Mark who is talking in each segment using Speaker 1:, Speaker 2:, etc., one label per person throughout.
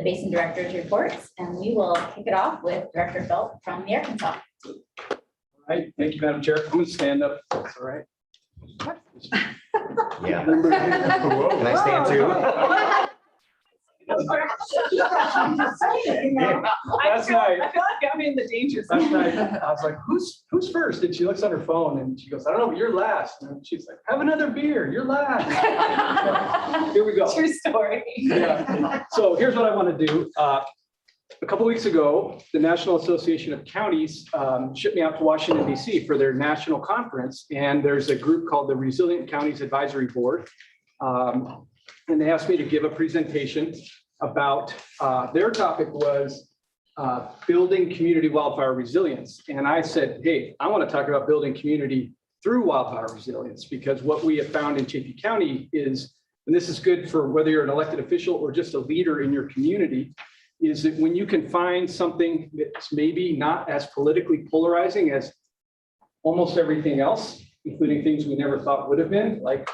Speaker 1: Basin Director's reports, and we will kick it off with Director Phelps from the Arkansas.
Speaker 2: All right, thank you, Madam Chair. I'm going to stand up. That's all right.
Speaker 3: Yeah.
Speaker 2: Remember-
Speaker 3: Can I stand too?
Speaker 2: Last night,
Speaker 4: I feel like I'm in the danger
Speaker 2: last
Speaker 4: zone.
Speaker 2: night, I was like, who's first? And she looks on her phone and she goes, I don't know, but you're last. And she's like, have another beer, you're last. Here we go.
Speaker 4: True story.
Speaker 2: Yeah. So here's what I want to do. A couple weeks ago, the National Association of Counties shipped me out to Washington, DC for their national conference. And there's a group called the Resilient Counties Advisory Board. And they asked me to give a presentation about, their topic was building community wildfire resilience. And I said, hey, I want to talk about building community through wildfire resilience, because what we have found in Chaffee County is, and this is good for whether you're an elected official or just a leader in your community, is that when you can find something that's maybe not as politically polarizing as almost everything else, including things we never thought would have been, like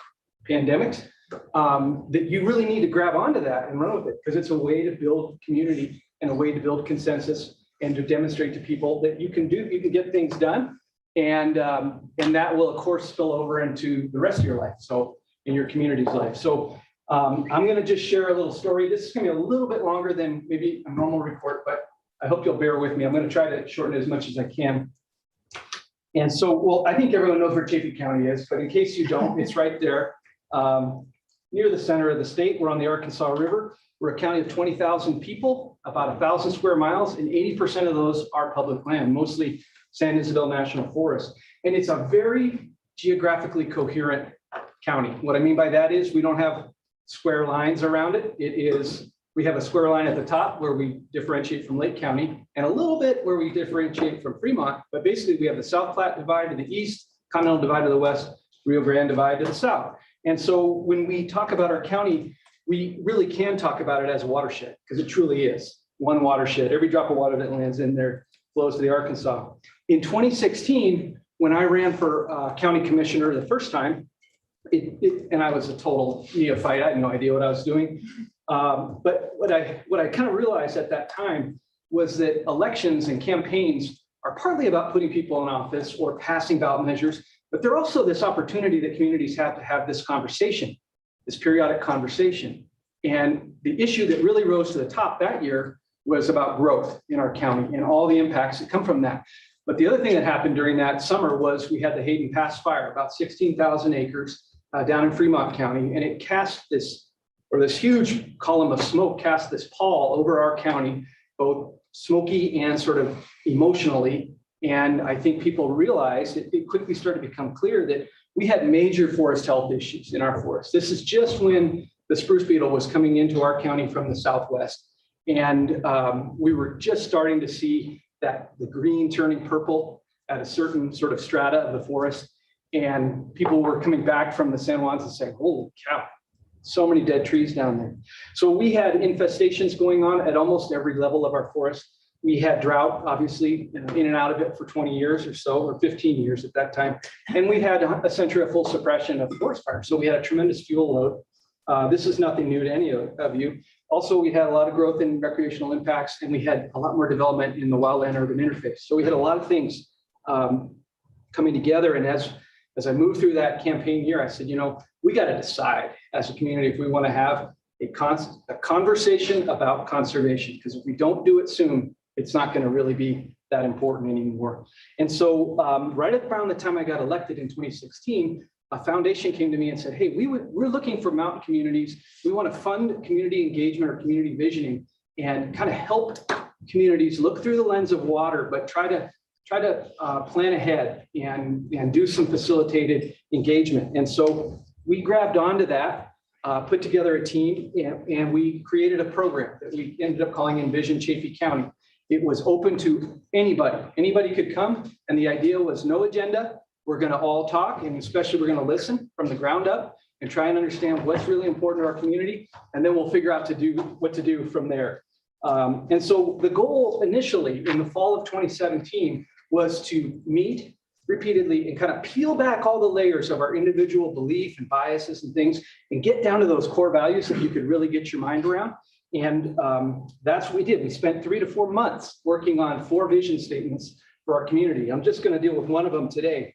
Speaker 2: pandemics, that you really need to grab onto that and run with it, because it's a way to build community and a way to build consensus and to demonstrate to people that you can get things done. And that will, of course, spill over into the rest of your life. So in your community's life. So I'm going to just share a little story. This is going to be a little bit longer than maybe a normal report, but I hope you'll bear with me. I'm going to try to shorten it as much as I can. And so, well, I think everyone knows where Chaffee County is, but in case you don't, it's right there. Near the center of the state. We're on the Arkansas River. We're a county of 20,000 people, about 1,000 square miles, and 80% of those are public land, mostly San Isabel National Forest. And it's a very geographically coherent county. What I mean by that is we don't have square lines around it. We have a square line at the top where we differentiate from Lake County, and a little bit where we differentiate from Fremont. But basically we have the South Platte Divide to the east, Continental Divide to the west, Rio Grande Divide to the south. And so when we talk about our county, we really can talk about it as a watershed, because it truly is one watershed. Every drop of water that lands in there flows to the Arkansas. In 2016, when I ran for county commissioner the first time, and I was a total neophyte, I had no idea what I was doing. But what I kind of realized at that time was that elections and campaigns are partly about putting people in office or passing ballot measures, but they're also this opportunity that communities have to have this conversation, this periodic conversation. And the issue that really rose to the top that year was about growth in our county and all the impacts that come from that. But the other thing that happened during that summer was we had the Hayden Pass fire, about 16,000 acres down in Fremont County, and it cast this huge column of smoke cast this pall over our county, both smoky and sort of emotionally. And I think people realized it quickly started to become clear that we had major forest health issues in our forest. This is just when the spruce beetle was coming into our county from the southwest. And we were just starting to see that the green turning purple at a certain sort of strata of the forest. And people were coming back from the San Juans and saying, holy cow, so many dead trees down there. So we had infestations going on at almost every level of our forest. We had drought, obviously, in and out of it for 20 years or so, or 15 years at that time. And we had a century of full suppression of forest fire. So we had a tremendous fuel load. This is nothing new to any of you. Also, we had a lot of growth in recreational impacts, and we had a lot more development in the wildland urban interface. So we had a lot of things coming together. And as I moved through that campaign year, I said, we got to decide as a community if we want to have a conversation about conservation, because if we don't do it soon, it's not going to really be that important anymore. And so right around the time I got elected in 2016, a foundation came to me and said, hey, we're looking for mountain communities. We want to fund community engagement or community visioning and kind of help communities look through the lens of water, but try to plan ahead and do some facilitated engagement. And so we grabbed onto that, put together a team, and we created a program that we ended up calling Envision Chaffee County. It was open to anybody. Anybody could come, and the idea was no agenda. We're going to all talk, and especially we're going to listen from the ground up and try and understand what's really important to our community, and then we'll figure out what to do from there. And so the goal initially in the fall of 2017 was to meet repeatedly and kind of peel back all the layers of our individual belief and biases and things and get down to those core values that you could really get your mind around. And that's what we did. We spent 3 to 4 months working on 4 vision statements for our community. I'm just going to deal with one of them today.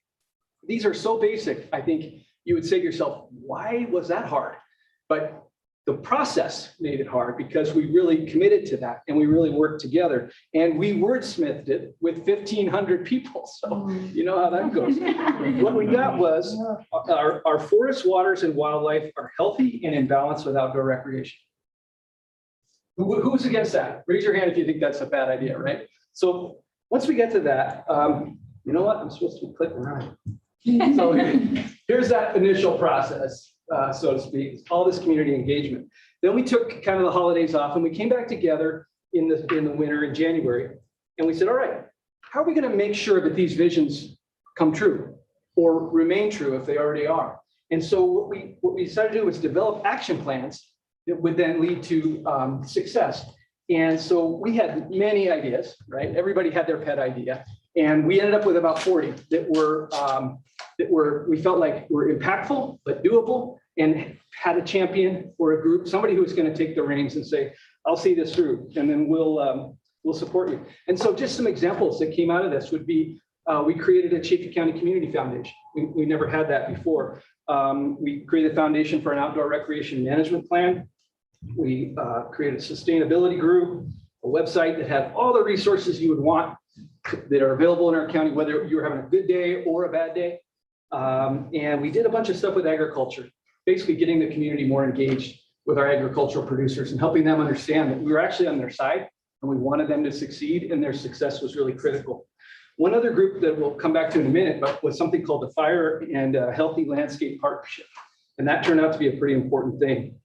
Speaker 2: These are so basic, I think you would say to yourself, why was that hard? But the process made it hard because we really committed to that and we really worked together. And we wordsmithed it with 1,500 people. So you know how that goes. What we got was our forests, waters, and wildlife are healthy and in balance with outdoor recreation. Who's against that? Raise your hand if you think that's a bad idea, right? So once we get to that, you know what? I'm supposed to be clicking around. So here's that initial process, so to speak, all this community engagement. Then we took kind of the holidays off and we came back together in the winter in January. And we said, all right, how are we going to make sure that these visions come true or remain true if they already are? And so what we decided to do was develop action plans that would then lead to success. And so we had many ideas, right? Everybody had their pet idea. And we ended up with about 40 that we felt like were impactful, but doable, and had a champion or a group, somebody who was going to take the reins and say, I'll see this through, and then we'll support you. And so just some examples that came out of this would be, we created a Chaffey County Community Foundation. We never had that before. We created a foundation for an outdoor recreation management plan. We created a sustainability group, a website that had all the resources you would want that are available in our county, whether you're having a good day or a bad day. And we did a bunch of stuff with agriculture, basically getting the community more engaged with our agricultural producers and helping them understand that we were actually on their side and we wanted them to succeed, and their success was really critical. One other group that we'll come back to in a minute, but was something called the Fire and Healthy Landscape Partnership. And that turned out to be a pretty important thing.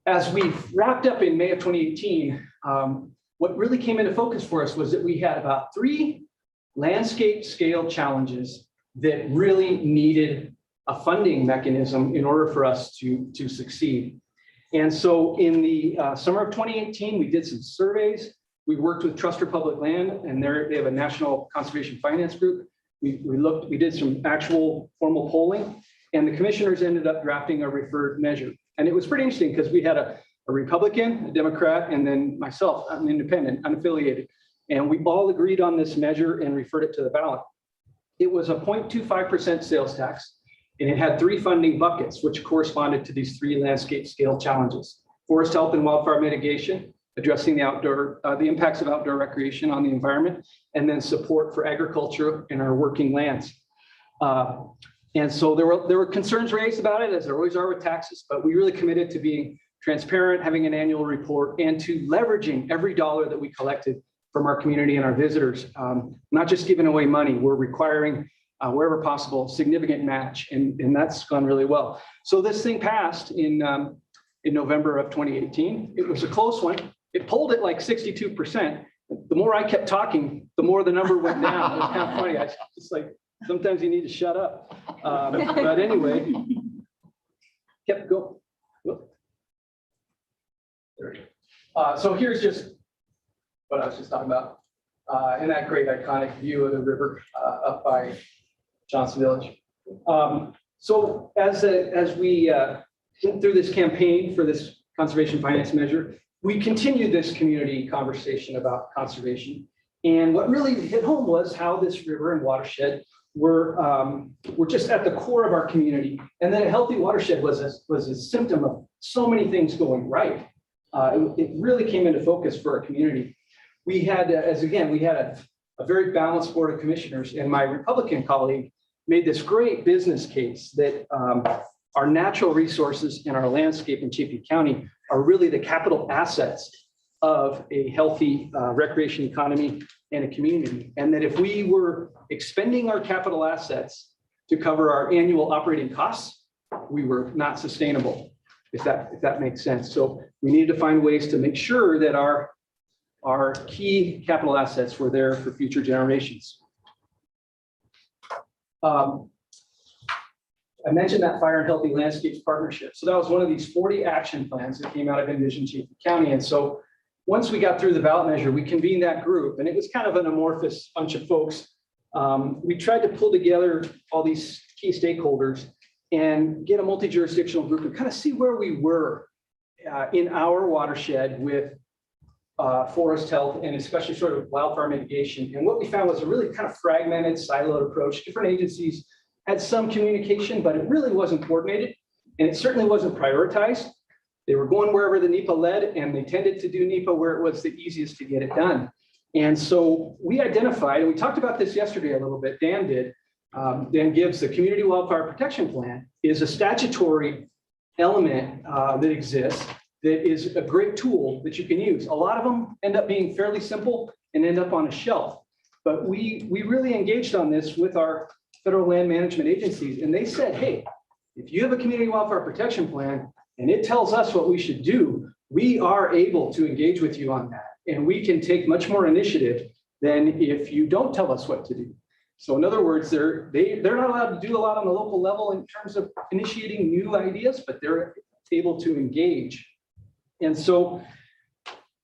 Speaker 2: As we wrapped up in May of 2018, what really came into focus for us was that we had about 3 landscape scale challenges that really needed a funding mechanism in order for us to succeed. And so in the summer of 2018, we did some surveys. We worked with Trust Republic Land, and they have a national conservation finance group. We did some actual formal polling, and the commissioners ended up drafting a referred measure. And it was pretty interesting because we had a Republican, a Democrat, and then myself, I'm independent, unaffiliated. And we all agreed on this measure and referred it to the ballot. It was a 0.25% sales tax, and it had 3 funding buckets, which corresponded to these 3 landscape scale challenges: forest health and wildfire mitigation, addressing the impacts of outdoor recreation on the environment, and then support for agriculture in our working lands. And so there were concerns raised about it, as there always are with taxes, but we really committed to being transparent, having an annual report, and to leveraging every dollar that we collected from our community and our visitors, not just giving away money. We're requiring, wherever possible, significant match, and that's gone really well. So this thing passed in November of 2018. It was a close one. It polled at like 62%. The more I kept talking, the more the number went down. It was kind of funny. I just like, sometimes you need to shut up. But anyway, kept going. There we go. So here's just what I was just talking about. And that great iconic view of the river up by Johnson Village. So as we went through this campaign for this conservation finance measure, we continued this community conversation about conservation. And what really hit home was how this river and watershed were just at the core of our community. And then a healthy watershed was a symptom of so many things going right. It really came into focus for our community. We had, we had a very balanced board of commissioners, and my Republican colleague made this great business case that our natural resources and our landscape in Chaffey County are really the capital assets of a healthy recreation economy and a community. And that if we were expending our capital assets to cover our annual operating costs, we were not sustainable, if that makes sense. So we needed to find ways to make sure that our key capital assets were there for future generations. I mentioned that Fire and Healthy Landscapes Partnership. So that was one of these 40 action plans that came out of Envision Chaffey County. And so once we got through the ballot measure, we convened that group, and it was kind of an amorphous bunch of folks. We tried to pull together all these key stakeholders and get a multi-jurisdictional group and kind of see where we were in our watershed with forest health and especially sort of wildfire mitigation. And what we found was a really kind of fragmented, siloed approach. Different agencies had some communication, but it really wasn't coordinated, and it certainly wasn't prioritized. They were going wherever the NEPA led, and they tended to do NEPA where it was the easiest to get it done. And so we identified, and we talked about this yesterday a little bit, Dan did. Dan Gibbs, the Community Wildfire Protection Plan is a statutory element that exists that is a great tool that you can use. A lot of them end up being fairly simple and end up on a shelf. But we really engaged on this with our federal land management agencies, and they said, hey, if you have a community wildfire protection plan and it tells us what we should do, we are able to engage with you on that. And we can take much more initiative than if you don't tell us what to do. So in other words, they're not allowed to do a lot on the local level in terms of initiating new ideas, but they're able to engage. And so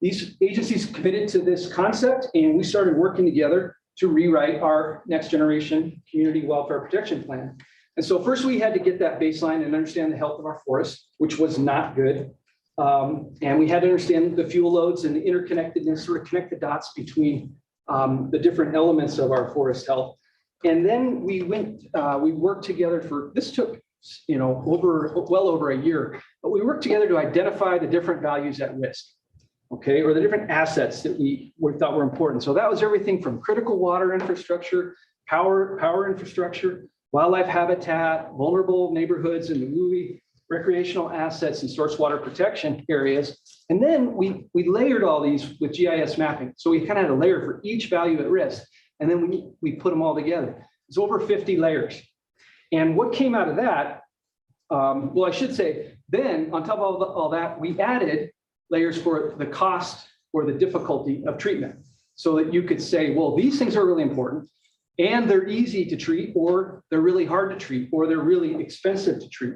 Speaker 2: these agencies committed to this concept, and we started working together to rewrite our next generation community wildfire protection plan. And so first we had to get that baseline and understand the health of our forests, which was not good. And we had to understand the fuel loads and the interconnectedness, sort of connect the dots between the different elements of our forest health. And then we worked together this took, well over a year, but we worked together to identify the different values at risk, okay, or the different assets that we thought were important. So that was everything from critical water infrastructure, power infrastructure, wildlife habitat, vulnerable neighborhoods in the WUI, recreational assets and source water protection areas. And then we layered all these with GIS mapping. So we kind of had a layer for each value at risk. And then we put them all together. It's over 50 layers. And what came out of that, well, I should say, then on top of all that, we added layers for the cost or the difficulty of treatment, so that you could say, well, these things are really important and they're easy to treat, or they're really hard to treat, or they're really expensive to treat.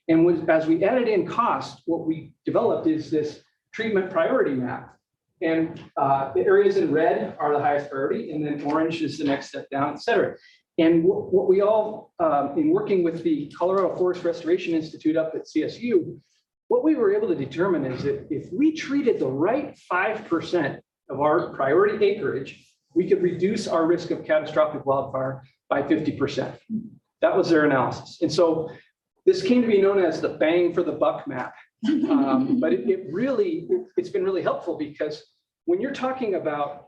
Speaker 2: And as we added in cost, what we developed is this treatment priority map. And the areas in red are the highest priority, and then orange is the next step down, et cetera. And what we all, in working with the Colorado Forest Restoration Institute up at CSU, what we were able to determine is that if we treated the right 5% of our priority acreage, we could reduce our risk of catastrophic wildfire by 50%. That was their analysis. And so this came to be known as the bang for the buck map. But it's been really helpful, because when you're talking about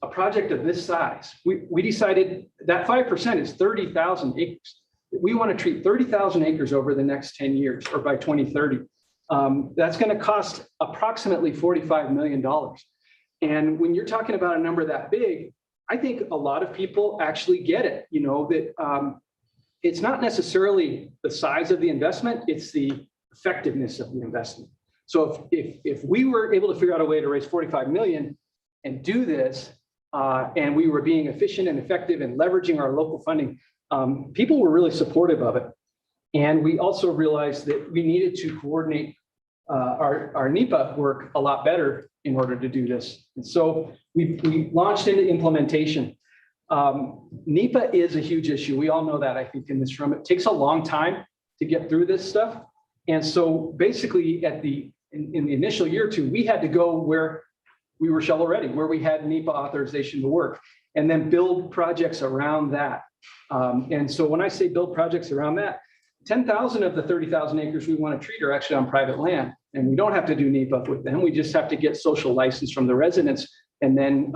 Speaker 2: a project of this size, we decided that 5% is 30,000 acres. We want to treat 30,000 acres over the next 10 years, or by 2030. That's going to cost approximately $45 million. And when you're talking about a number that big, I think a lot of people actually get it, that it's not necessarily the size of the investment, it's the effectiveness of the investment. So if we were able to figure out a way to raise 45 million and do this, and we were being efficient and effective in leveraging our local funding, people were really supportive of it. And we also realized that we needed to coordinate our NEPA work a lot better in order to do this. And so we launched into implementation. NEPA is a huge issue. We all know that, I think, in this room. It takes a long time to get through this stuff. And so basically in the initial year or two, we had to go where we were shovel ready, where we had NEPA authorization to work, and then build projects around that. And so when I say build projects around that, 10,000 of the 30,000 acres we want to treat are actually on private land, and we don't have to do NEPA with them. We just have to get social license from the residents and then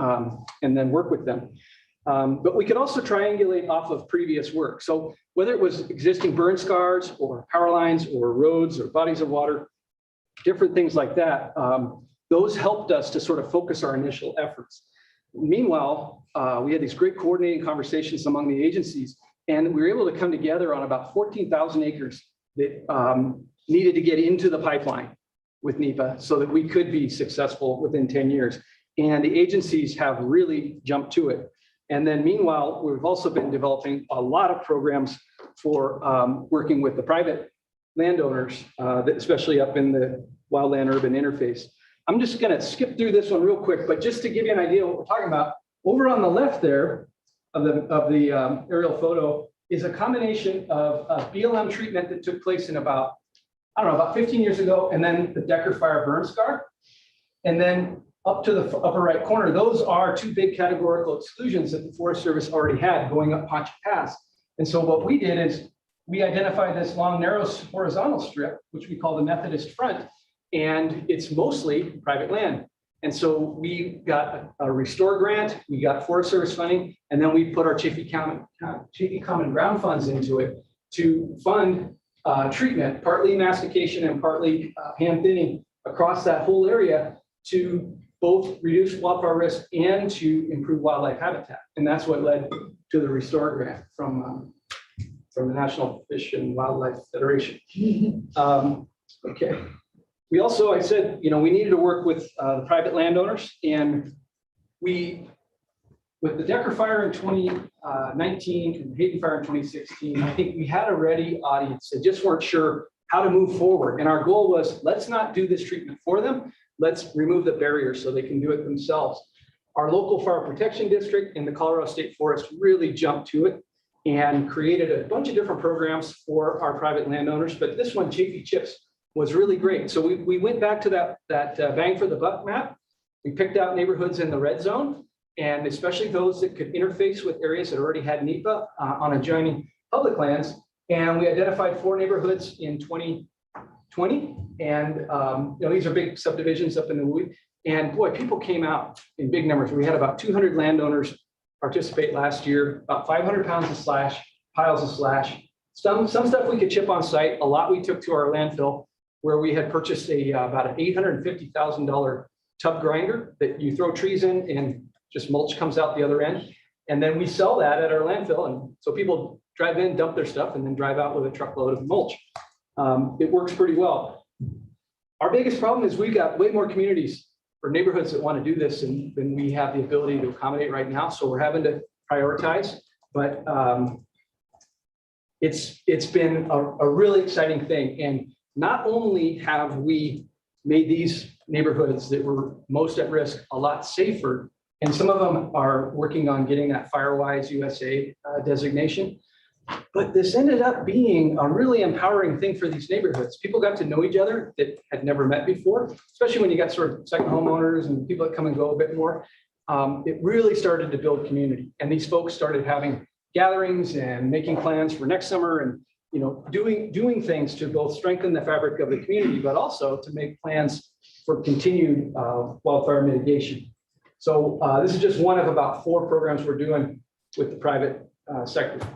Speaker 2: work with them. But we could also triangulate off of previous work. So whether it was existing burn scars or power lines or roads or bodies of water, different things like that, those helped us to sort of focus our initial efforts. Meanwhile, we had these great coordinating conversations among the agencies, and we were able to come together on about 14,000 acres that needed to get into the pipeline with NEPA so that we could be successful within 10 years. And the agencies have really jumped to it. And then meanwhile, we've also been developing a lot of programs for working with the private landowners, especially up in the wildland urban interface. I'm just going to skip through this one real quick, but just to give you an idea of what we're talking about, over on the left there of the aerial photo is a combination of BLM treatment that took place in about I don't know, about 15 years ago, and then the Decker Fire burn scar. And then up to the upper right corner, those are two big categorical exclusions that the Forest Service already had going up Poncha Pass. And so what we did is we identified this long, narrow horizontal strip, which we call the Methodist Front, and it's mostly private land. And so we got a restore grant, we got Forest Service funding, and then we put our Chaffey Common Ground funds into it to fund treatment, partly mastication and partly hand thinning across that whole area to both reduce wildfire risk and to improve wildlife habitat. And that's what led to the restore grant from the National Fish and Wildlife Federation. Okay. We also, I said, you know, we needed to work with the private landowners, and we, with the Decker Fire in 2019 and the Hayden Fire in 2016, I think we had a ready audience that just weren't sure how to move forward. And our goal was, let's not do this treatment for them. Let's remove the barriers so they can do it themselves. Our local fire protection district and the Colorado State Forest really jumped to it and created a bunch of different programs for our private landowners. But this one, Chaffey Chips, was really great. So we went back to that bang for the buck map. We picked out neighborhoods in the red zone, and especially those that could interface with areas that already had NEPA on adjoining public lands. And we identified 4 neighborhoods in 2020. And you know, these are big subdivisions up in the woods. And boy, people came out in big numbers. We had about 200 landowners participate last year, about 500 pounds of slash, piles of slash. Some stuff we could chip on site. A lot we took to our landfill, where we had purchased about an $850,000 tub grinder that you throw trees in and just mulch comes out the other end. And then we sell that at our landfill. And so people drive in, dump their stuff, and then drive out with a truckload of mulch. It works pretty well. Our biggest problem is we've got way more communities or neighborhoods that want to do this than we have the ability to accommodate right now. So we're having to prioritize, but it's been a really exciting thing. And not only have we made these neighborhoods that were most at risk a lot safer, and some of them are working on getting that Firewise USA designation, but this ended up being a really empowering thing for these neighborhoods. People got to know each other that had never met before, especially when you got sort of second homeowners and people that come and go a bit more. It really started to build community, and these folks started having gatherings and making plans for next summer, and you know, doing things to both strengthen the fabric of the community, but also to make plans for continued wildfire mitigation. So this is just one of about 4 programs we're doing with the private sector.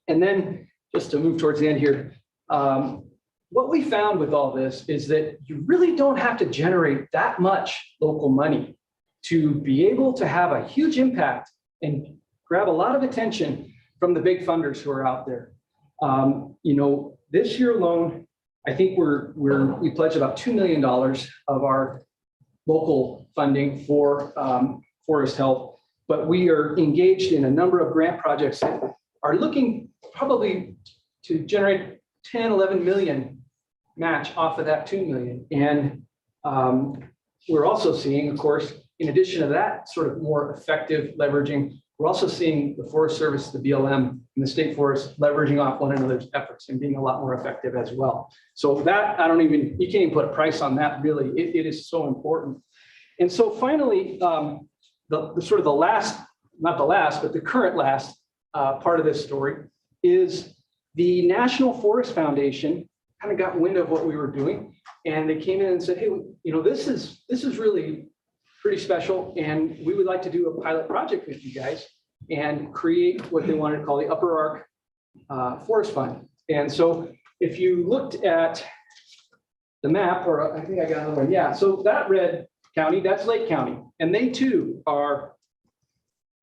Speaker 2: And then just to move towards the end here, what we found with all this is that you really don't have to generate that much local money to be able to have a huge impact and grab a lot of attention from the big funders who are out there. You know, this year alone, I think we pledged about $2 million of our local funding for forest health, but we are engaged in a number of grant projects that are looking probably to generate 10, 11 million match off of that 2 million. And we're also seeing, of course, in addition to that sort of more effective leveraging, we're also seeing the Forest Service, the BLM, and the State Forest leveraging off one another's efforts and being a lot more effective as well. So that, you can't even put a price on that, really. It is so important. And so finally, the sort of the last, not the last, but the current last part of this story is the National Forest Foundation kind of got wind of what we were doing, and they came in and said, hey, you know, this is really pretty special, and we would like to do a pilot project with you guys and create what they wanted to call the Upper Ark Forest Fund. And so if you looked at the map, or I think I got another one, yeah, so that red county, that's Lake County, and they too are,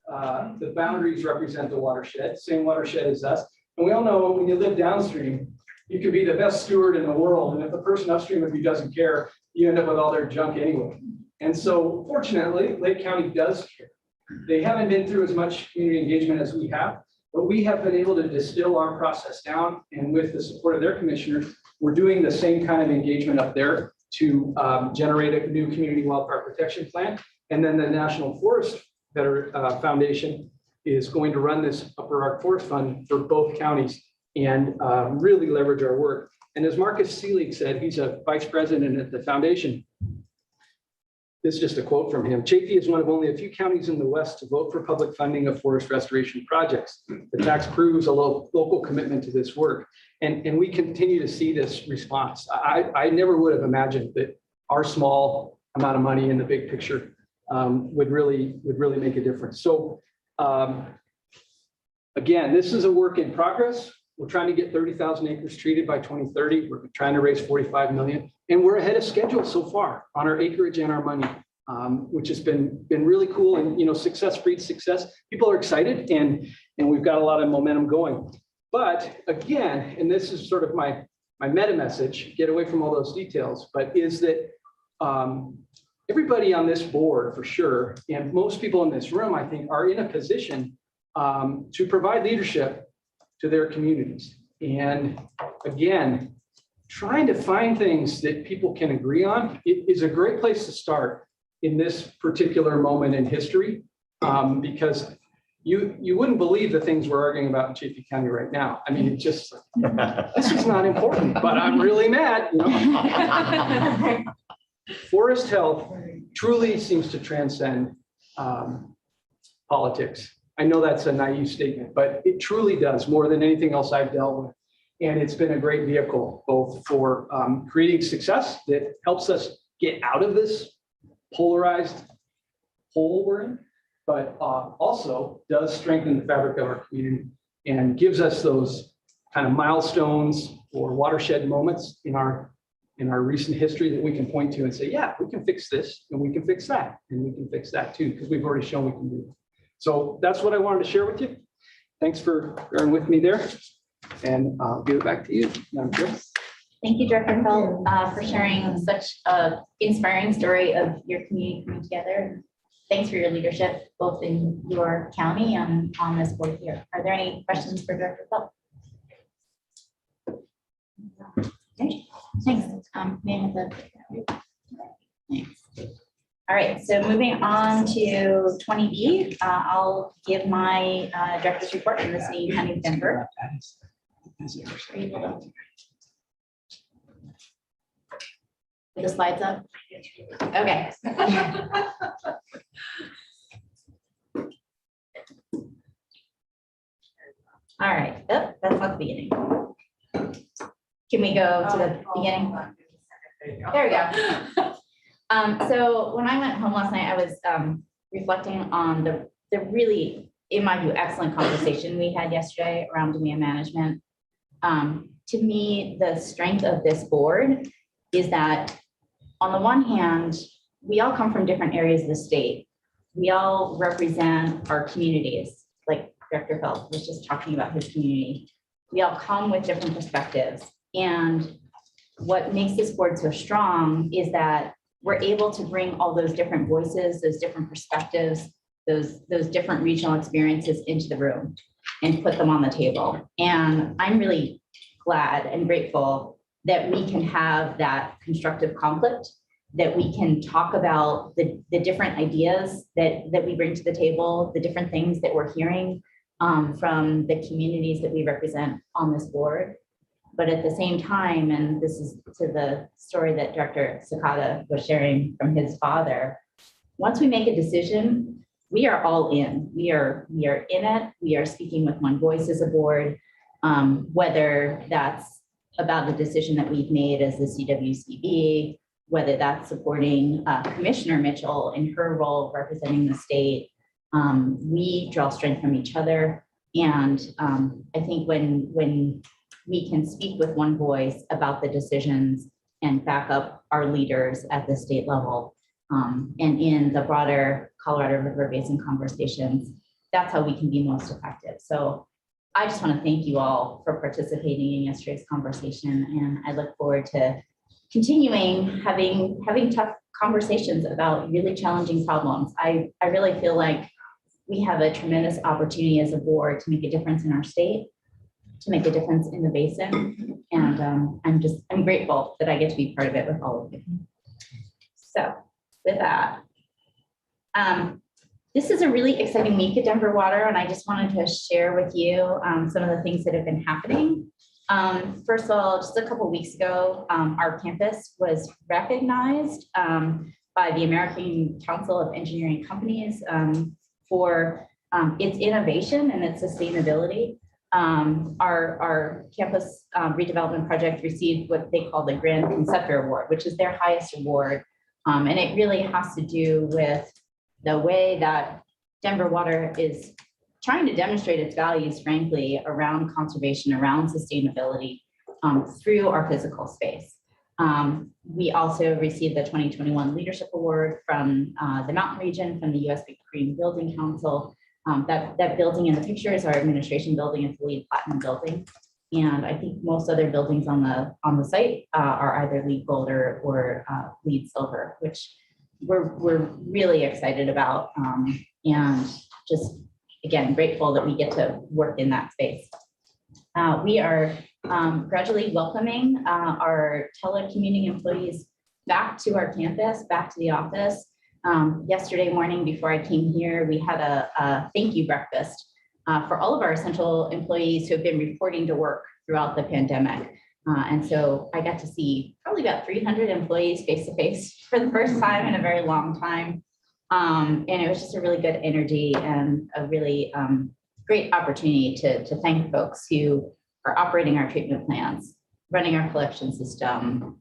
Speaker 2: the boundaries represent the watershed, same watershed as us. And we all know when you live downstream, you could be the best steward in the world, and if the person upstream of you doesn't care, you end up with all their junk anyway. And so fortunately, Lake County does care. They haven't been through as much community engagement as we have, but we have been able to distill our process down, and with the support of their commissioners, we're doing the same kind of engagement up there to generate a new community wildfire protection plan. And then the National Forest Foundation is going to run this Upper Ark Forest Fund for both counties and really leverage our work. And as Marcus Seelig said, he's a vice president at the foundation. This is just a quote from him. Chaffey is one of only a few counties in the West to vote for public funding of forest restoration projects. The tax proves a local commitment to this work. And we continue to see this response. I never would have imagined that our small amount of money in the big picture would really make a difference. So again, this is a work in progress. We're trying to get 30,000 acres treated by 2030. We're trying to raise 45 million. And we're ahead of schedule so far on our acreage and our money, which has been really cool. And, success breeds success. People are excited and we've got a lot of momentum going. But again, and this is sort of my meta message, get away from all those details, but is that everybody on this board for sure, and most people in this room, I think, are in a position to provide leadership to their communities. And again, trying to find things that people can agree on is a great place to start in this particular moment in history, because you wouldn't believe the things we're arguing about in Chaffey County right now. I mean, it's just, this is not important, but I'm really mad. Forest health truly seems to transcend politics. I know that's a naive statement, but it truly does more than anything else I've dealt with. And it's been a great vehicle, both for creating success that helps us get out of this polarized hole we're in, but also does strengthen the fabric of our community and gives us those kind of milestones or watershed moments in our recent history that we can point to and say, yeah, we can fix this and we can fix that and we can fix that too, because we've already shown we can do it. So that's what I wanted to share with you. Thanks for bearing with me there. And I'll give it back to you, Madam Chair.
Speaker 1: Thank you, Director Felt, for sharing such an inspiring story of your community coming together. Thanks for your leadership, both in your county and on this board here. Are there any questions for Director Felt? Okay, thanks. May I have the- Thanks. All right, so moving on to 20B, I'll give my director's report from the City County of Denver. Are you able to- Get the slides up? Okay. All right, oh, that's not the beginning. Can we go to the beginning? There we go. So when I went home last night, I was reflecting on the really, in my view, excellent conversation we had yesterday around demand management. To me, the strength of this board is that on the one hand, we all come from different areas of the state. We all represent our communities, like Director Felt was just talking about his community. We all come with different perspectives. And what makes this board so strong is that we're able to bring all those different voices, those different perspectives, those different regional experiences into the room and put them on the table. And I'm really glad and grateful that we can have that constructive conflict, that we can talk about the different ideas that we bring to the table, the different things that we're hearing from the communities that we represent on this board. But at the same time, and this is to the story that Director Sakata was sharing from his father, once we make a decision, we are all in. We are in it. We are speaking with one voice as a board, whether that's about the decision that we've made as the CWCB, whether that's supporting Commissioner Mitchell in her role representing the state. We draw strength from each other. And I think when we can speak with one voice about the decisions and back up our leaders at the state level and in the broader Colorado River Basin conversations, that's how we can be most effective. So I just want to thank you all for participating in yesterday's conversation. And I look forward to continuing having tough conversations about really challenging problems. I really feel like we have a tremendous opportunity as a board to make a difference in our state, to make a difference in the basin. And I'm grateful that I get to be part of it with all of you. So with that, this is a really exciting week at Denver Water, and I just wanted to share with you some of the things that have been happening. First of all, just a couple of weeks ago, our campus was recognized by the American Council of Engineering Companies for its innovation and its sustainability. Our campus redevelopment project received what they call the Grand Conceptor Award, which is their highest award. And it really has to do with the way that Denver Water is trying to demonstrate its values, frankly, around conservation, around sustainability through our physical space. We also received the 2021 Leadership Award from the Mountain Region, from the U.S. Green Building Council. That building in the picture is our administration building. It's the LEED Platinum building. And I think most other buildings on the site are either LEED Gold or LEED Silver, which we're really excited about, and just, again, grateful that we get to work in that space. We are gradually welcoming our telecommuting employees back to our campus, back to the office. Yesterday morning, before I came here, we had a thank you breakfast for all of our essential employees who have been reporting to work throughout the pandemic. And so I got to see probably about 300 employees face to face for the first time in a very long time. And it was just a really good energy and a really great opportunity to thank folks who are operating our treatment plants, running our collection system,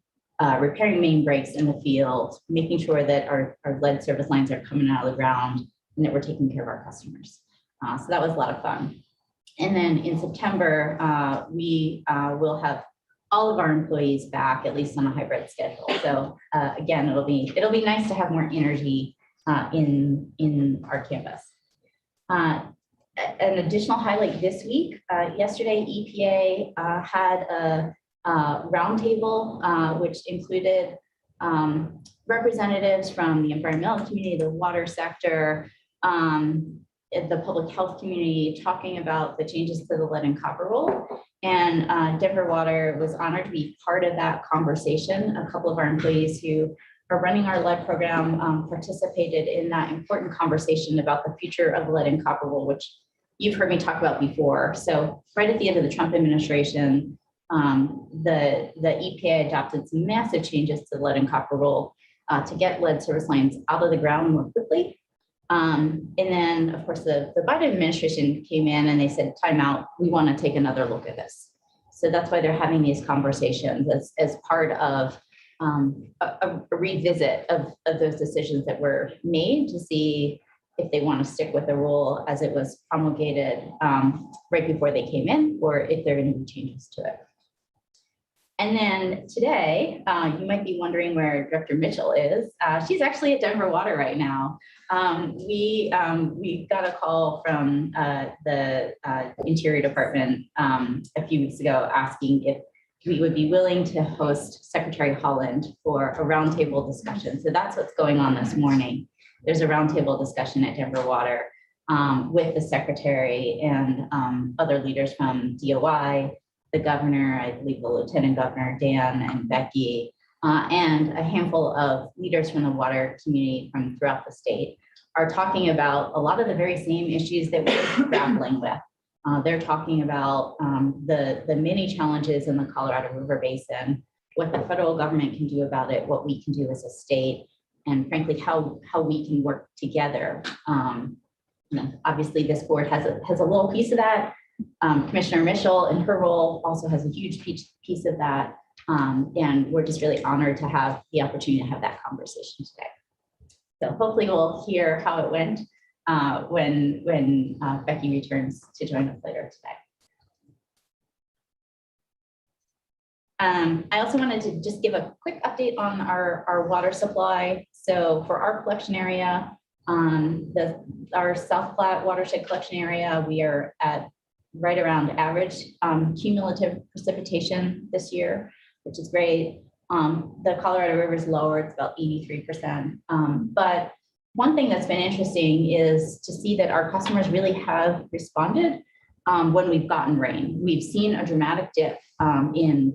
Speaker 1: repairing main breaks in the field, making sure that our lead service lines are coming out of the ground and that we're taking care of our customers. So that was a lot of fun. And then in September, we will have all of our employees back, at least on a hybrid schedule. So again, it'll be nice to have more energy in our campus. An additional highlight this week, yesterday, EPA had a roundtable, which included representatives from the environmental community, the water sector, the public health community, talking about the changes to the lead and copper rule. And Denver Water was honored to be part of that conversation. A couple of our employees who are running our lead program participated in that important conversation about the future of lead and copper rule, which you've heard me talk about before. So right at the end of the Trump administration, the EPA adopted some massive changes to the lead and copper rule to get lead service lines out of the ground more quickly. And then, of course, the Biden administration came in and they said, time out, we want to take another look at this. So that's why they're having these conversations as part of a revisit of those decisions that were made to see if they want to stick with the rule as it was promulgated right before they came in, or if there are going to be changes to it. And then today, you might be wondering where Director Mitchell is. She's actually at Denver Water right now. We got a call from the Interior Department a few weeks ago asking if we would be willing to host Secretary Holland for a roundtable discussion. So that's what's going on this morning. There's a roundtable discussion at Denver Water with the Secretary and other leaders from DOI, the governor, I believe the Lieutenant Governor, Dan and Becky, and a handful of leaders from the water community from throughout the state are talking about a lot of the very same issues that we're grappling with. They're talking about the many challenges in the Colorado River Basin, what the federal government can do about it, what we can do as a state, and frankly, how we can work together. Obviously, this board has a little piece of that. Commissioner Mitchell in her role also has a huge piece of that. And we're just really honored to have the opportunity to have that conversation today. So hopefully we'll hear how it went when Becky returns to join us later today. I also wanted to just give a quick update on our water supply. So for our collection area, our South Platte watershed collection area, we are at right around average cumulative precipitation this year, which is great. The Colorado River is lower, it's about 83%. But one thing that's been interesting is to see that our customers really have responded when we've gotten rain. We've seen a dramatic dip in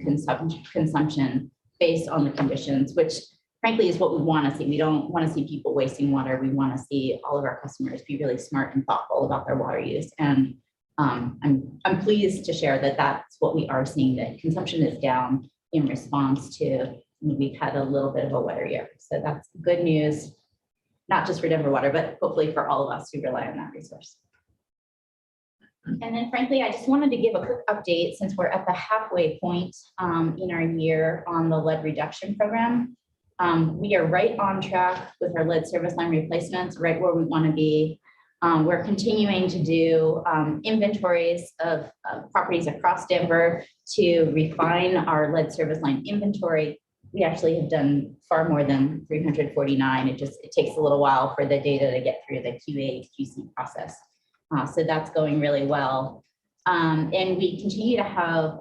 Speaker 1: consumption based on the conditions, which frankly is what we want to see. We don't want to see people wasting water. We want to see all of our customers be really smart and thoughtful about their water use. And I'm pleased to share that that's what we are seeing, that consumption is down in response to, we've had a little bit of a wetter year. So that's good news, not just for Denver Water, but hopefully for all of us who rely on that resource. And then frankly, I just wanted to give a quick update since we're at the halfway point in our year on the lead reduction program. We are right on track with our lead service line replacements, right where we want to be. We're continuing to do inventories of properties across Denver to refine our lead service line inventory. We actually have done far more than 349. It takes a little while for the data to get through the QA/QC process. So that's going really well. And we continue to have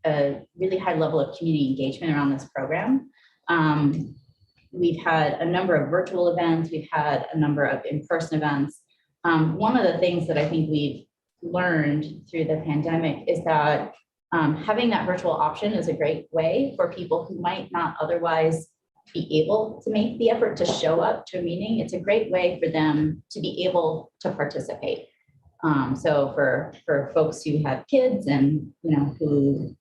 Speaker 1: a really high level of community engagement around this program. We've had a number of virtual events. We've had a number of in-person events. One of the things that I think we've learned through the pandemic is that having that virtual option is a great way for people who might not otherwise be able to make the effort to show up to a meeting. It's a great way for them to be able to participate. So for folks who have kids and who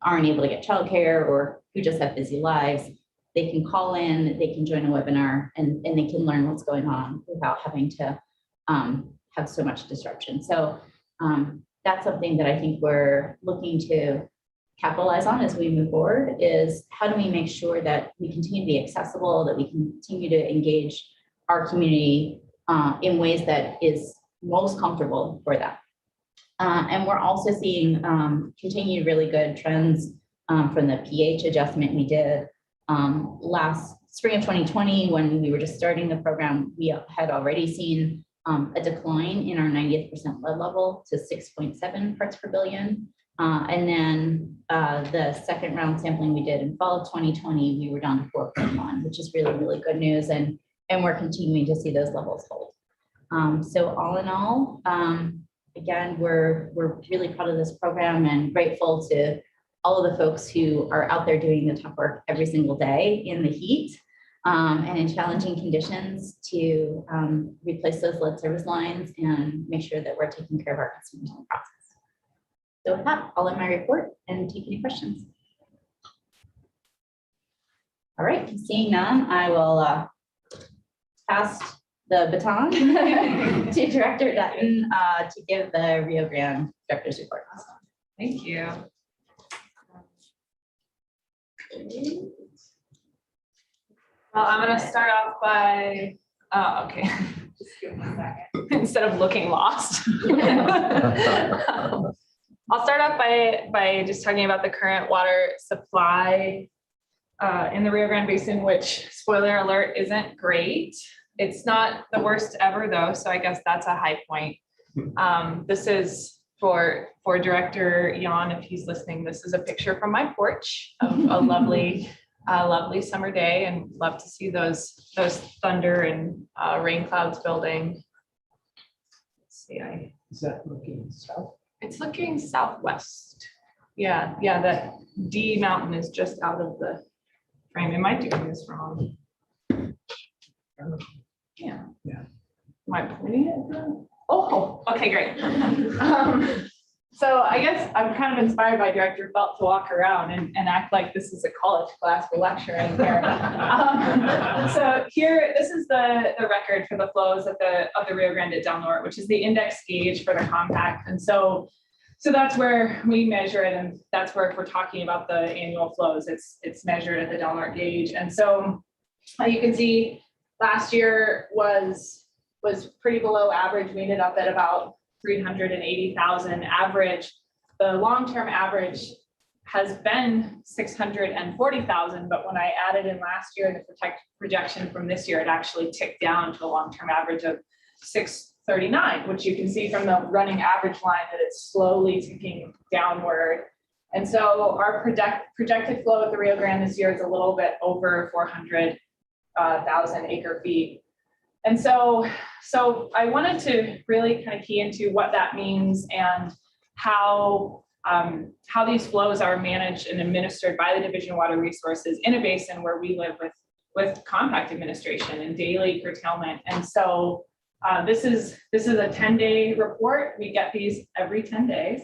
Speaker 1: aren't able to get childcare or who just have busy lives, they can call in, they can join a webinar, and they can learn what's going on without having to have so much disruption. So that's something that I think we're looking to capitalize on as we move forward, is how do we make sure that we continue to be accessible, that we continue to engage our community in ways that is most comfortable for them. And we're also seeing continued really good trends from the pH adjustment we did last spring of 2020, when we were just starting the program. We had already seen a decline in our 90th percent lead level to 6.7 parts per billion. And then the second round sampling we did in fall of 2020, we were down to 4.1, which is really, really good news. And we're continuing to see those levels hold. So all in all, again, we're really proud of this program and grateful to all of the folks who are out there doing the tough work every single day in the heat and in challenging conditions to replace those lead service lines and make sure that we're taking care of our customers in the process. So with that, I'll end my report and take any questions. All right, seeing none, I will pass the baton to Director Dutton to give the Rio Grande Director's Report.
Speaker 4: Thank you. Well, I'm going to start off by, okay. Just give me a second. Instead of looking lost. I'll start off by just talking about the current water supply in the Rio Grande Basin, which, spoiler alert, isn't great. It's not the worst ever though, so I guess that's a high point. This is for Director Jan, if he's listening, this is a picture from my porch of a lovely summer day, and love to see those thunder and rain clouds building. Let's see,
Speaker 2: Is that looking south?
Speaker 4: It's looking southwest. Yeah, that D mountain is just out of the frame. Am I doing this wrong? Yeah. Am I pointing it? Oh, okay, great. So I guess I'm kind of inspired by Director Felt to walk around and act like this is a college class we're lecturing here. So here, this is the record for the flows of the Rio Grande at Del Norte, which is the index gauge for the compact. And so that's where we measure it, and that's where, if we're talking about the annual flows, it's measured at the Del Norte gauge. And so you can see last year was pretty below average. We ended up at about 380,000 average. The long-term average has been 640,000, but when I added in last year and the projection from this year, it actually ticked down to a long-term average of 639, which you can see from the running average line that it's slowly ticking downward. And so our projected flow at the Rio Grande this year is a little bit over 400,000 acre feet. And so I wanted to really kind of key into what that means and how these flows are managed and administered by the Division of Water Resources in a basin where we live with compact administration and daily curtailment. And so This is a 10-day report. We get these every 10 days.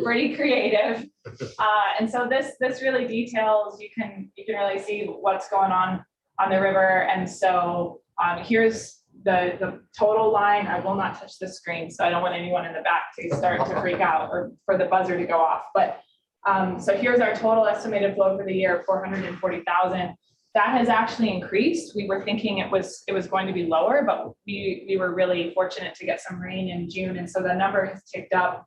Speaker 4: Pretty creative. And so this really details, you can really see what's going on the river. And so here's the total line. I will not touch the screen, so I don't want anyone in the back to start to freak out or for the buzzer to go off. But so here's our total estimated flow for the year, 440,000. That has actually increased. We were thinking it was going to be lower, but we were really fortunate to get some rain in June, and so the number has ticked up.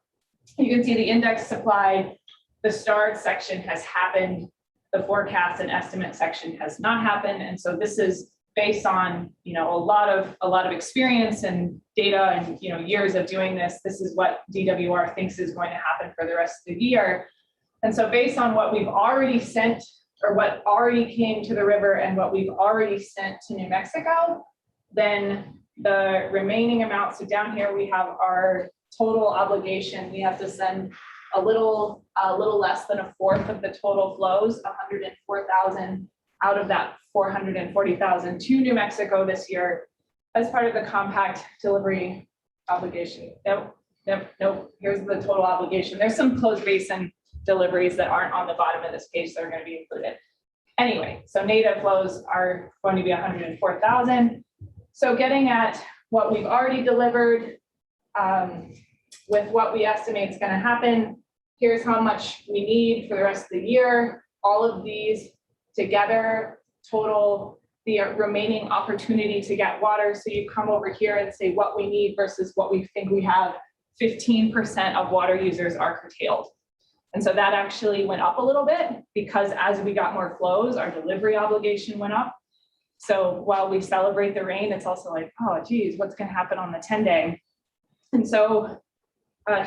Speaker 4: You can see the index supplied, the starred section has happened, the forecast and estimate section has not happened, and so this is based on a lot of experience and data and years of doing this. This is what DWR thinks is going to happen for the rest of the year, and so based on what we've already sent, or what already came to the river and what we've already sent to New Mexico, then the remaining amount, so down here we have our total obligation. We have to send a little less than a fourth of the total flows, 104,000 out of that 440,000 to New Mexico this year as part of the compact delivery obligation. Nope. Here's the total obligation. There's some closed basin deliveries that aren't on the bottom of this page that are going to be included. Anyway, so native flows are going to be 104,000. So getting at what we've already delivered with what we estimate is going to happen, here's how much we need for the rest of the year. All of these together total the remaining opportunity to get water. So you come over here and say what we need versus what we think we have. 15% of water users are curtailed. And so that actually went up a little bit because as we got more flows, our delivery obligation went up. So while we celebrate the rain, it's also like, oh, geez, what's going to happen on the 10-day? And so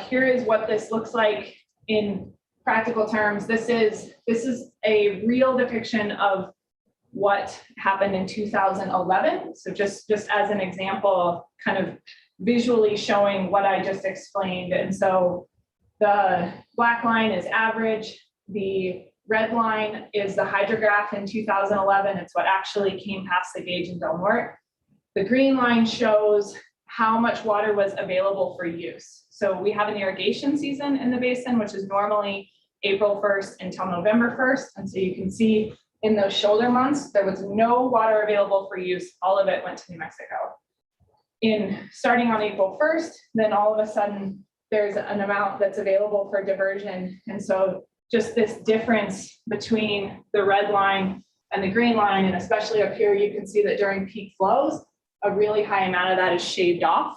Speaker 4: here is what this looks like in practical terms. This is a real depiction of what happened in 2011. So just as an example, kind of visually showing what I just explained. And so the black line is average. The red line is the hydrograph in 2011. It's what actually came past the gauge in Del Norte. The green line shows how much water was available for use. So we have an irrigation season in the basin, which is normally April 1st until November 1st. And so you can see in those shoulder months, there was no water available for use. All of it went to New Mexico. Starting on April 1st, then all of a sudden, there's an amount that's available for diversion. And so just this difference between the red line and the green line, and especially up here, you can see that during peak flows, a really high amount of that is shaved off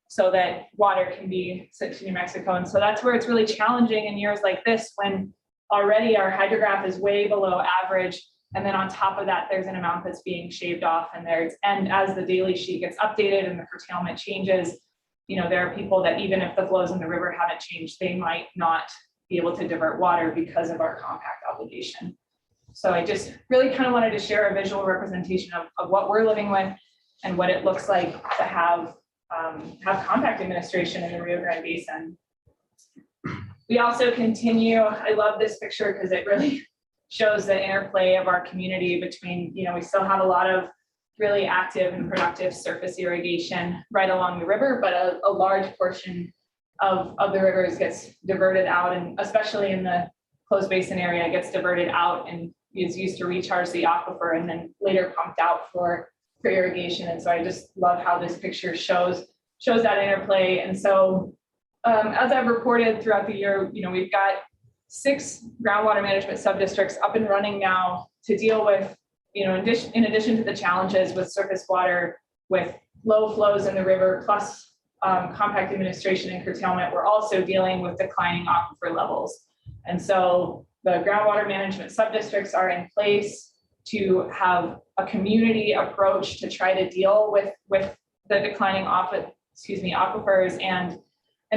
Speaker 4: so that water can be sent to New Mexico. And so that's where it's really challenging in years like this, when already our hydrograph is way below average. And then on top of that, there's an amount that's being shaved off. And as the daily sheet gets updated and the curtailment changes, there are people that even if the flows in the river haven't changed, they might not be able to divert water because of our compact obligation. So I just really kind of wanted to share a visual representation of what we're living with and what it looks like to have compact administration in the Rio Grande Basin. We also continue, I love this picture because it really shows the interplay of our community between, we still have a lot of really active and productive surface irrigation right along the river, but a large portion of the rivers gets diverted out, and especially in the closed basin area, gets diverted out and is used to recharge the aquifer and then later pumped out for irrigation. And so I just love how this picture shows that interplay. And so as I've reported throughout the year, we've got 6 groundwater management subdistricts up and running now to deal with, in addition to the challenges with surface water, with low flows in the river, plus compact administration and curtailment, we're also dealing with declining aquifer levels. And so the groundwater management subdistricts are in place to have a community approach to try to deal with the declining aquifers and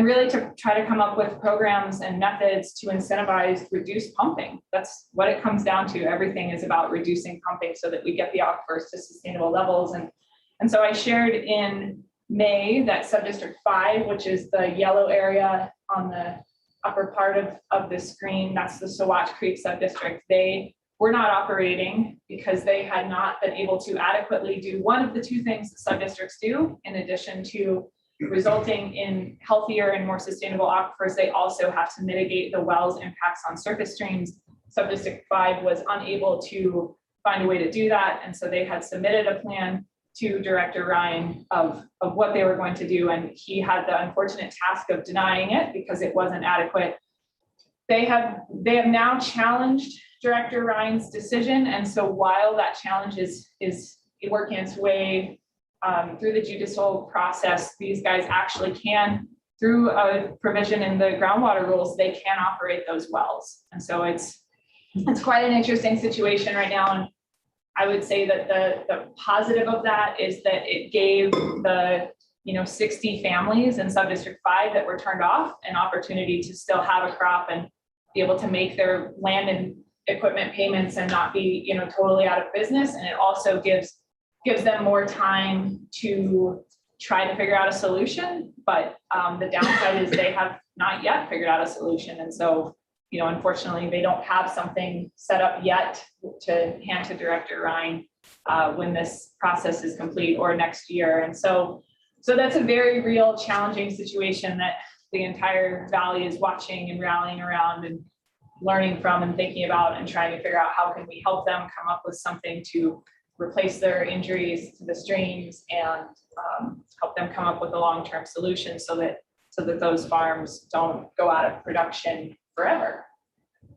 Speaker 4: really to try to come up with programs and methods to incentivize reduced pumping. That's what it comes down to. Everything is about reducing pumping so that we get the aquifers to sustainable levels. And so I shared in May that subdistrict 5, which is the yellow area on the upper part of the screen, that's the Saguache Creek subdistrict. They were not operating because they had not been able to adequately do one of the two things that subdistricts do, in addition to resulting in healthier and more sustainable aquifers. They also have to mitigate the well's impacts on surface streams. Subdistrict 5 was unable to find a way to do that, and so they had submitted a plan to Director Ryan of what they were going to do, and he had the unfortunate task of denying it because it wasn't adequate. They have now challenged Director Ryan's decision, and so while that challenge is working its way through the judicial process, these guys actually can, through a provision in the groundwater rules, they can operate those wells. And so it's quite an interesting situation right now. And I would say that the positive of that is that it gave the 60 families in Subdistrict 5 that were turned off an opportunity to still have a crop and be able to make their land and equipment payments and not be totally out of business. And it also gives them more time to try to figure out a solution. But the downside is they have not yet figured out a solution. And so, unfortunately, they don't have something set up yet to hand to Director Ryan when this process is complete or next year. And so that's a very real challenging situation that the entire valley is watching and rallying around and learning from and thinking about and trying to figure out how can we help them come up with something to replace their injuries to the streams and help them come up with a long-term solution so that those farms don't go out of production forever.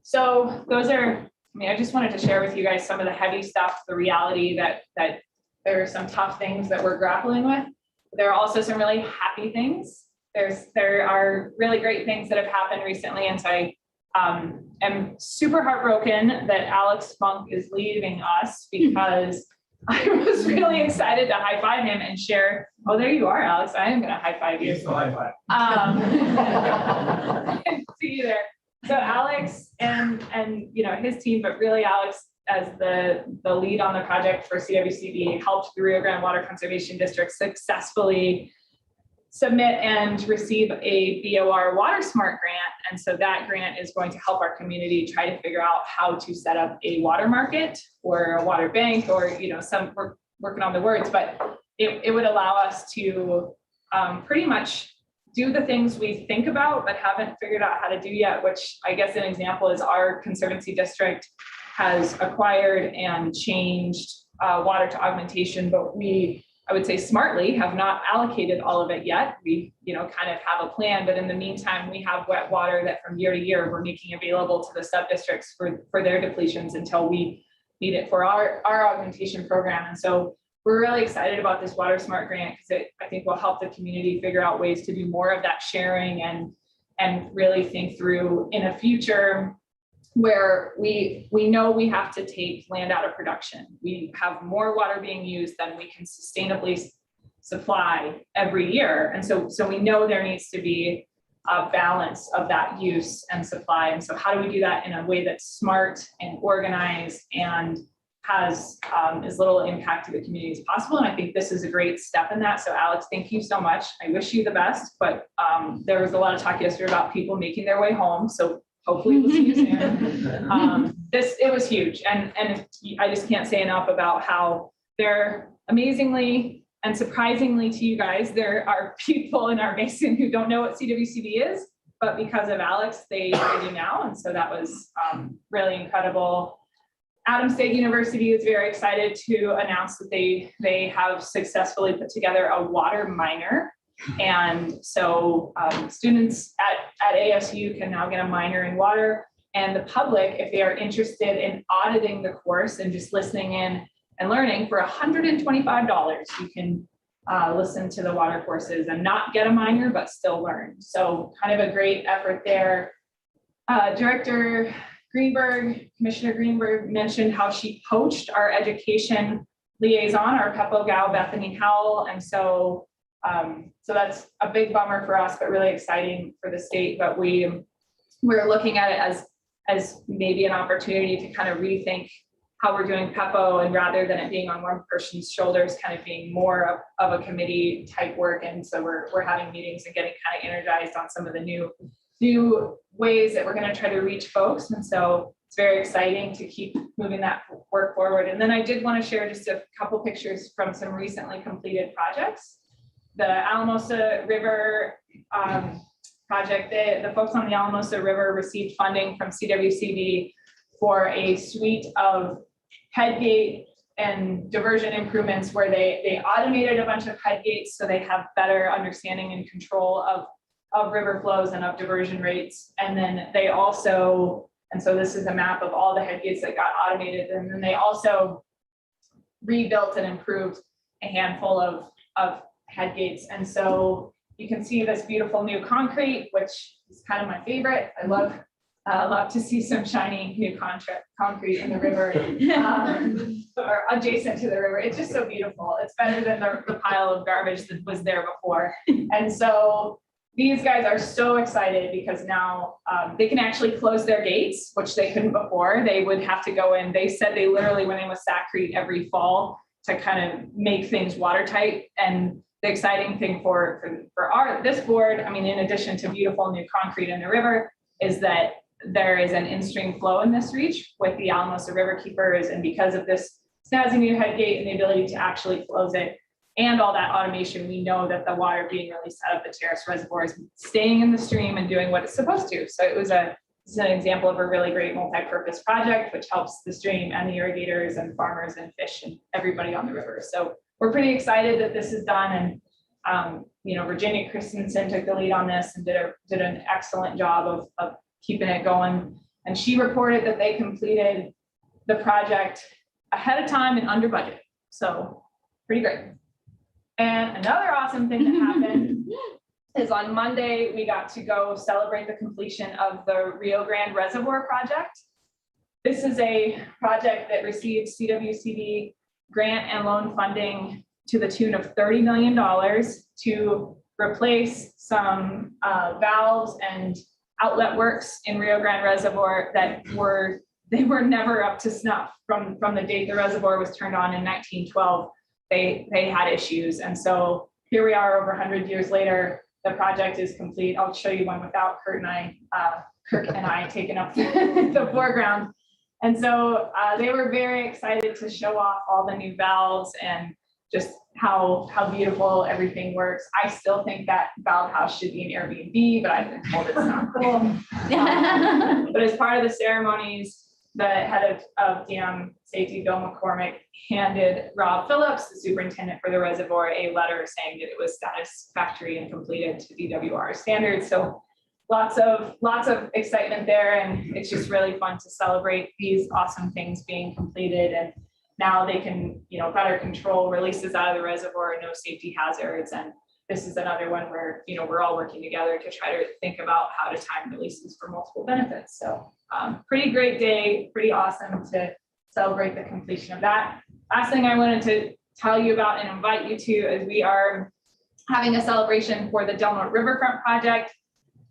Speaker 4: So those are, I just wanted to share with you guys some of the heavy stuff, the reality that there are some tough things that we're grappling with. There are also some really happy things. There are really great things that have happened recently. And so I am super heartbroken that Alex Funk is leaving us because I was really excited to high five him and share. Oh, there you are, Alex. I am going to high five you.
Speaker 3: High five.
Speaker 4: See you there. So Alex and his team, but really Alex as the lead on the project for CWCB helped the Rio Grande Water Conservation District successfully submit and receive a BOR Water Smart grant. And so that grant is going to help our community try to figure out how to set up a water market or a water bank or, we're working on the words, but it would allow us to pretty much do the things we think about, but haven't figured out how to do yet, which I guess an example is our Conservancy District has acquired and changed water to augmentation, but I would say smartly have not allocated all of it yet. We, kind of have a plan, but in the meantime, we have wet water that from year to year, we're making available to the sub-districts for their depletions until we need it for our augmentation program. And so we're really excited about this Water Smart grant because I think will help the community figure out ways to do more of that sharing and really think through in a future where we know we have to take land out of production. We have more water being used than we can sustainably supply every year. And so we know there needs to be a balance of that use and supply. And so how do we do that in a way that's smart and organized and has as little impact to the community as possible? And I think this is a great step in that. So Alex, thank you so much. I wish you the best, but there was a lot of talk yesterday about people making their way home. So hopefully we'll see you soon. It was huge. And I just can't say enough about how they're amazingly and surprisingly to you guys, there are people in our basin who don't know what CWCB is, but because of Alex, they do now. And so that was really incredible. Adams State University is very excited to announce that they have successfully put together a water minor. And so students at ASU can now get a minor in water, and the public, if they are interested in auditing the course and just listening in and learning for $125, you can listen to the water courses and not get a minor, but still learn. So kind of a great effort there. Director Greenberg, Commissioner Greenberg mentioned how she poached our education liaison, our PEPO gal, Bethany Howell. And so that's a big bummer for us, but really exciting for the state. But we're looking at it as maybe an opportunity to kind of rethink how we're doing PEPO, and rather than it being on one person's shoulders, kind of being more of a committee type work. And so we're having meetings and getting kind of energized on some of the new ways that we're going to try to reach folks. And so it's very exciting to keep moving that work forward. And then I did want to share just a couple pictures from some recently completed projects. The Alamosa River project, the folks on the Alamosa River received funding from CWCB for a suite of headgate and diversion improvements where they automated a bunch of headgates so they have better understanding and control of river flows and of diversion rates. And then they also, and so this is a map of all the headgates that got automated, and then they also rebuilt and improved a handful of headgates. And so you can see this beautiful new concrete, which is kind of my favorite. I love to see some shiny new concrete in the river or adjacent to the river. It's just so beautiful. It's better than the pile of garbage that was there before. And so these guys are so excited because now they can actually close their gates, which they couldn't before. They would have to go in. They said they literally went in with Sakrete every fall to kind of make things watertight. And the exciting thing for this board, I mean, in addition to beautiful new concrete in the river, is that there is an in-stream flow in this reach with the Alamosa River Keepers. And because of this snazzy new headgate and the ability to actually close it and all that automation, we know that the water being released out of the terrace reservoir is staying in the stream and doing what it's supposed to. So it's an example of a really great multi-purpose project, which helps the stream and the irrigators and farmers and fish and everybody on the river. So we're pretty excited that this is done. And Virginia Christensen took the lead on this and did an excellent job of keeping it going. And she reported that they completed the project ahead of time and under budget. So pretty great. And another awesome thing that happened is on Monday, we got to go celebrate the completion of the Rio Grande Reservoir project. This is a project that received CWCB grant and loan funding to the tune of $30 million to replace some valves and outlet works in Rio Grande Reservoir that were never up to snuff from the date the reservoir was turned on in 1912. They had issues, and so here we are over 100 years later. The project is complete. I'll show you one without Kirk and I taking up the foreground. And so they were very excited to show off all the new valves and just how beautiful everything works. I still think that valve house should be an Airbnb, but I've been told it's not cool. But as part of the ceremonies, the head of dam safety, Bill McCormick, handed Rob Phillips, the superintendent for the reservoir, a letter saying that it was satisfactory and completed to DWR standards. So lots of excitement there, and it's just really fun to celebrate these awesome things being completed. And now they can, better control releases out of the reservoir, no safety hazards. And this is another one where, we're all working together to try to think about how to time releases for multiple benefits. So pretty great day, pretty awesome to celebrate the completion of that. Last thing I wanted to tell you about and invite you to is we are having a celebration for the Del Norte Riverfront project.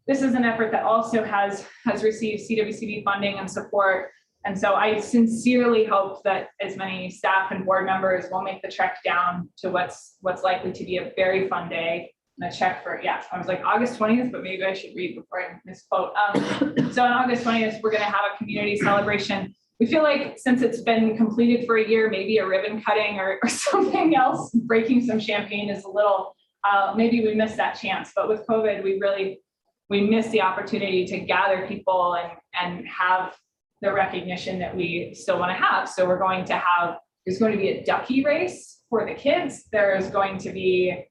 Speaker 4: This is an effort that also has received CWCB funding and support. And so I sincerely hope that as many staff and board members will make the trek down to what's likely to be a very fun day. And a check for, I was like August 20th, but maybe I should read before I misquote. So on August 20th, we're gonna have a community celebration. We feel like since it's been completed for a year, maybe a ribbon cutting or something else, breaking some champagne is a little, maybe we missed that chance. But with COVID, we missed the opportunity to gather people and have the recognition that we still want to have. So we're going to have, there's going to be a ducky race for the kids. There's going to be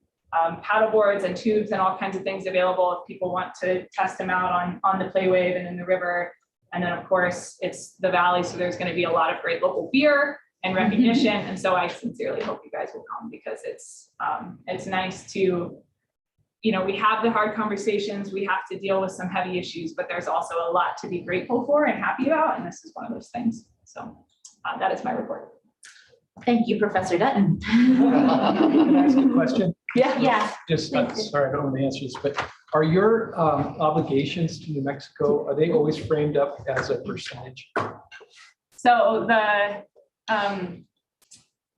Speaker 4: paddle boards and tubes and all kinds of things available if people want to test them out on the play wave and in the river. And then of course it's the valley. So there's going to be a lot of great local beer and recognition. And so I sincerely hope you guys will come because it's nice to, we have the hard conversations, we have to deal with some heavy issues, but there's also a lot to be grateful for and happy about. And this is one of those things. So that is my report.
Speaker 1: Thank you, Professor Dutton.
Speaker 5: Can I ask a question?
Speaker 1: Yeah.
Speaker 5: Just, sorry, I don't know the answers, but are your obligations to New Mexico, are they always framed up as a percentage?
Speaker 4: So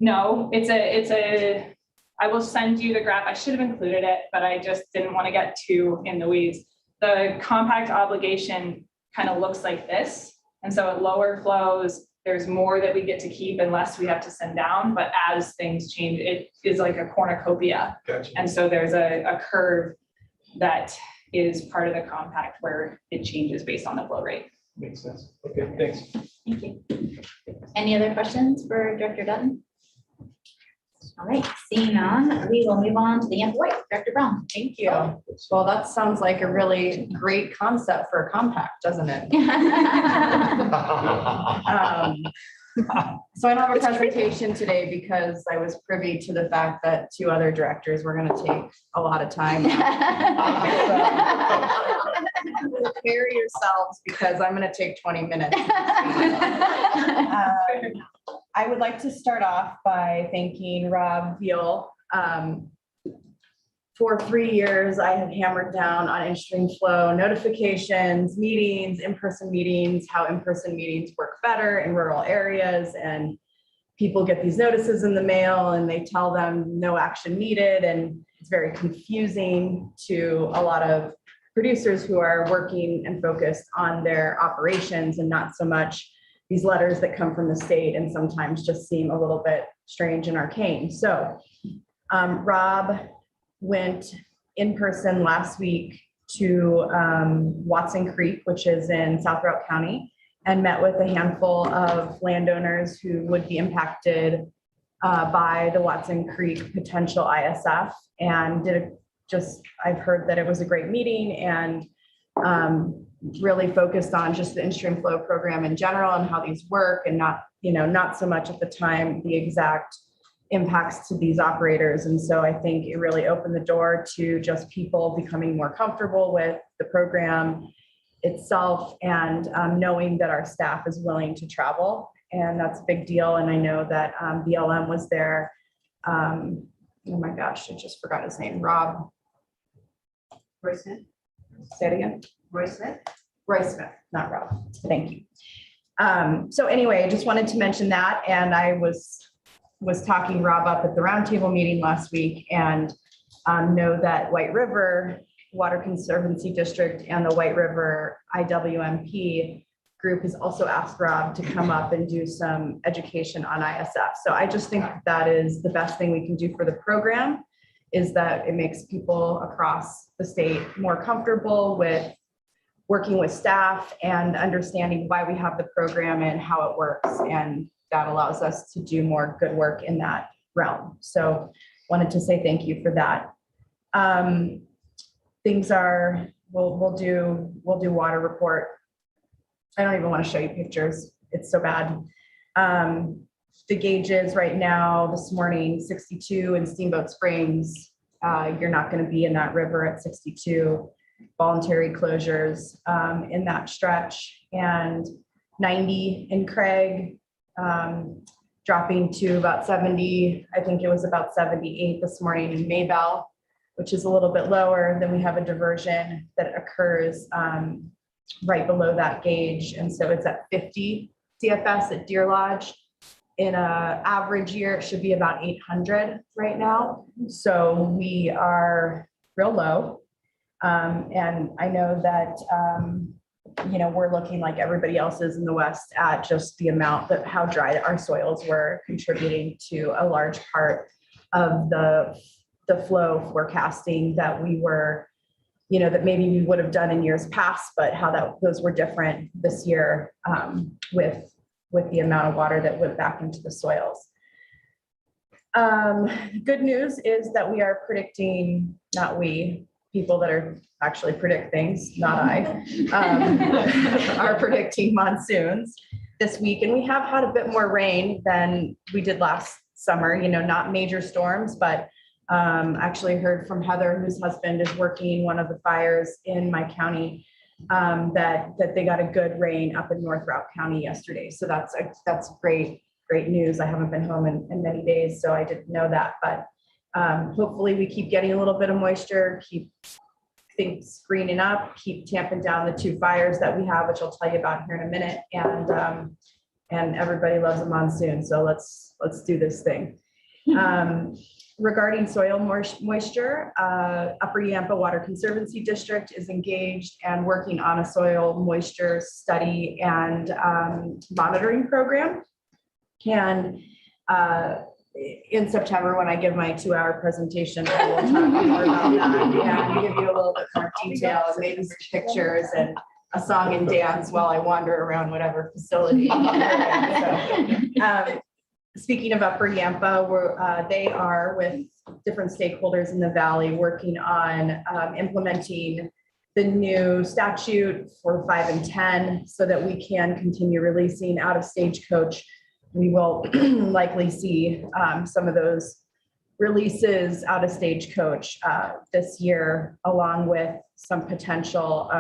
Speaker 4: no, I will send you the graph. I should have included it, but I just didn't want to get too in the weeds. The compact obligation kind of looks like this. And so at lower flows, there's more that we get to keep and less we have to send down. But as things change, it is like a cornucopia.
Speaker 5: Gotcha.
Speaker 4: And so there's a curve that is part of the compact where it changes based on the flow rate.
Speaker 5: Makes sense. Okay, thanks.
Speaker 1: Thank you. Any other questions for Director Dutton? All right, seeing none, we will move on to the Ample White. Director Brown.
Speaker 6: Thank you. Well, that sounds like a really great concept for a compact, doesn't it? So I don't have a presentation today because I was privy to the fact that two other directors were going to take a lot of time. Prepare yourselves because I'm going to take 20 minutes. I would like to start off by thanking Rob Veal. For 3 years, I have hammered down on in-stream flow notifications, meetings, in-person meetings, how in-person meetings work better in rural areas. And people get these notices in the mail and they tell them no action needed. And it's very confusing to a lot of producers who are working and focused on their operations and not so much these letters that come from the state and sometimes just seem a little bit strange and arcane. So Rob went in person last week to Watson Creek, which is in South Route County, and met with a handful of landowners who would be impacted by the Watson Creek potential ISF, and I've heard that it was a great meeting and really focused on just the in-stream flow program in general and how these work, and not so much at the time the exact impacts to these operators. And so I think it really opened the door to just people becoming more comfortable with the program itself and knowing that our staff is willing to travel. And that's a big deal. And I know that BLM was there. Oh my gosh, I just forgot his name. Rob. Roy Smith. Say it again. Roy Smith. Roy Smith, not Rob. Thank you. So anyway, I just wanted to mention that. And I was talking Rob up at the roundtable meeting last week, and know that White River Water Conservancy District and the White River IWMP group has also asked Rob to come up and do some education on ISF. So I just think that is the best thing we can do for the program, is that it makes people across the state more comfortable with working with staff and understanding why we have the program and how it works. And that allows us to do more good work in that realm. So wanted to say thank you for that. We'll do water report. I don't even want to show you pictures. It's so bad. The gauges right now, this morning, 62 in Steamboat Springs. You're not going to be in that river at 62. Voluntary closures in that stretch, and 90 in Craig, dropping to about 70. I think it was about 78 this morning in Maybell, which is a little bit lower. Then we have a diversion that occurs right below that gauge. And so it's at 50 CFS at Deer Lodge. In an average year, it should be about 800 right now. So we are real low. And I know that, we're looking like everybody else is in the West at just the amount that how dry our soils were, contributing to a large part of the flow forecasting that we were, that maybe we would have done in years past, but how those were different this year with the amount of water that went back into the soils. Good news is that we are predicting, not we, people that are actually predict things, not I, are predicting monsoons this week. And we have had a bit more rain than we did last summer, not major storms, but actually heard from Heather, whose husband is working one of the fires in my county, that they got a good rain up in North Route County yesterday. So that's great news. I haven't been home in many days, so I didn't know that, but hopefully we keep getting a little bit of moisture, keep things greening up, keep tamping down the 2 fires that we have, which I'll tell you about here in a minute. And everybody loves a monsoon. So let's do this thing. Regarding soil moisture, Upper Yampa Water Conservancy District is engaged and working on a soil moisture study and monitoring program. And in September, when I give my 2-hour presentation, I will talk more about that and give you a little bit more detail and maybe some pictures and a song and dance while I wander around whatever facility. So, speaking of Upper Yampa, they are with different stakeholders in the valley working on implementing the new statute for 5 and 10 so that we can continue releasing out of Stagecoach. We will likely see some of those releases out of Stagecoach this year, along with some potential,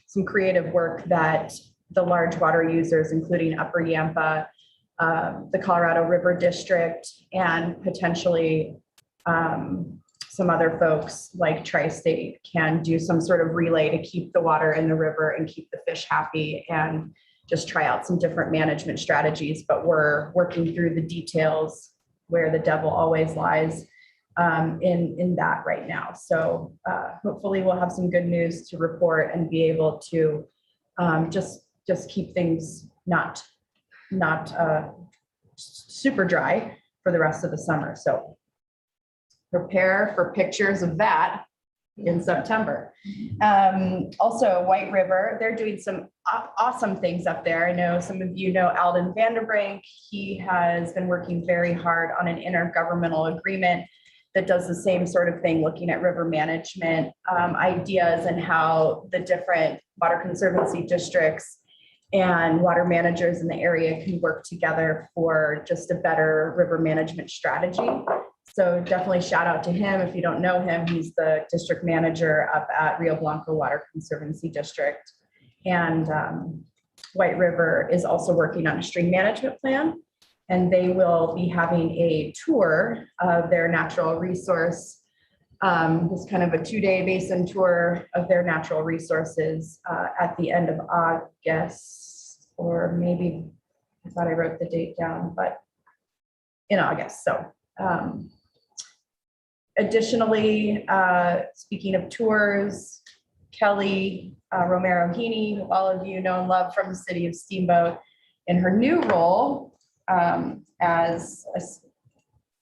Speaker 6: some creative work that the large water users, including Upper Yampa, the Colorado River District, and potentially some other folks like Tri-State can do some sort of relay to keep the water in the river and keep the fish happy and just try out some different management strategies. But we're working through the details where the devil always lies in that right now. So hopefully we'll have some good news to report and be able to just keep things not super dry for the rest of the summer. So prepare for pictures of that in September. Also, White River, they're doing some awesome things up there. I know some of you know Alden Vanderbrink. He has been working very hard on an intergovernmental agreement that does the same sort of thing, looking at river management ideas and how the different water conservancy districts and water managers in the area can work together for just a better river management strategy. So definitely shout out to him. If you don't know him, he's the district manager up at Rio Blanco Water Conservancy District. And White River is also working on a stream management plan, and they will be having a tour of their natural resource. It's kind of a 2-day basin tour of their natural resources at the end of August, or maybe, I thought I wrote the date down, but in August. So additionally, speaking of tours, Kelly Romero Heaney, who all of you know and love from the city of Steamboat, in her new role as,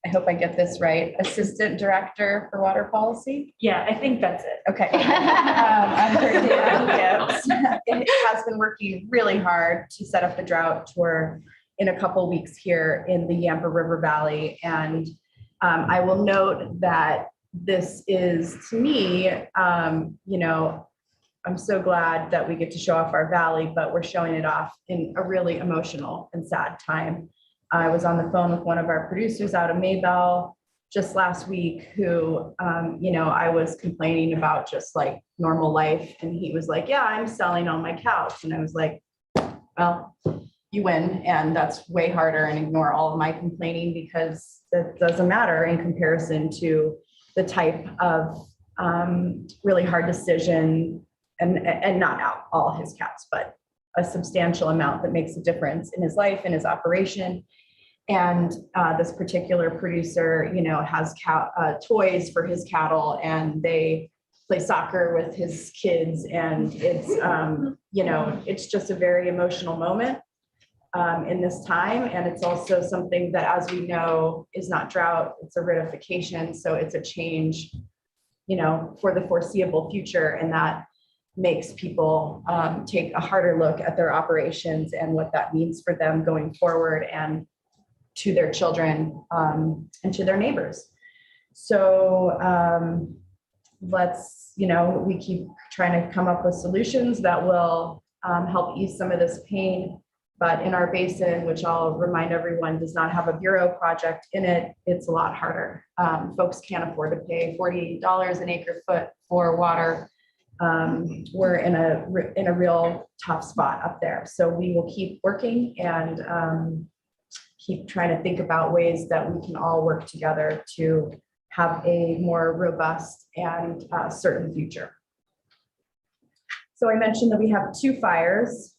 Speaker 6: I hope I get this right, Assistant Director for Water Policy.
Speaker 4: Yeah, I think that's it.
Speaker 6: Okay. Under David Gibbs, it has been working really hard to set up a drought tour in a couple weeks here in the Yampa River Valley. And I will note that this is, to me, you know, I'm so glad that we get to show off our valley, but we're showing it off in a really emotional and sad time. I was on the phone with one of our producers out of Maybell just last week who, you know, I was complaining about just like normal life. And he was like, yeah, I'm selling on my couch. And I was like, well, you win. And that's way harder, and ignore all of my complaining because that doesn't matter in comparison to the type of really hard decision and not all his cats, but a substantial amount that makes a difference in his life and his operation. And this particular producer, you know, has toys for his cattle, and they play soccer with his kids. And it's, you know, it's just a very emotional moment in this time. And it's also something that, as we know, is not drought, it's aridification. So it's a change, you know, for the foreseeable future. And that makes people take a harder look at their operations and what that means for them going forward and to their children and to their neighbors. So let's, you know, we keep trying to come up with solutions that will help ease some of this pain. But in our basin, which I'll remind everyone does not have a bureau project in it, it's a lot harder. Folks can't afford to pay $40 an acre foot for water. We're in a real tough spot up there. So we will keep working and keep trying to think about ways that we can all work together to have a more robust and certain future. So I mentioned that we have 2 fires.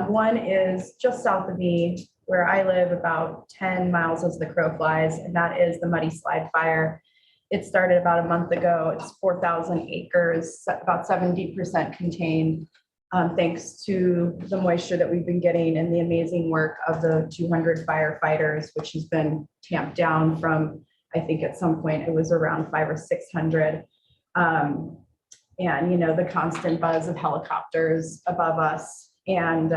Speaker 6: One is just south of me where I live, about 10 miles as the crow flies, and that is the Muddy Slide Fire. It started about a month ago. It's 4,000 acres, about 70% contained, thanks to the moisture that we've been getting and the amazing work of the 200 firefighters, which has been tamped down from, I think at some point it was around 500 or 600. And, you know, the constant buzz of helicopters above us. And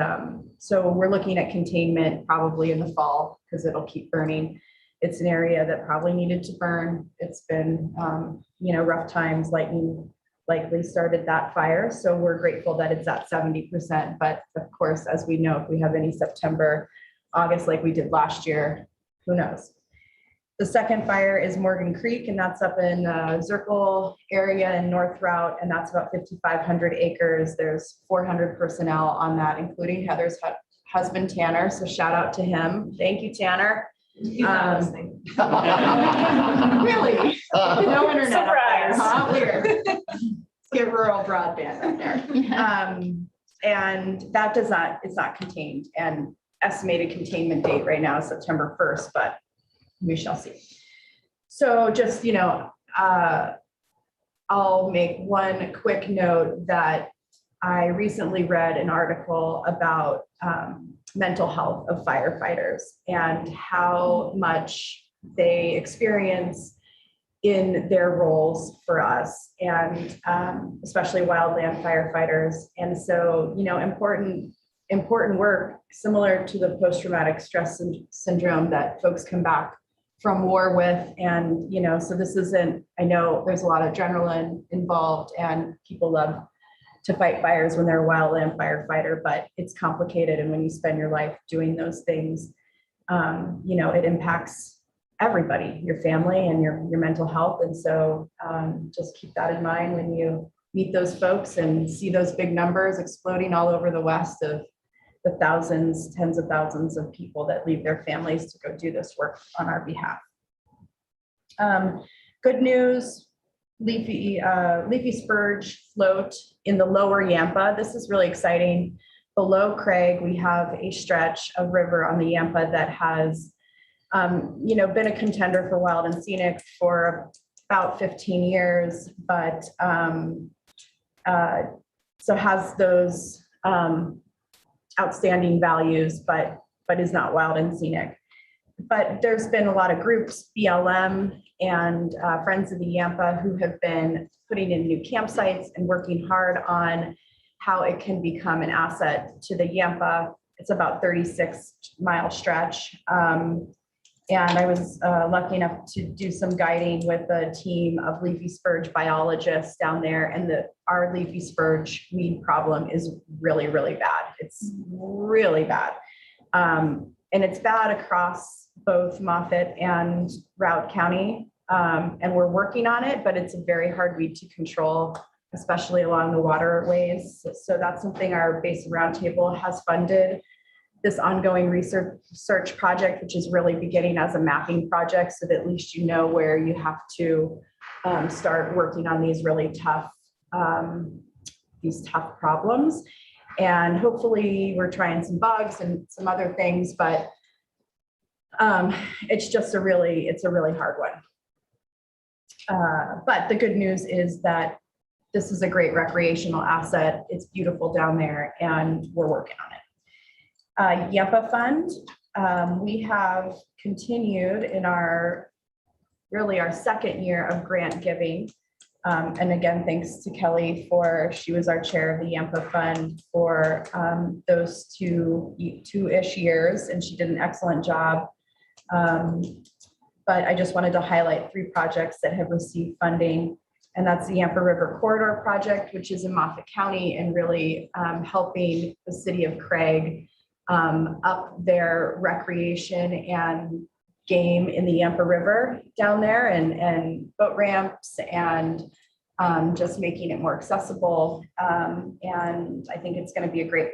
Speaker 6: so we're looking at containment probably in the fall because it'll keep burning. It's an area that probably needed to burn. It's been, you know, rough times. Lightning likely started that fire. So we're grateful that it's at 70%. But of course, as we know, if we have any September, August like we did last year, who knows? The second fire is Morgan Creek, and that's up in Zirkle area in North Route, and that's about 5,500 acres. There's 400 personnel on that, including Heather's husband, Tanner. So shout out to him. Thank you, Tanner.
Speaker 4: He's not listening.
Speaker 6: Really? No internet up there,
Speaker 4: Surprise.
Speaker 6: huh? Weird. Get rural broadband up there. And that it's not contained, and estimated containment date right now is September 1st, but we shall see. So just, you know, I'll make one quick note that I recently read an article about mental health of firefighters and how much they experience in their roles for us, and especially wildland firefighters. And so, you know, important work similar to the post-traumatic stress syndrome that folks come back from war with. And, you know, so this isn't, I know there's a lot of adrenaline involved and people love to fight fires when they're a wildland firefighter, but it's complicated. And when you spend your life doing those things, you know, it impacts everybody, your family and your mental health. And so just keep that in mind when you meet those folks and see those big numbers exploding all over the West of the thousands, tens of thousands of people that leave their families to go do this work on our behalf. Good news, leafy spurge float in the lower Yampa. This is really exciting. Below Craig, we have a stretch of river on the Yampa that has, you know, been a contender for wild and scenic for about 15 years, but so has those outstanding values, but is not wild and scenic. But there's been a lot of groups, BLM and Friends of the Yampa, who have been putting in new campsites and working hard on how it can become an asset to the Yampa. It's about 36-mile stretch. And I was lucky enough to do some guiding with a team of leafy spurge biologists down there. And our leafy spurge weed problem is really, really bad. It's really bad. And it's bad across both Moffett and Routt County. And we're working on it, but it's a very hard weed to control, especially along the waterways. So that's something our Basin Roundtable has funded. This ongoing research project, which is really beginning as a mapping project, so that at least you know where you have to start working on these really tough problems. And hopefully we're trying some bugs and some other things, but it's just a really hard one. But the good news is that this is a great recreational asset. It's beautiful down there, and we're working on it. Yampa Fund, we have continued in our second year of grant giving. And again, thanks to Kelly she was our chair of the Yampa Fund for those two-ish years, and she did an excellent job. But I just wanted to highlight 3 projects that have received funding. And that's the Yampa River Corridor Project, which is in Moffett County and really helping the city of Craig up their recreation and game in the Yampa River down there, and boat ramps, and just making it more accessible. And I think it's going to be a great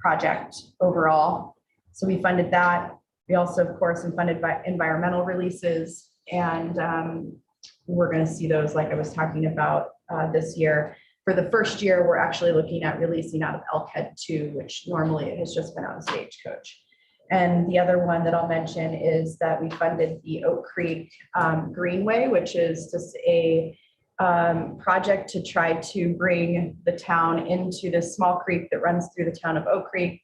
Speaker 6: project overall. So we funded that. We also, of course, funded by environmental releases, and we're going to see those, like I was talking about this year. For the first year, we're actually looking at releasing out of Elkhead 2, which normally it has just been out of Stagecoach. And the other one that I'll mention is that we funded the Oak Creek Greenway, which is just a project to try to bring the town into this small creek that runs through the town of Oak Creek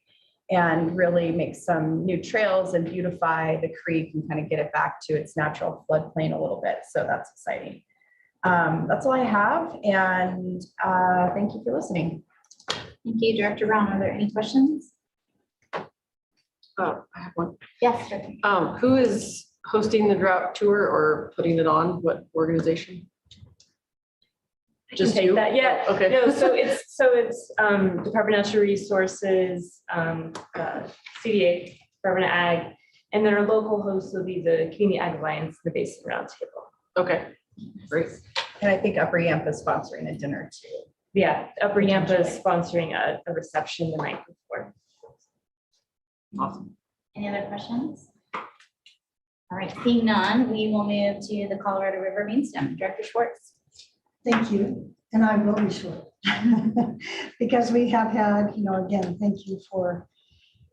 Speaker 6: and really make some new trails and beautify the creek and kind of get it back to its natural floodplain a little bit. So that's exciting. That's all I have. And thank you for listening.
Speaker 1: Thank you, Director Brown. Are there any questions?
Speaker 7: Oh, I have one.
Speaker 1: Yes. Director.
Speaker 7: Who is hosting the drought tour or putting it on? What organization? Just
Speaker 8: Take
Speaker 7: you?
Speaker 8: that, yeah.
Speaker 7: Okay.
Speaker 8: No, so it's Department of Natural Resources, CDA, Department of Ag, and then our local hosts will be the Community Ag Alliance, the Basin Roundtable.
Speaker 7: Okay, great.
Speaker 6: And I think Upper Yampa is sponsoring a dinner too.
Speaker 8: Yeah, Upper Yampa is sponsoring a reception the night before.
Speaker 7: Awesome.
Speaker 1: Any other questions? All right, seeing none, we will move to the Colorado River main stem. Director Schwartz.
Speaker 9: Thank you, and I will be short. Because we have had, again, thank you for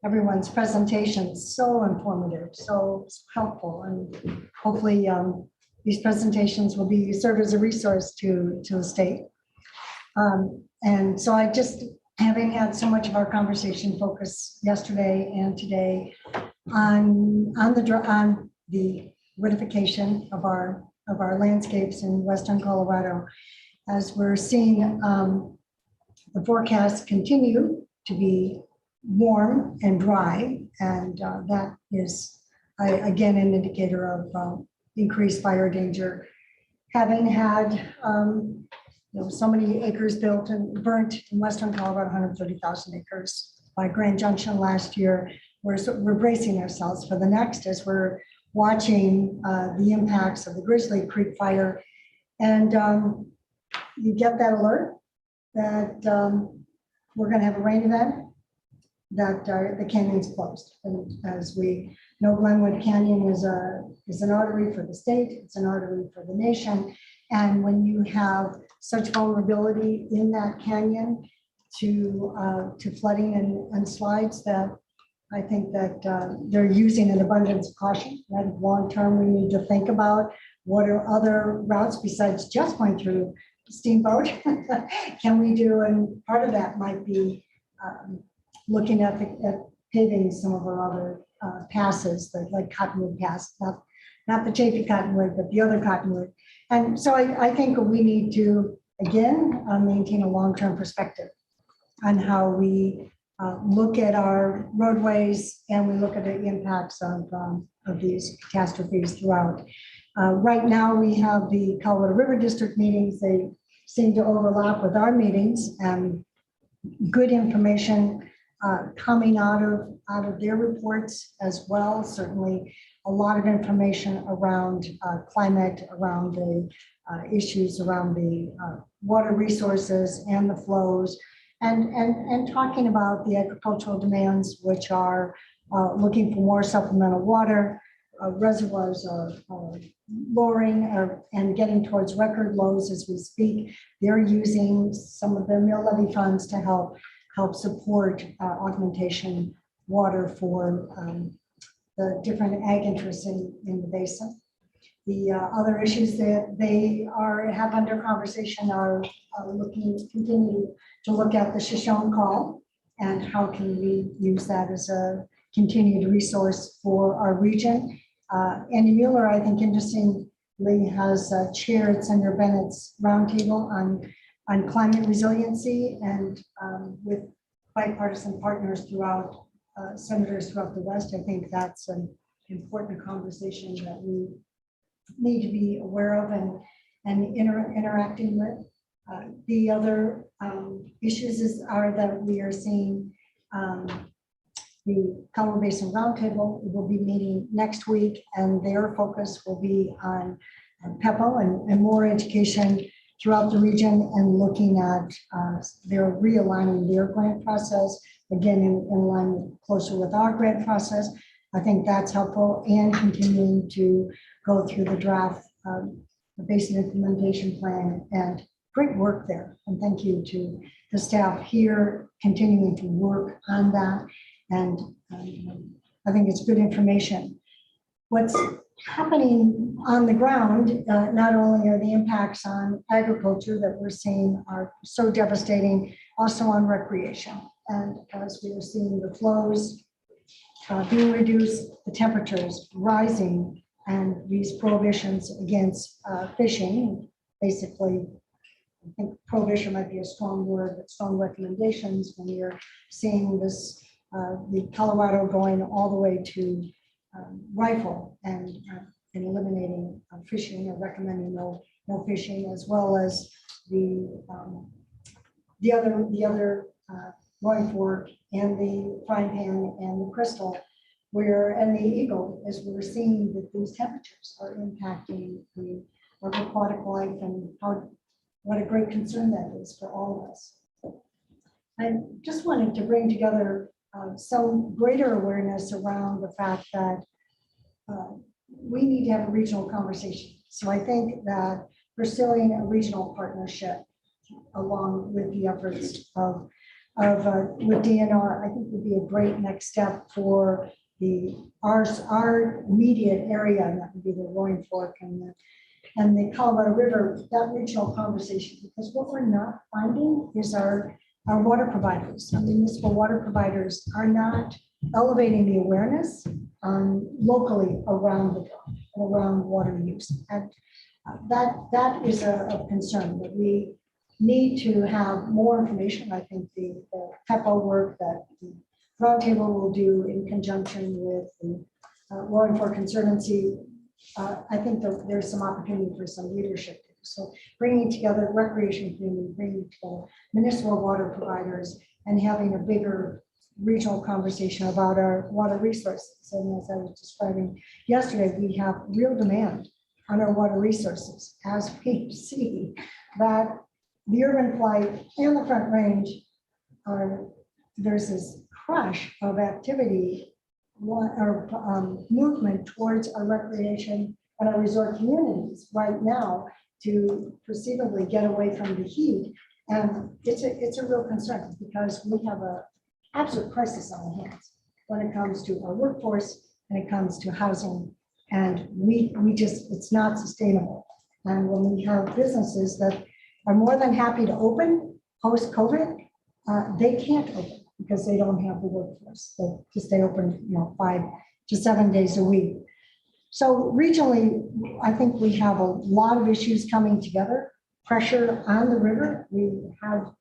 Speaker 9: everyone's presentations, so informative, so helpful, and hopefully these presentations will serve as a resource to the state. And so I just, having had so much of our conversation focus yesterday and today on the woodification of our landscapes in Western Colorado, as we're seeing the forecasts continue to be warm and dry, and that is again an indicator of increased fire danger. Having had so many acres built and burnt in Western Colorado, 130,000 acres by Grand Junction last year, we're bracing ourselves for the next as we're watching the impacts of the Grizzly Creek fire. And you get that alert that we're going to have a rain event, that the canyon's closed. And as we know, Glenwood Canyon is an artery for the state, it's an artery for the nation. And when you have such vulnerability in that canyon to flooding and slides, that I think that they're using an abundance of caution. That long term, we need to think about what are other routes besides just going through Steamboat can we do? And part of that might be looking at paving some of our other passes, like Cottonwood Pass, not the Chafee Cottonwood, but the other Cottonwood. And so I think we need to, again, maintain a long-term perspective on how we look at our roadways and we look at the impacts of these catastrophes throughout. Right now, we have the Colorado River District meetings. They seem to overlap with our meetings, and good information coming out of their reports as well. Certainly a lot of information around climate, around the issues around the water resources and the flows, and talking about the agricultural demands, which are looking for more supplemental water. Reservoirs are lowering and getting towards record lows as we speak. They're using some of the mill levy funds to help support augmentation water for the different ag interests in the basin. The other issues that they have under conversation are continue to look at the Shoshone Call and how can we use that as a continued resource for our region. Andy Mueller, I think interestingly, has chaired Senator Bennett's roundtable on climate resiliency, and with bipartisan partners throughout, senators throughout the West. I think that's an important conversation that we need to be aware of and interacting with. The other issues are that we are seeing the Colorado Basin Roundtable will be meeting next week, and their focus will be on PEPO and more education throughout the region, and looking at they're realigning their grant process, again, in line closer with our grant process. I think that's helpful, and continuing to go through the draft, the Basin Implementation Plan, and great work there. And thank you to the staff here continuing to work on that. And I think it's good information. What's happening on the ground, not only are the impacts on agriculture that we're seeing are so devastating, also on recreation. And as we are seeing the flows being reduced, the temperatures rising, and these prohibitions against fishing, basically, I think prohibition might be a strong word, but strong recommendations when you're seeing this, the Colorado going all the way to rifle and eliminating fishing or recommending no fishing, as well as the other Roaring Fork and the Frying Pan and the Crystal, and the Eagle, as we're seeing that these temperatures are impacting the aquatic life, and what a great concern that is for all of us. I just wanted to bring together some greater awareness around the fact that we need to have a regional conversation. So I think that pursuing a regional partnership along with the efforts of with DNR, I think would be a great next step for our immediate area, and that would be the Roaring Fork and the Colorado River, that regional conversation, because what we're not finding is our water providers, our municipal water providers are not elevating the awareness locally around water use. And that is a concern, that we need to have more information. I think the PEPO work that the Roundtable will do in conjunction with the Roaring Fork Conservancy, I think that there's some opportunity for some leadership. So bringing together recreation community, bringing together municipal water providers, and having a bigger regional conversation about our water resources. And as I was describing yesterday, we have real demand on our water resources as we see that the urban flight and the Front Range there's this crush of activity or movement towards our recreation and our resort communities right now to perceivably get away from the heat. And it's a real concern, because we have an absolute crisis on our hands when it comes to our workforce and it comes to housing. And we just, it's not sustainable. And when we have businesses that are more than happy to open post-COVID, they can't open because they don't have the workforce to stay open, 5 to 7 days a week. So regionally, I think we have a lot of issues coming together. Pressure on the river. We have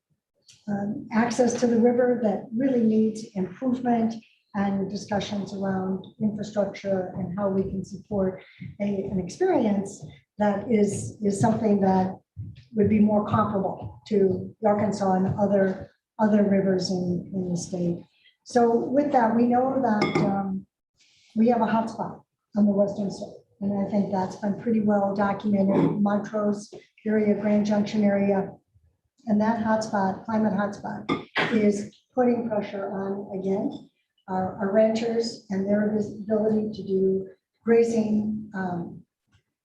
Speaker 9: access to the river that really needs improvement, and discussions around infrastructure and how we can support an experience that is something that would be more comparable to Arkansas and other rivers in the state. So with that, we know that we have a hotspot on the western side, and I think that's been pretty well documented. Montrose area, Grand Junction area, and that hotspot, climate hotspot, is putting pressure on, again, our ranchers and their ability to do grazing,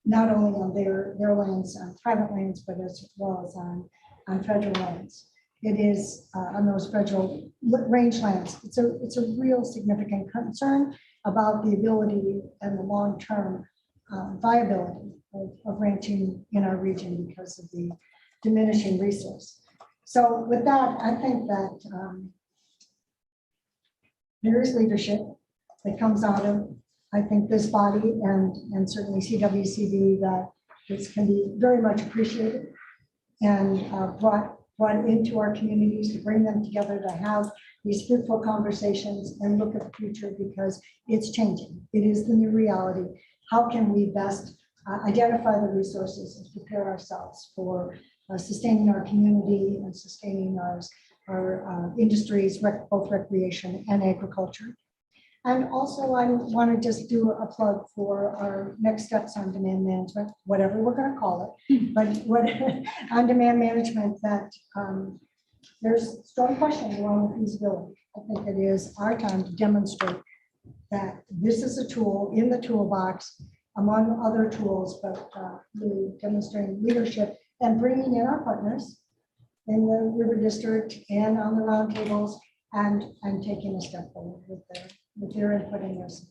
Speaker 9: not only on their lands, on private lands, but as well as on federal lands. It is on those federal range lands. It's a real significant concern about the ability and the long-term viability of ranching in our region because of the diminishing resource. So with that, I think that there is leadership that comes out of, I think, this body and certainly CWCB, that this can be very much appreciated and brought into our communities, to bring them together, to have these fruitful conversations and look at the future, because it's changing. It is the new reality. How can we best identify the resources and prepare ourselves for sustaining our community and sustaining our industries, both recreation and agriculture. And also, I want to just do a plug for our next steps on demand management, whatever we're going to call it, but what on demand management, that there's strong questions around the feasibility. I think it is our time to demonstrate that this is a tool in the toolbox among other tools, but really demonstrating leadership and bringing in our partners in the River District and on the roundtables and taking a step forward with with your input in this.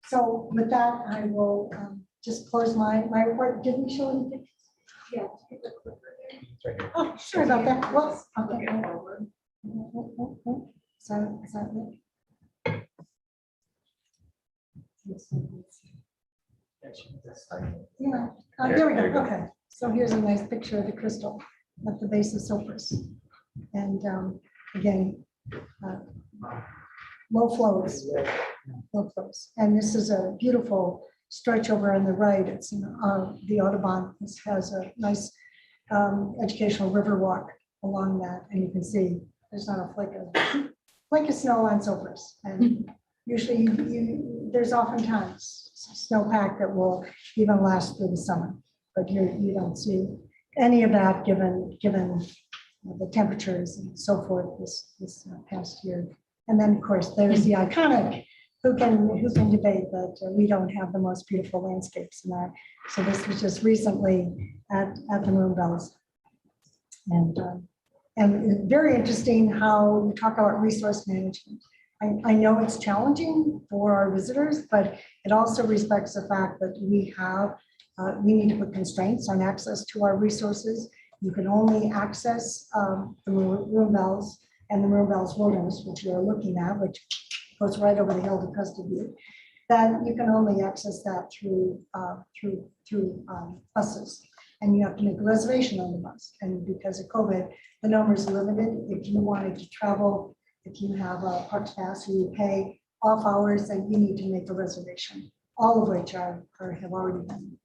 Speaker 9: So with that, I will just close my report. Did we show anything? Yeah. Oh, sorry about that. Well, okay. So, is that it? Yeah, there we go. Okay. So here's a nice picture of the crystal at the base of Cypress. And again, low flows, low flows. And this is a beautiful stretch over on the right. It's the Audubon. This has a nice educational river walk along that. And you can see there's not a flake of snow on Cypress. And usually there's oftentimes snowpack that will even last through the summer. But you don't see any of that given the temperatures and so forth this past year. And then, of course, there's the iconic, who can debate that we don't have the most beautiful landscapes in that. So this was just recently at the Moon Bells. And very interesting how we talk about resource management. I know it's challenging for our visitors, but it also respects the fact that we need to put constraints on access to our resources. You can only access the Maroon Bells and the Maroon Bells Wilderness, which you're looking at, which goes right over the hill to Crested Butte. That you can only access that through buses, and you have to make a reservation on the bus. And because of COVID, the numbers are limited. If you wanted to travel, if you have a Parks Pass, you pay off hours, then you need to make a reservation. All of which have already been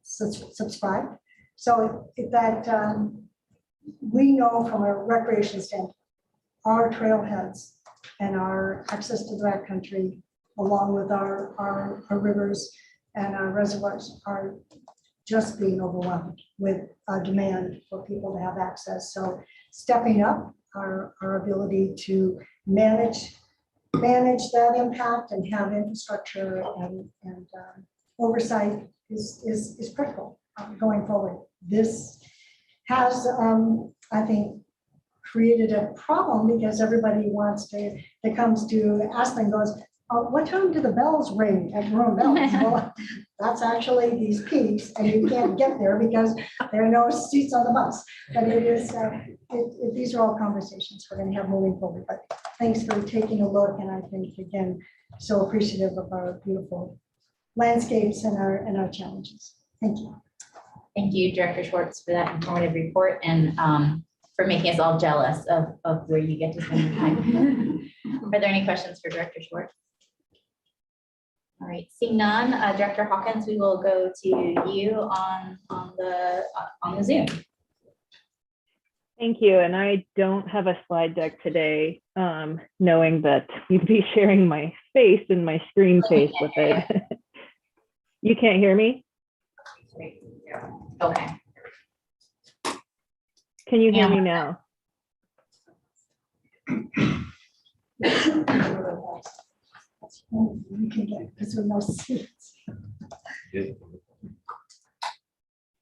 Speaker 9: subscribed. So we know from a recreation standpoint, our trailheads and our access to the backcountry, along with our rivers and our reservoirs, are just being overwhelmed with demand for people to have access. So stepping up our ability to manage that impact and have infrastructure and oversight is critical going forward. This has, I think, created a problem because everybody that comes to Aspen goes, what time do the bells ring at Maroon Bells? Well, that's actually these peaks, and you can't get there because there are no seats on the bus. But it is, these are all conversations we're going to have moving forward. But thanks for taking a look, and I think, again, so appreciative of our beautiful landscapes and our challenges. Thank you.
Speaker 1: Thank you, Director Schwartz, for that informative report and for making us all jealous of where you get to spend your time. Are there any questions for Director Schwartz? All right, seeing none, Director Hawkins, we will go to you on the Zoom.
Speaker 10: Thank you. And I don't have a slide deck today, knowing that you'd be sharing my face and my screen face with it. You can't hear me?
Speaker 1: Okay.
Speaker 10: Can you hear me now?
Speaker 9: You can get, because there are no seats.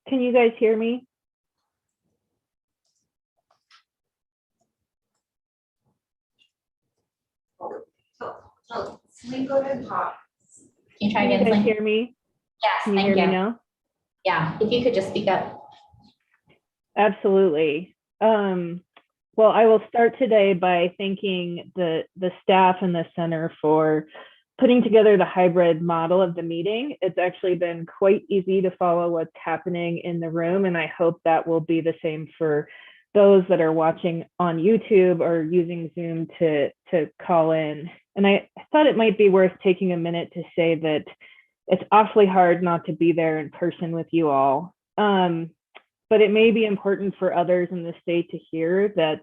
Speaker 10: Can you guys hear me?
Speaker 1: We go to talk. Can you try
Speaker 10: Can you
Speaker 1: again?
Speaker 10: guys
Speaker 1: Celine?
Speaker 10: hear me?
Speaker 1: Yes,
Speaker 10: Can you
Speaker 1: thank
Speaker 10: hear me
Speaker 1: you.
Speaker 10: now?
Speaker 1: Yeah, if you could just speak up.
Speaker 10: Absolutely. Well, I will start today by thanking the staff and the center for putting together the hybrid model of the meeting. It's actually been quite easy to follow what's happening in the room, and I hope that will be the same for those that are watching on YouTube or using Zoom to call in. And I thought it might be worth taking a minute to say that it's awfully hard not to be there in person with you all. But it may be important for others in the state to hear that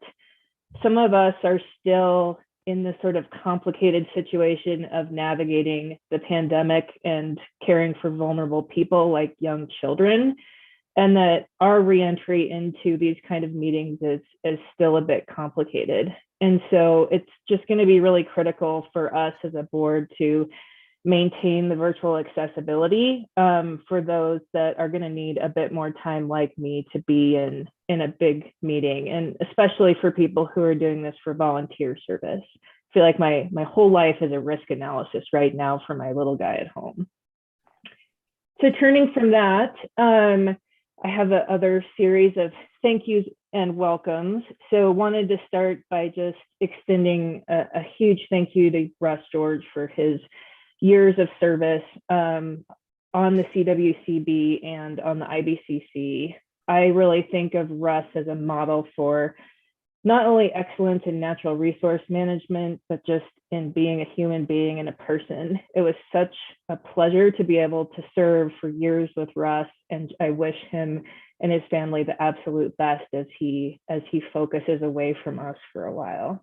Speaker 10: some of us are still in this sort of complicated situation of navigating the pandemic and caring for vulnerable people like young children, and that our reentry into these kind of meetings is still a bit complicated. And so it's just going to be really critical for us as a board to maintain the virtual accessibility for those that are going to need a bit more time like me to be in a big meeting, and especially for people who are doing this for volunteer service. feel like my whole life is a risk analysis right now for my little guy at home. So turning from that, I have a other series of thank yous and welcomes. So wanted to start by just extending a huge thank you to Russ George for his years of service on the CWCB and on the IBCC. I really think of Russ as a model for not only excellence in natural resource management, but just in being a human being and a person. It was such a pleasure to be able to serve for years with Russ, and I wish him and his family the absolute best as he focuses away from us for a while.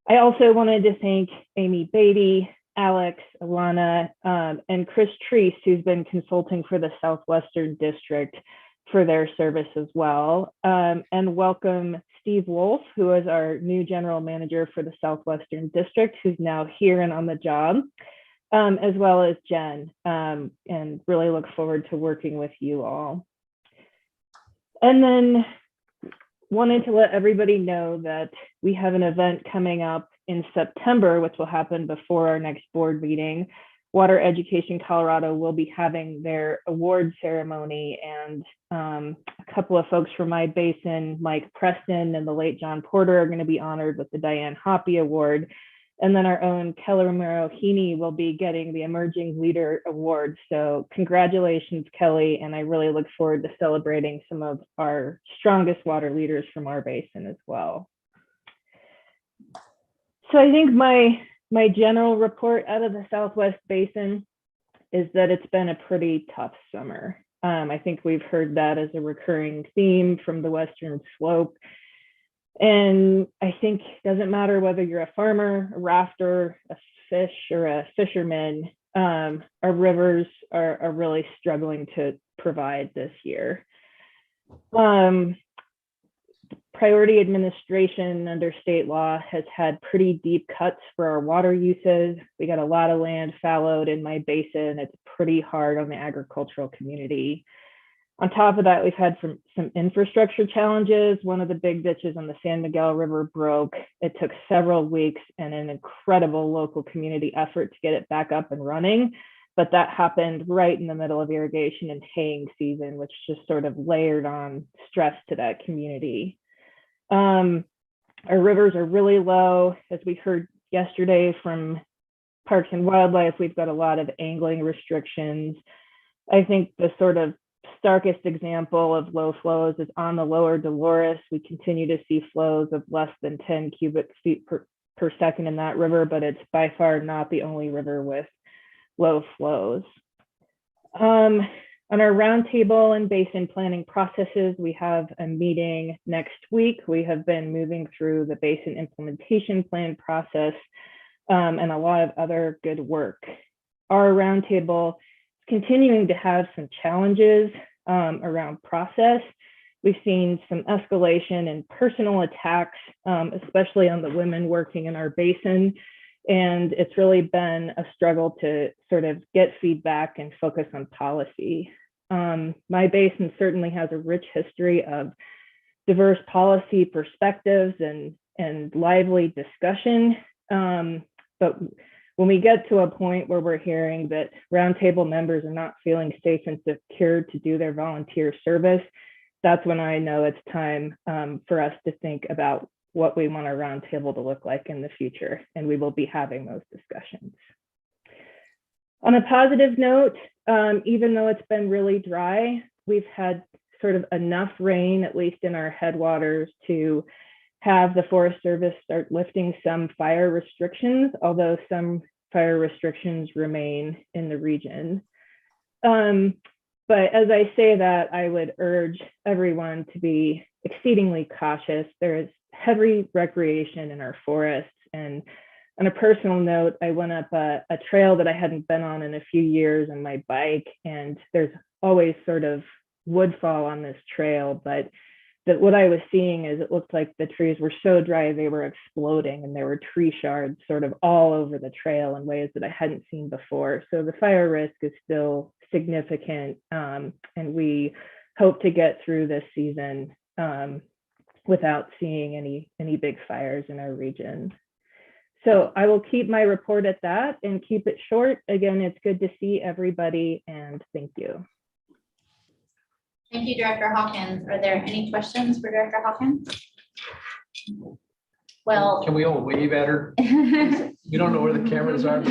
Speaker 10: I also wanted to thank Amy Beatty, Alex, Alana, and Chris Treese, who's been consulting for the Southwestern District, for their service as well. And welcome Steve Wolf, who is our new general manager for the Southwestern District, who's now here and on the job, as well as Jen, and really look forward to working with you all. And then wanted to let everybody know that we have an event coming up in September, which will happen before our next board meeting. Water Education Colorado will be having their award ceremony, and a couple of folks from my basin, Mike Preston and the late John Porter, are going to be honored with the Diane Hoppy Award. And then our own Kelly Romero Heaney will be getting the Emerging Leader Award. So congratulations, Kelly, and I really look forward to celebrating some of our strongest water leaders from our basin as well. So I think my general report out of the Southwest Basin is that it's been a pretty tough summer. I think we've heard that as a recurring theme from the Western Slope. And I think it doesn't matter whether you're a farmer, a rafter, a fish, or a fisherman, our rivers are really struggling to provide this year. Priority administration under state law has had pretty deep cuts for our water uses. We got a lot of land fallowed in my basin. It's pretty hard on the agricultural community. On top of that, we've had some infrastructure challenges. One of the big ditches on the San Miguel River broke. It took several weeks and an incredible local community effort to get it back up and running. But that happened right in the middle of irrigation and haying season, which just sort of layered on stress to that community. Our rivers are really low. As we heard yesterday from Parks and Wildlife, we've got a lot of angling restrictions. I think the sort of starkest example of low flows is on the lower Dolores. We continue to see flows of less than 10 cubic feet per second in that river, but it's by far not the only river with low flows. On our roundtable and basin planning processes, we have a meeting next week. We have been moving through the basin implementation plan process and a lot of other good work. Our roundtable is continuing to have some challenges around process. We've seen some escalation and personal attacks, especially on the women working in our basin. And it's really been a struggle to sort of get feedback and focus on policy. My basin certainly has a rich history of diverse policy perspectives and lively discussion. But when we get to a point where we're hearing that roundtable members are not feeling safe and secure to do their volunteer service, that's when I know it's time for us to think about what we want our roundtable to look like in the future. And we will be having those discussions. On a positive note, even though it's been really dry, we've had sort of enough rain, at least in our headwaters, to have the Forest Service start lifting some fire restrictions, although some fire restrictions remain in the region. But as I say that, I would urge everyone to be exceedingly cautious. There is heavy recreation in our forests. And on a personal note, I went up a trail that I hadn't been on in a few years on my bike, and there's always sort of woodfall on this trail, but what I was seeing is it looked like the trees were so dry they were exploding, and there were tree shards sort of all over the trail in ways that I hadn't seen before. So the fire risk is still significant, and we hope to get through this season without seeing any big fires in our region. So I will keep my report at that and keep it short. Again, it's good to see everybody and thank you.
Speaker 1: Thank you, Director Hawkins. Are there any questions for Director Hawkins? Well.
Speaker 5: Can we all wave at her? We don't know where the cameras are.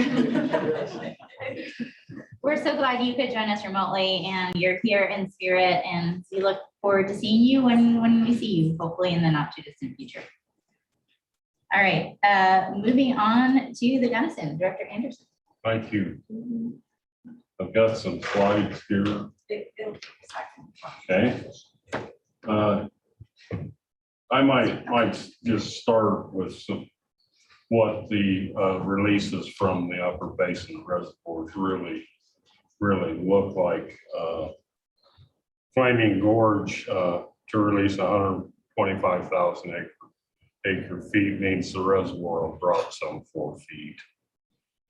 Speaker 1: We're so glad you could join us remotely and you're here in spirit, and we look forward to seeing you when we see you, hopefully in the not too distant future. All right, moving on to the Gunnison, Director Anderson.
Speaker 11: Thank you. I've got some slides here. Okay. I might just start with what the releases from the Upper Basin reservoirs really look like. Flaming Gorge to release 125,000 acre feet means the reservoir will drop some 4 feet.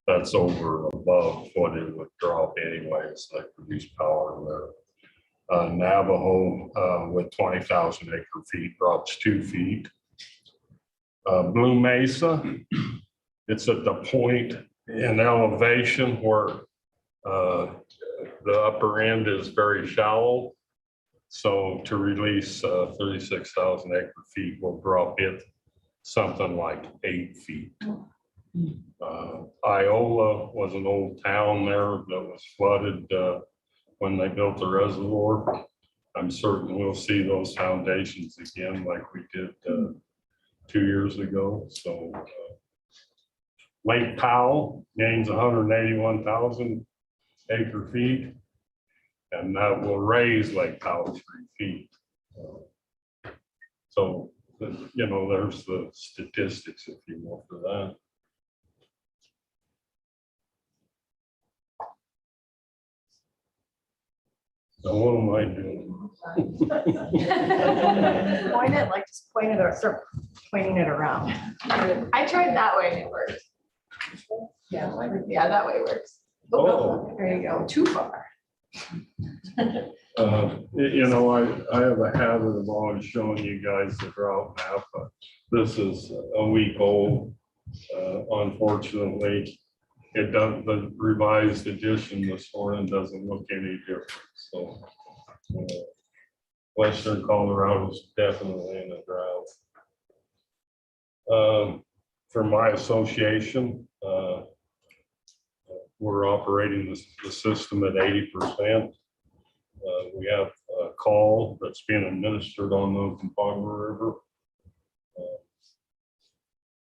Speaker 11: That's over above what it would drop anyways. They produce power there. Navajo with 20,000 acre feet drops 2 feet. Blue Mesa, it's at the point in elevation where the upper end is very shallow. So to release 36,000 acre feet will drop it something like 8 feet. Iola was an old town there that was flooded when they built the reservoir. I'm certain we'll see those foundations again like we did 2 years ago. So Lake Powell gains 181,000 acre feet, and that will raise Lake Powell 3 feet. So, you know, there's the statistics, if you will, for that. So what am I doing?
Speaker 6: Point it, like just point it or start pointing it around.
Speaker 4: I tried that way and it worked. Yeah, that way works.
Speaker 11: Oh.
Speaker 6: There you go, too far.
Speaker 11: You know, I have a habit of always showing you guys the drought map, but this is a week old. Unfortunately, the revised edition this morning doesn't look any different. So Western Colorado is definitely in a drought. For my association, we're operating the system at 80%. We have a call that's being administered on the Compagna River.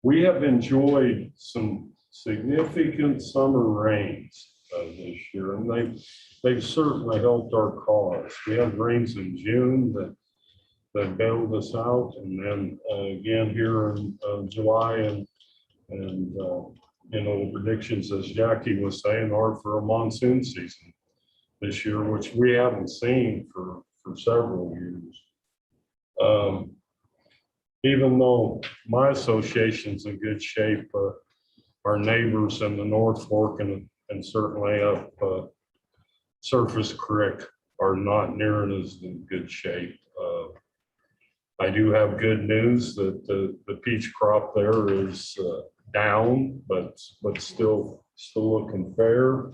Speaker 11: We have enjoyed some significant summer rains this year, and they've certainly helped our cause. We had rains in June that bailed us out, and then again here in July, and you know, predictions, as Jackie was saying, are for a monsoon season this year, which we haven't seen for several years. Even though my association's in good shape, our neighbors in the North Fork and certainly up Surface Creek are not near as in good shape. I do have good news that the peach crop there is down, but still looking fair.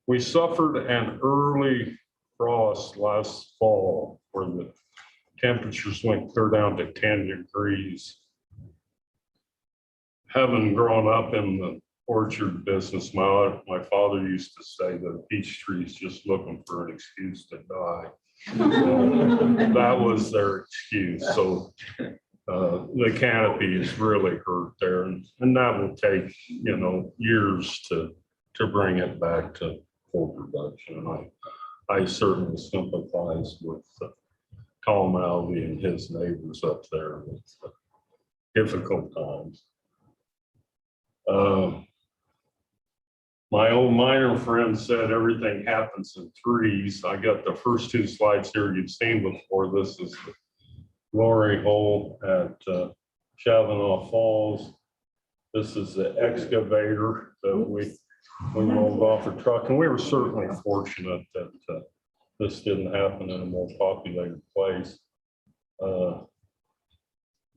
Speaker 11: We suffered an early frost last fall where the temperatures went clear down to 10 degrees. Having grown up in the orchard business, my father used to say that a peach tree is just looking for an excuse to die. That was their excuse. So the canopy is really hurt there, and that will take, you know, years to bring it back to full production. And I certainly sympathize with Tom Alvey and his neighbors up there with difficult times. My old miner friend said everything happens in threes. I got the first 2 slides here you've seen before. This is the glory hole at Chavanaugh Falls. This is the excavator that we rolled off a truck, and we were certainly fortunate that this didn't happen in a more populated place.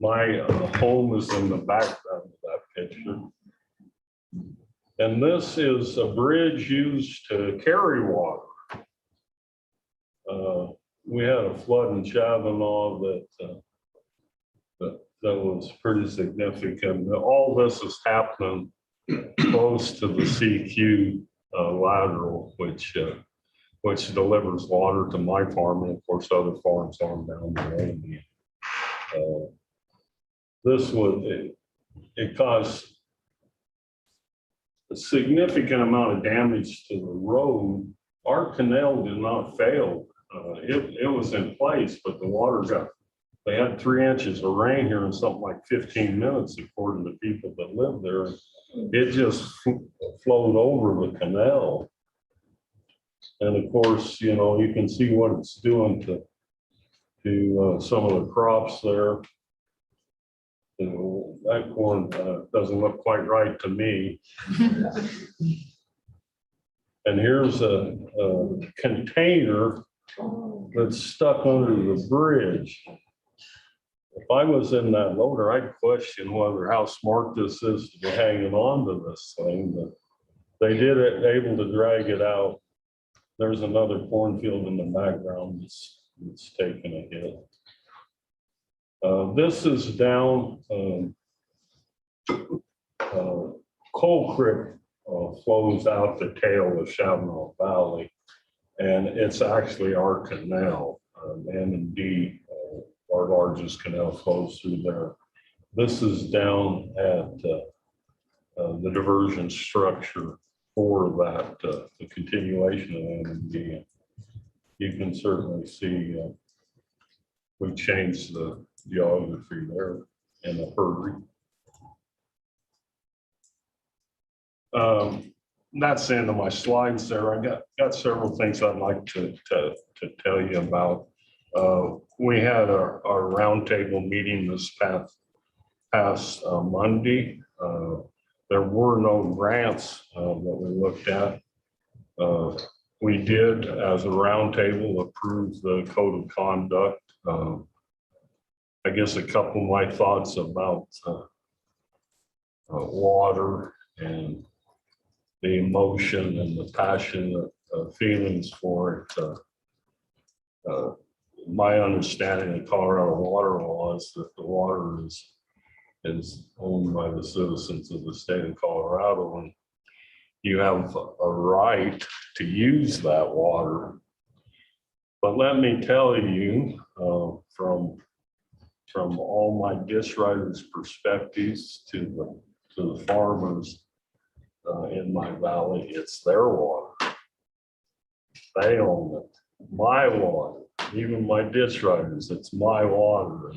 Speaker 11: My home is in the background of that picture. And this is a bridge used to carry water. We had a flood in Chavanaugh that was pretty significant. All this is happening close to the CQ lateral, which delivers water to my farm, and of course other farms on down the road. This would, it caused a significant amount of damage to the road. Our canal did not fail. It was in place, but the water they had 3 inches of rain here in something like 15 minutes, according to people that live there. It just flowed over the canal. And of course, you know, you can see what it's doing to some of the crops there. You know, that corn doesn't look quite right to me. And here's a container that's stuck under the bridge. If I was in that loader, I'd question how smart this is to be hanging on to this thing, but they did it, able to drag it out. There's another cornfield in the background that's taking a hit. This is down, Coal Creek flows out the tail of Chavanaugh Valley, and it's actually our canal, M&D, our largest canal flows through there. This is down at the diversion structure for that, the continuation of M&D. You can certainly see we've changed the geography there in a hurry. That's the end of my slides there. I got several things I'd like to tell you about. We had our roundtable meeting this past Monday. There were no grants that we looked at. We did, as a roundtable, approve the code of conduct. I guess a couple of my thoughts about water and the emotion and the passionate feelings for it. My understanding of Colorado water law is that the water is owned by the citizens of the state of Colorado, and you have a right to use that water. But let me tell you, from all my ditch riders' perspectives to the farmers in my valley, it's their water. They own it. My water. Even my ditch riders, it's my water.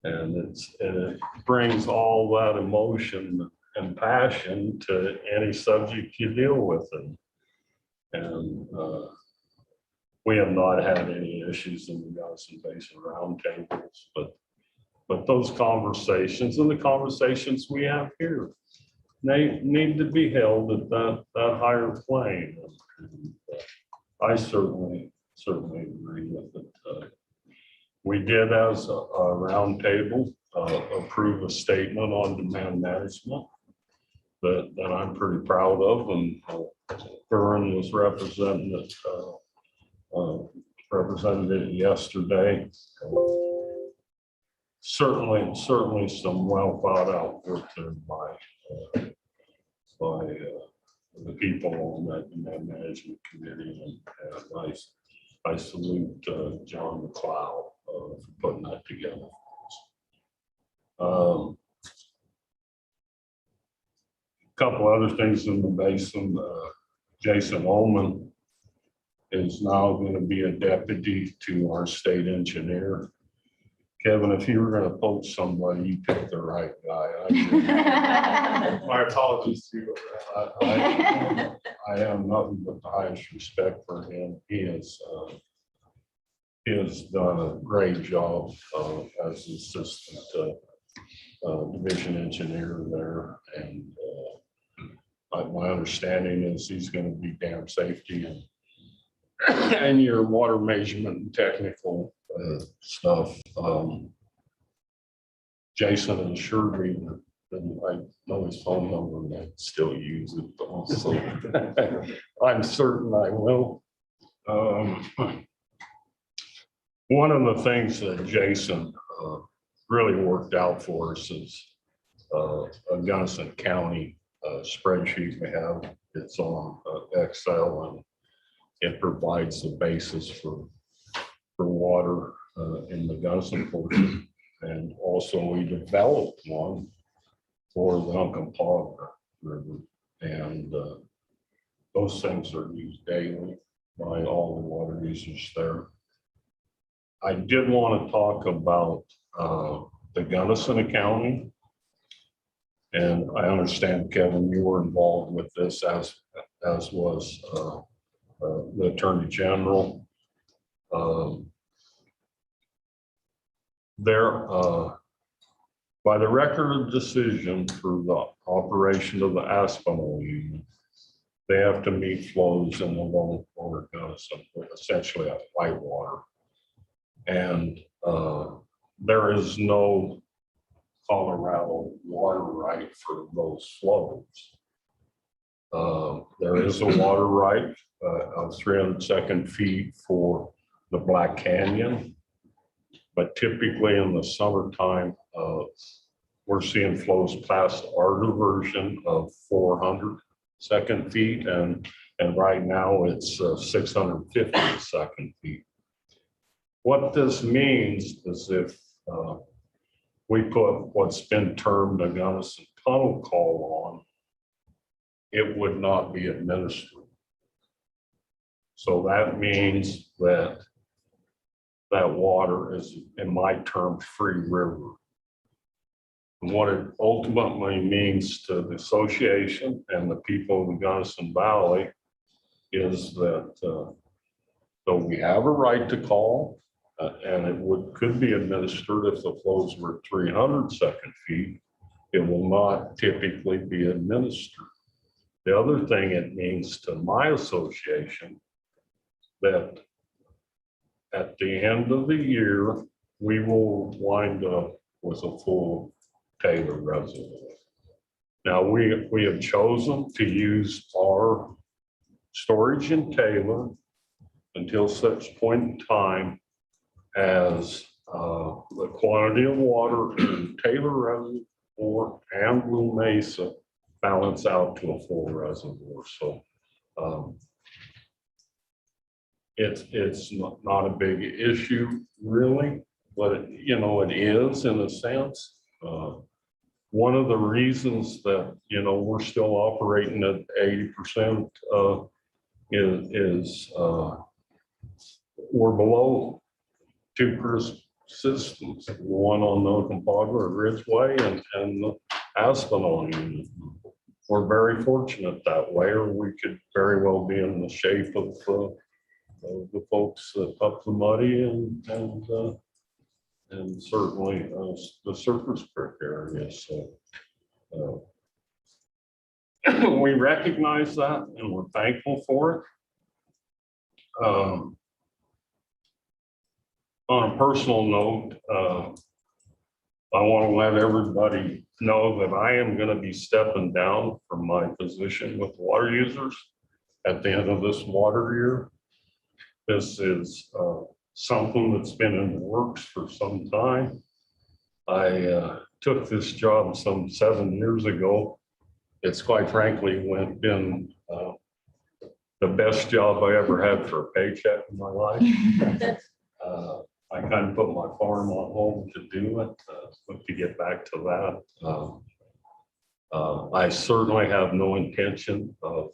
Speaker 11: And it brings all that emotion and passion to any subject you deal with. And we have not had any issues in the Gunnison Basin roundtables, but those conversations and the conversations we have here, they need to be held at that higher plane. And I certainly agree with it. We did, as a roundtable, approve a statement on demand management that I'm pretty proud of, and Vern was represented it yesterday. Certainly some well thought out work there by the people on that demand management committee, and I salute John McLeod for putting that together. A couple other things in the basin. Jason Ullman is now going to be a deputy to our state engineer. Kevin, if you were going to poach somebody, you picked the right guy.
Speaker 5: My apologies to you.
Speaker 11: I have nothing but the highest respect for him. He has done a great job as assistant division engineer there, and my understanding is he's going to be dam safety and your water measurement and technical stuff. Jason assured me that I know his phone number and I still use it also. I'm certain I will. One of the things that Jason really worked out for us is a Gunnison County spreadsheet we have. It's on Excel, and it provides the basis for water in the Gunnison portion. And also we developed one for the Uncompahgre River. And those things are used daily by all the water users there. I did want to talk about the Gunnison accounting. And I understand, Kevin, you were involved with this as was the Attorney General. By the record of decision for the operation of the Aspinall unit, they have to meet flows in the lower Port Gunnison, essentially at Whitewater. And there is no Colorado water right for those flows. There is a water right of 302nd feet for the Black Canyon, but typically in the summertime, we're seeing flows past our diversion of 402nd feet, and right now it's 652nd feet. What this means is if we put what's been termed a Gunnison tunnel call on, it would not be administered. So that means that that water is, in my term, free river. And what it ultimately means to the association and the people of the Gunnison Valley is that though we have a right to call, and it could be administered if the flows were 302nd feet, it will not typically be administered. The other thing it means to my association that at the end of the year, we will wind up with a full Taylor reservoir. Now we have chosen to use our storage in Taylor until such point in time as the quantity of water in Taylor Reservoir and Blue Mesa balance out to a full reservoir. So it's not a big issue really, but it is in a sense. One of the reasons that we're still operating at 80% is we're below two systems, one on the Uncompahgre Ridgeway and the Aspinall unit. We're very fortunate that way, or we could very well be in the shape of the folks up the Muddy and certainly the Surface Creek area. So we recognize that and we're thankful for it. On a personal note, I want to let everybody know that I am going to be stepping down from my position with water users at the end of this water year. This is something that's been in the works for some time. I took this job some 7 years ago. It's quite frankly been the best job I ever had for a paycheck in my life. I kind of put my farm on hold to do it, but to get back to that. I certainly have no intention of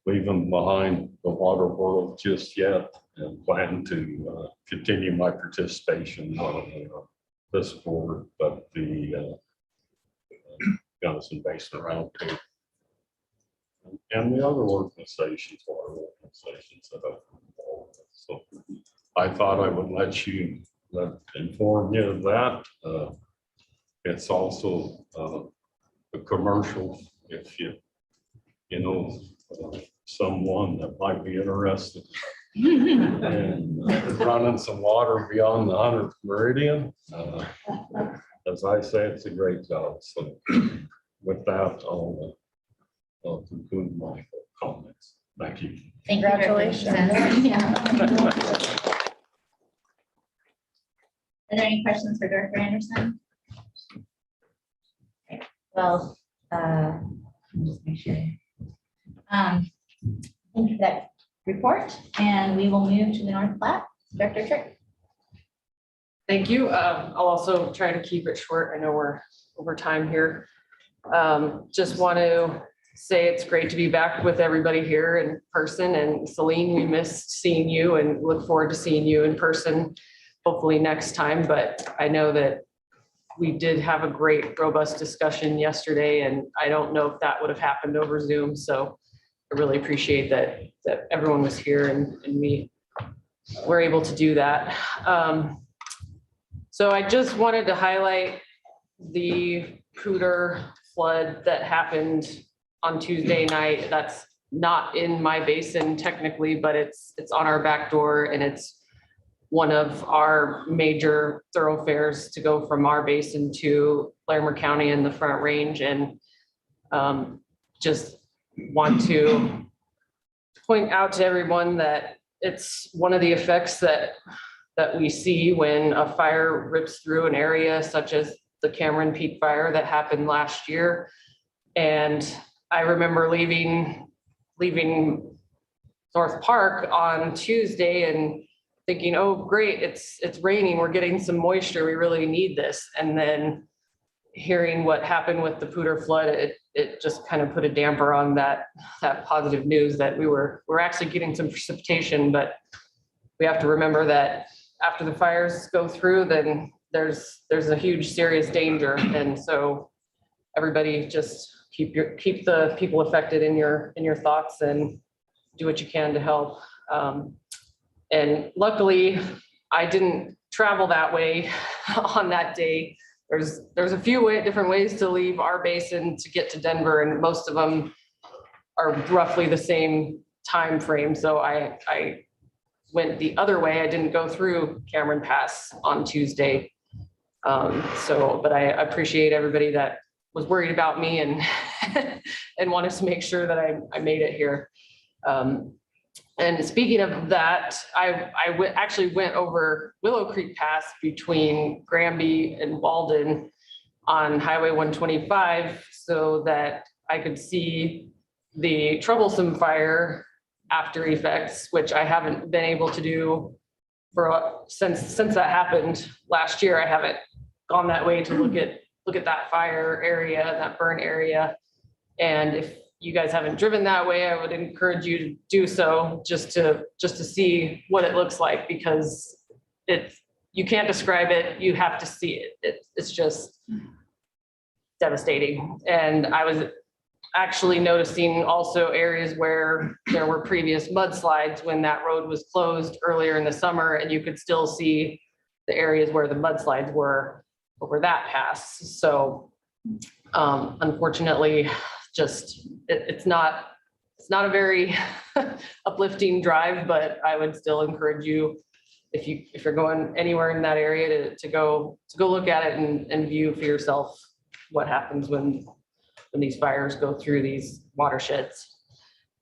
Speaker 11: leaving behind the water world just yet, and plan to continue my participation on this board, but the Gunnison Basin Roundtable and the other organizations, water organizations that I've been involved with. So I thought I would inform you of that. It's also a commercial if you know someone that might be interested in running some water beyond the 100th meridian. as I say, it's a great job. So with that, I'll conclude my comments. Thank you.
Speaker 1: Thank you.
Speaker 6: Congratulations.
Speaker 1: Yeah. Are there any questions for Director Anderson? Okay, well, let me just make sure. Thank you for that report, and we will move to the North Platte. Director Trick.
Speaker 7: Thank you. I'll also try to keep it short. I know we're over time here. Just want to say it's great to be back with everybody here in person. And Celine, we missed seeing you and look forward to seeing you in person, hopefully next time. But I know that we did have a great, robust discussion yesterday, and I don't know if that would have happened over Zoom. So I really appreciate that everyone was here and we were able to do that. So I just wanted to highlight the Poudre flood that happened on Tuesday night. That's not in my basin technically, but it's on our back door, and it's one of our major thoroughfares to go from our basin to Larimer County and the Front Range. And just want to point out to everyone that it's one of the effects that we see when a fire rips through an area such as the Cameron Peak fire that happened last year. And I remember leaving North Park on Tuesday and thinking, oh, great, it's raining, we're getting some moisture, we really need this. And then hearing what happened with the Poudre flood, it just kind of put a damper on that positive news that we're actually getting some precipitation. But we have to remember that after the fires go through, then there's a huge serious danger. And so everybody just keep the people affected in your thoughts and do what you can to help. And luckily I didn't travel that way on that day. There's a few different ways to leave our basin to get to Denver, and most of them are roughly the same time frame. So I went the other way. I didn't go through Cameron Pass on Tuesday. But I appreciate everybody that was worried about me and and wanted to make sure that I made it here. And speaking of that, I actually went over Willow Creek Pass between Granby and Walden on Highway 125 so that I could see the troublesome fire after effects, which I haven't been able to do since that happened last year. I haven't gone that way to look at that fire area, that burn area. And if you guys haven't driven that way, I would encourage you to do so just to see what it looks like, because you can't describe it, you have to see it. It's just devastating. And I was actually noticing also areas where there were previous mudslides when that road was closed earlier in the summer, and you could still see the areas where the mudslides were over that pass. So unfortunately, just it's not a very uplifting drive, but I would still encourage you, if you're going anywhere in that area, to go look at it and view for yourself what happens when these fires go through these watersheds.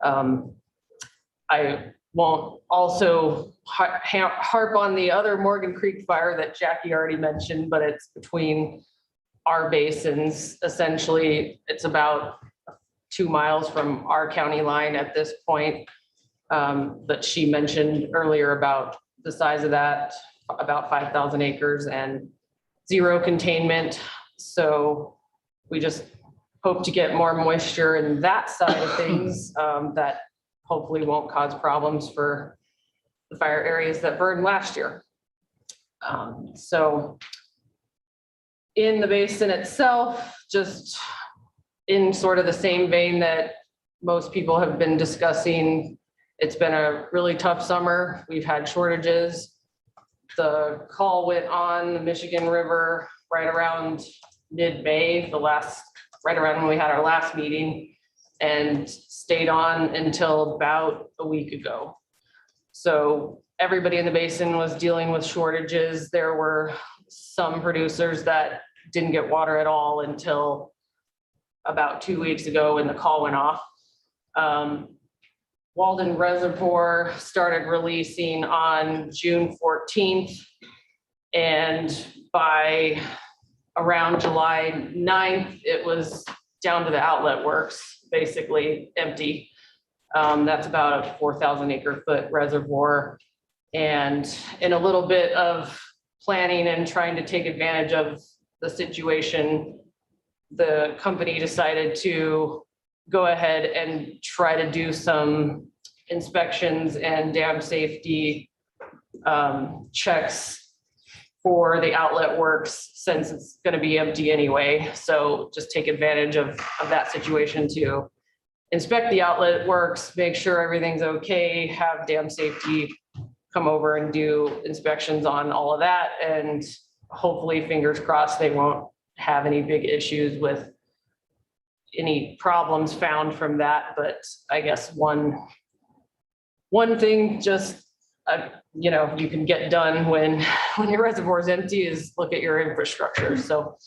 Speaker 7: I won't also harp on the other Morgan Creek fire that Jackie already mentioned, but it's between our basins. Essentially, it's about 2 miles from our county line at this point, that she mentioned earlier about the size of that, about 5,000 acres and zero containment. So we just hope to get more moisture in that side of things, that hopefully won't cause problems for the fire areas that burned last year. So in the basin itself, just in sort of the same vein that most people have been discussing, it's been a really tough summer. We've had shortages. The call went on the Michigan River right around mid-May, right around when we had our last meeting, and stayed on until about a week ago. So everybody in the basin was dealing with shortages. There were some producers that didn't get water at all until about 2 weeks ago when the call went off. Walden Reservoir started releasing on June 14th. And by around July 9th, it was down to the outlet works, basically empty. That's about a 4,000 acre foot reservoir. And in a little bit of planning and trying to take advantage of the situation, the company decided to go ahead and try to do some inspections and dam safety checks for the outlet works, since it's going to be empty anyway. So just take advantage of that situation to inspect the outlet works, make sure everything's okay, have dam safety come over and do inspections on all of that. And hopefully, fingers crossed, they won't have any big issues with any problems found from that. But I guess one thing just, you can get done when your reservoir is empty is look at your infrastructure. So,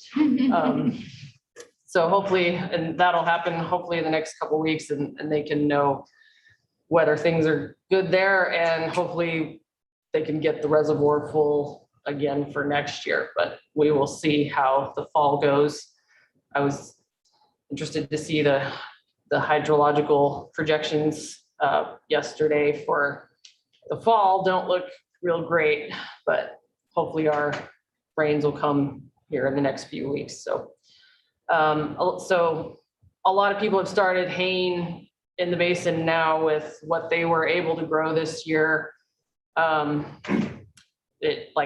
Speaker 7: so hopefully, and that'll happen hopefully in the next couple of weeks, and they can know whether things are good there, and hopefully they can get the reservoir full again for next year. But we will see how the fall goes. I was interested to see the hydrological projections yesterday for the fall. Don't look real great, but hopefully our rains will come here in the next few weeks. So a lot of people have started haying in the basin now with what they were able to grow this year. Like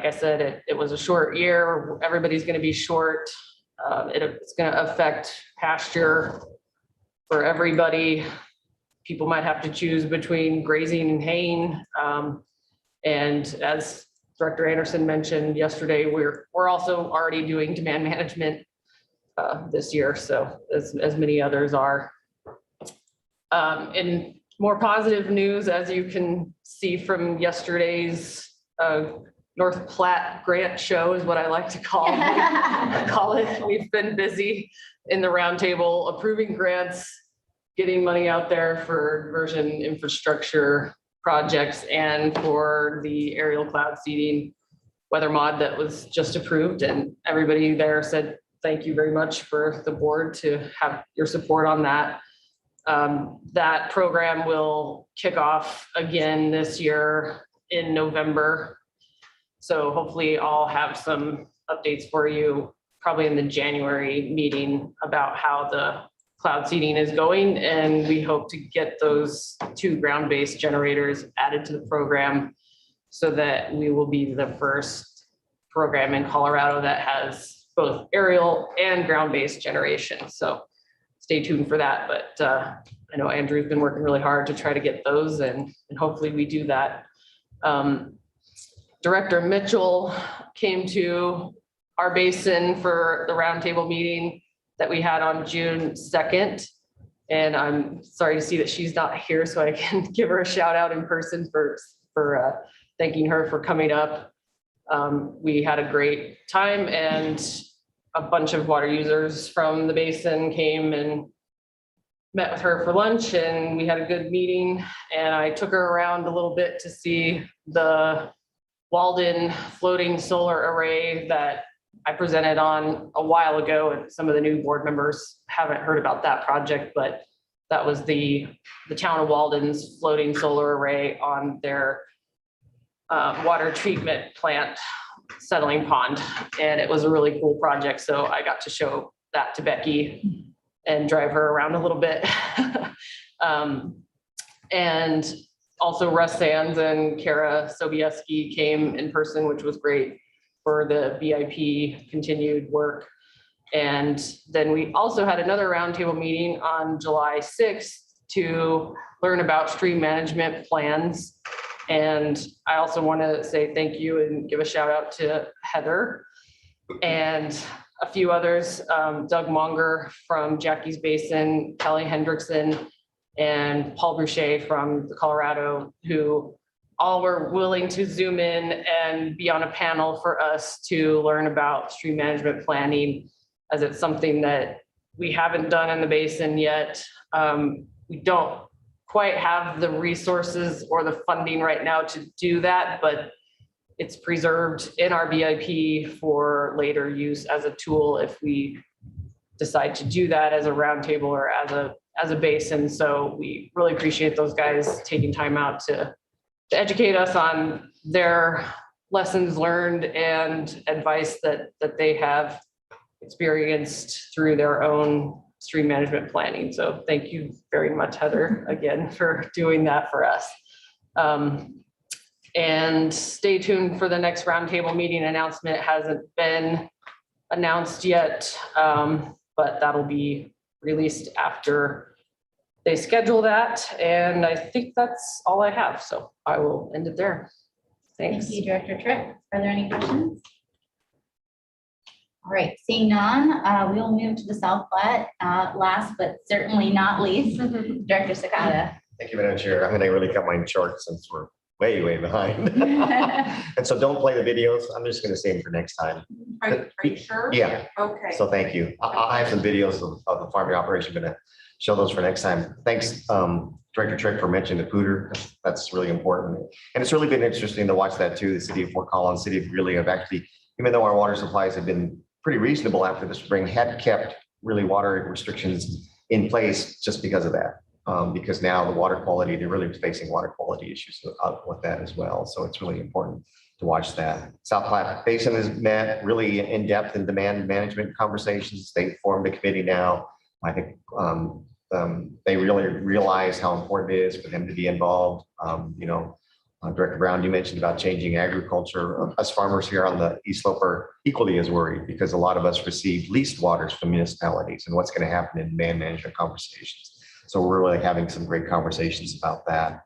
Speaker 7: I said, it was a short year. Everybody's going to be short. It's going to affect pasture for everybody. People might have to choose between grazing and haying. And as Director Anderson mentioned yesterday, we're also already doing demand management this year, so as many others are. In more positive news, as you can see from yesterday's North Platte grant show is what I like to call it. We've been busy in the roundtable approving grants, getting money out there for diversion infrastructure projects and for the aerial cloud seeding weather mod that was just approved. And everybody there said, thank you very much for the board to have your support on that. That program will kick off again this year in November. So hopefully I'll have some updates for you probably in the January meeting about how the cloud seeding is going. And we hope to get those 2 ground-based generators added to the program so that we will be the first program in Colorado that has both aerial and ground-based generation. So stay tuned for that. But I know Andrew's been working really hard to try to get those, and hopefully we do that. Director Mitchell came to our basin for the roundtable meeting that we had on June 2nd. And I'm sorry to see that she's not here, so I can give her a shout out in person for thanking her for coming up. We had a great time, and a bunch of water users from the basin came and met with her for lunch, and we had a good meeting. And I took her around a little bit to see the Walden floating solar array that I presented on a while ago, and some of the new board members haven't heard about that project, but that was the town of Walden's floating solar array on their water treatment plant settling pond. And it was a really cool project. So I got to show that to Becky and drive her around a little bit. And also Russ Sands and Kara Sobieski came in person, which was great for the BIP continued work. And then we also had another roundtable meeting on July 6th to learn about stream management plans. And I also want to say thank you and give a shout out to Heather and a few others, Doug Monger from Jackie's Basin, Kelly Hendrickson, and Paul Boucher from Colorado, who all were willing to zoom in and be on a panel for us to learn about stream management planning, as it's something that we haven't done in the basin yet. We don't quite have the resources or the funding right now to do that, but it's preserved in our BIP for later use as a tool if we decide to do that as a roundtable or as a basin. So we really appreciate those guys taking time out to educate us on their lessons learned and advice that they have experienced through their own stream management planning. So thank you very much, Heather, again, for doing that for us. And stay tuned for the next roundtable meeting. Announcement hasn't been announced yet, but that'll be released after they schedule that. And I think that's all I have. So I will end it there. Thanks.
Speaker 1: Thank you, Director Tripp. Are there any questions? All right, seeing none, we will move to the South Platte. Last but certainly not least, Director Sakata.
Speaker 3: Thank you, Madam Chair. I'm going to really cut mine short since we're way behind. And so don't play the videos. I'm just going to save them for next time.
Speaker 12: Are you sure?
Speaker 3: Yeah.
Speaker 12: Okay.
Speaker 3: So thank you. I have some videos of the farming operation, going to show those for next time. Thanks, Director Trick, for mentioning the pooter. That's really important. And it's really been interesting to watch that too. The city of Fort Collins, city of Greeley have actually, even though our water supplies have been pretty reasonable after the spring, had kept really water restrictions in place just because of that. Because now the water quality, they're really facing water quality issues with that as well. So it's really important to watch that. South Platte Basin has met really in depth in demand management conversations. They formed a committee now. I think they really realize how important it is for them to be involved. Director Brown, you mentioned about changing agriculture. Us farmers here on the East Slope are equally as worried because a lot of us receive leased waters from municipalities and what's going to happen in demand management conversations. So we're really having some great conversations about that.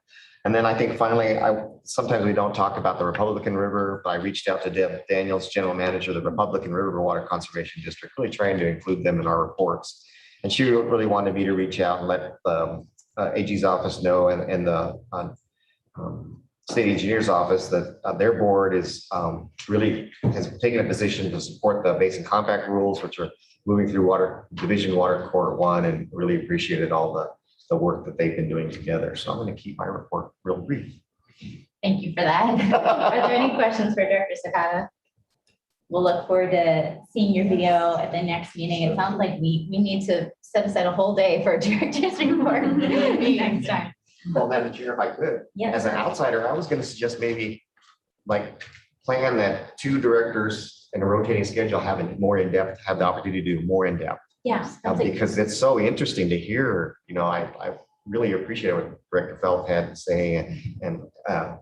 Speaker 3: And then I think finally, sometimes we don't talk about the Republican River, but I reached out to Deb Daniels, General Manager of the Republican River Water Conservation District, really trying to include them in our reports. And she really wanted me to reach out and let the AG's office know and the state engineer's office that their board is really has taken a position to support the Basin Compact rules, which are moving through Division Water Court 1, and really appreciated all the work that they've been doing together. So I'm going to keep my report real brief.
Speaker 1: Thank you for that. Are there any questions for Director Sakata? We'll look forward to seeing your video at the next meeting. It sounds like we need to set aside a whole day for a director's report next time.
Speaker 3: Well, Madam Chair, if I could,
Speaker 1: Yes.
Speaker 3: as an outsider, I was going to suggest maybe like plan that 2 directors in a rotating schedule have the opportunity to do more in depth.
Speaker 1: Yes.
Speaker 3: Because it's so interesting to hear, I really appreciate what Director Felt had to say and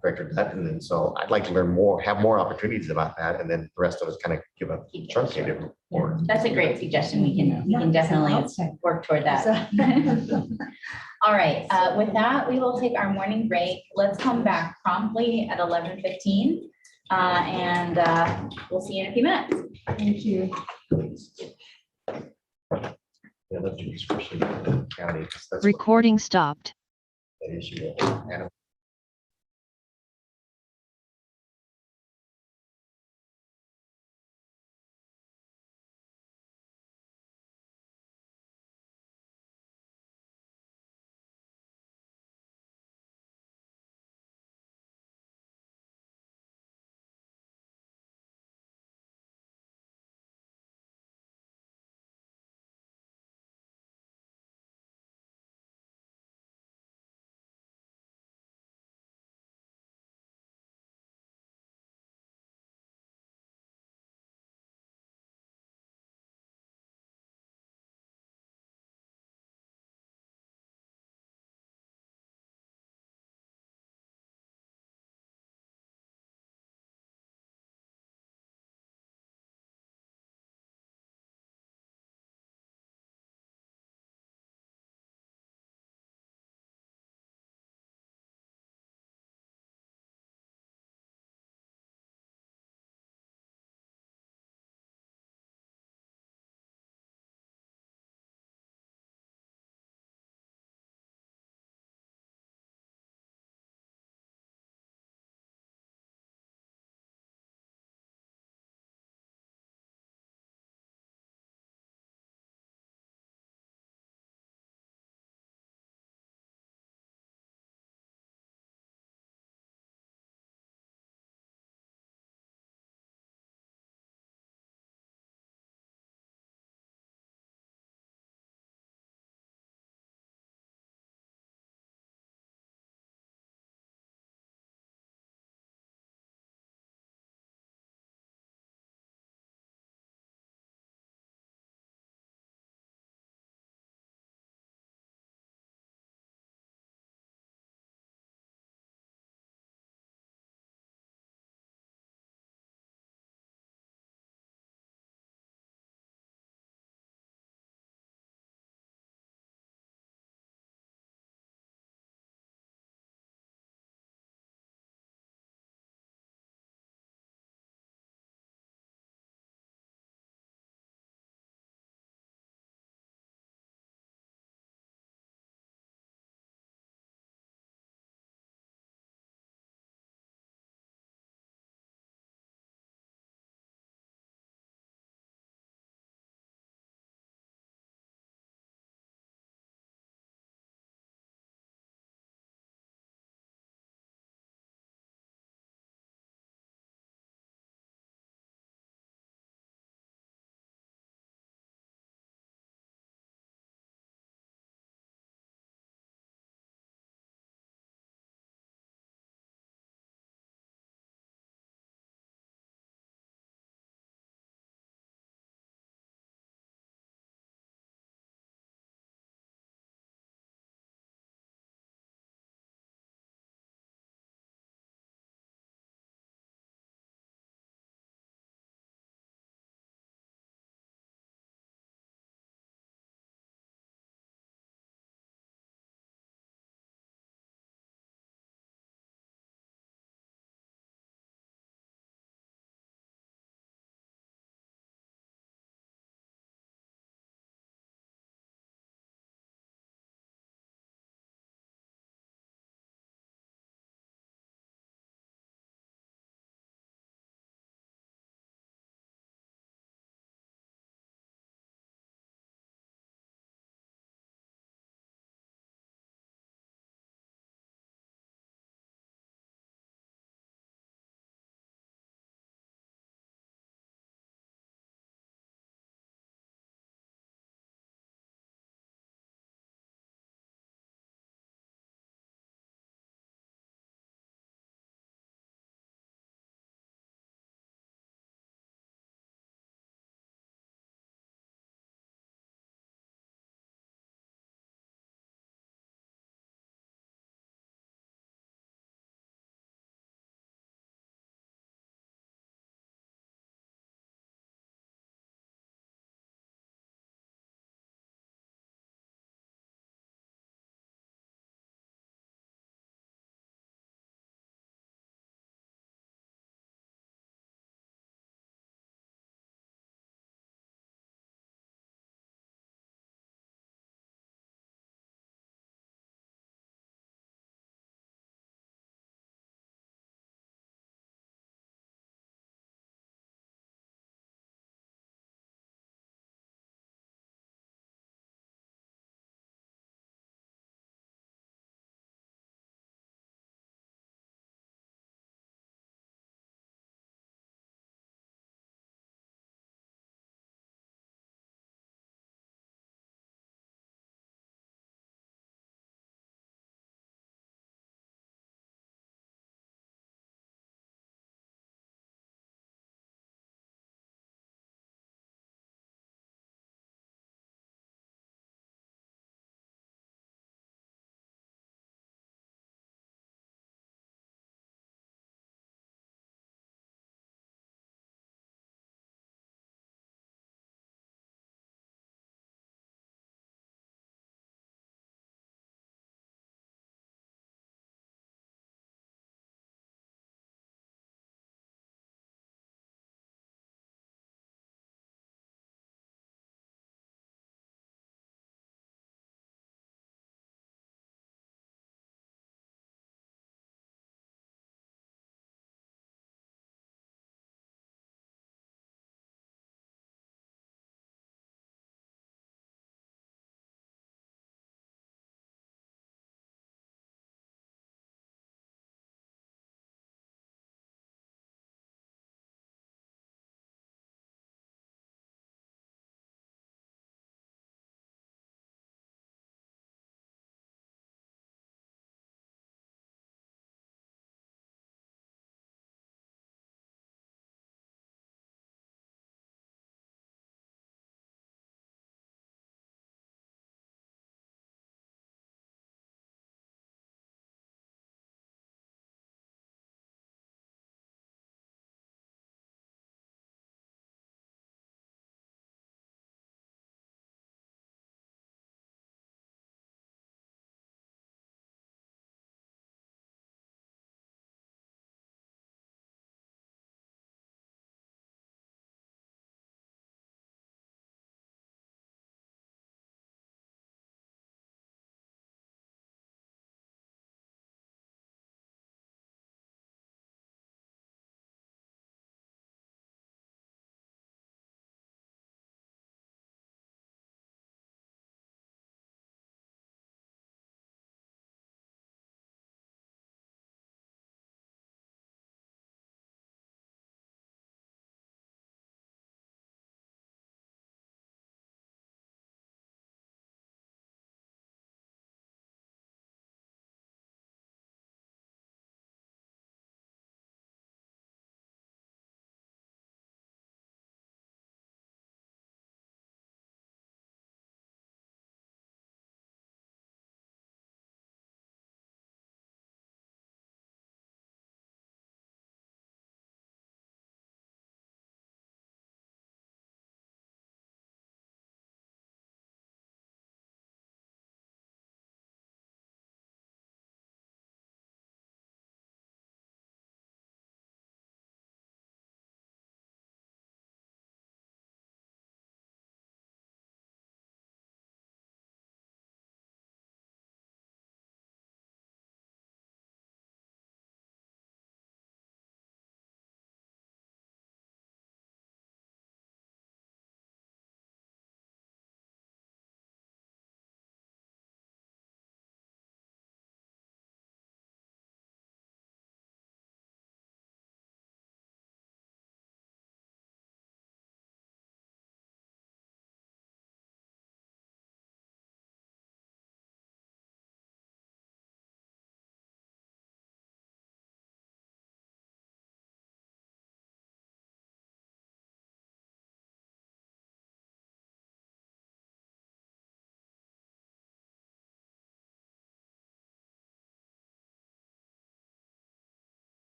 Speaker 3: Director Dutton. And so I'd like to learn more, have more opportunities about that. And then the rest of us kind of give a truncated report.
Speaker 1: That's a great suggestion. We can definitely work toward that. All right, with that, we will take our morning break. Let's come back promptly at 11:15. And we'll see you in a few minutes.
Speaker 9: Thank you.
Speaker 3: Yeah, that's especially in the county, 'cause that's what
Speaker 13: Recording stopped.
Speaker 3: that issue is. And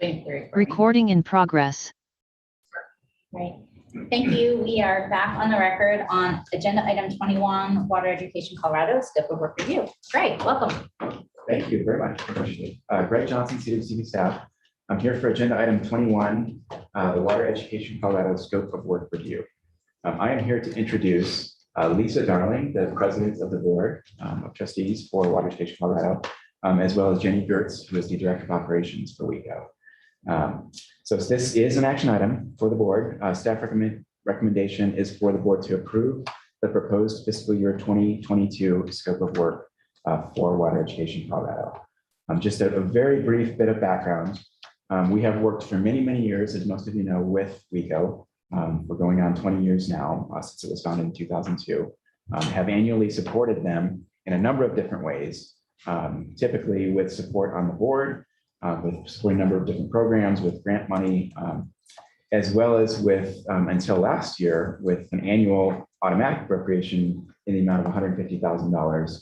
Speaker 1: Waiting for the recording.
Speaker 12: Recording in progress.
Speaker 1: Right. Thank you. We are back on the record on agenda item 21, Water Education Colorado, scope of work review. Greg, welcome.
Speaker 13: Thank you very much. Greg Johnson, CWCB staff. I'm here for agenda item 21, the Water Education Colorado scope of work review. I am here to introduce Lisa Darling, the president of the board of trustees for Water Education Colorado, as well as Jenny Gertz, who is the director of operations for WECO. So this is an action item for the board. Staff recommendation is for the board to approve the proposed fiscal year 2022 scope of work for Water Education Colorado. Just a very brief bit of background. We have worked for many, many years, as most of you know, with WECO. We're going on 20 years now since it was founded in 2002. Have annually supported them in a number of different ways, typically with support on the board, with supporting a number of different programs with grant money, as well as with, until last year, with an annual automatic appropriation in the amount of $150,000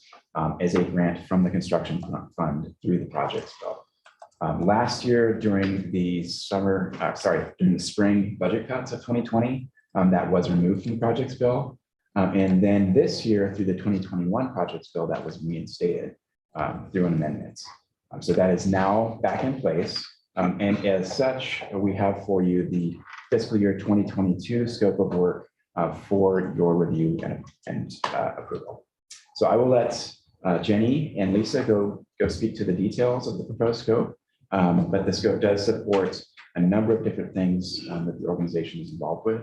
Speaker 13: as a grant from the construction fund through the projects bill. Last year, during the during the spring budget cuts of 2020, that was removed from the projects bill. And then this year, through the 2021 projects bill, that was reinstated through an amendment. So that is now back in place. And as such, we have for you the fiscal year 2022 scope of work for your review and approval. So I will let Jenny and Lisa go speak to the details of the proposed scope. But the scope does support a number of different things that the organization is involved with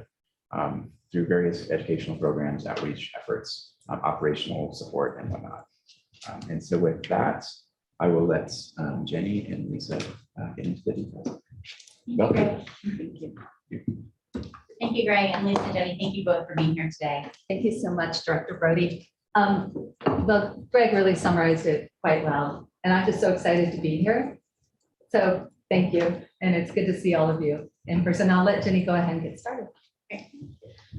Speaker 13: through various educational programs, outreach efforts, operational support, and whatnot. And so with that, I will let Jenny and Lisa get into the details. Welcome.
Speaker 1: Thank you. Thank you, Greg, and Lisa and Jenny. Thank you both for being here today.
Speaker 14: Thank you so much, Director Brody. Well, Greg really summarized it quite well, and I'm just so excited to be here. So thank you, and it's good to see all of you in person. I'll let Jenny go ahead and get started.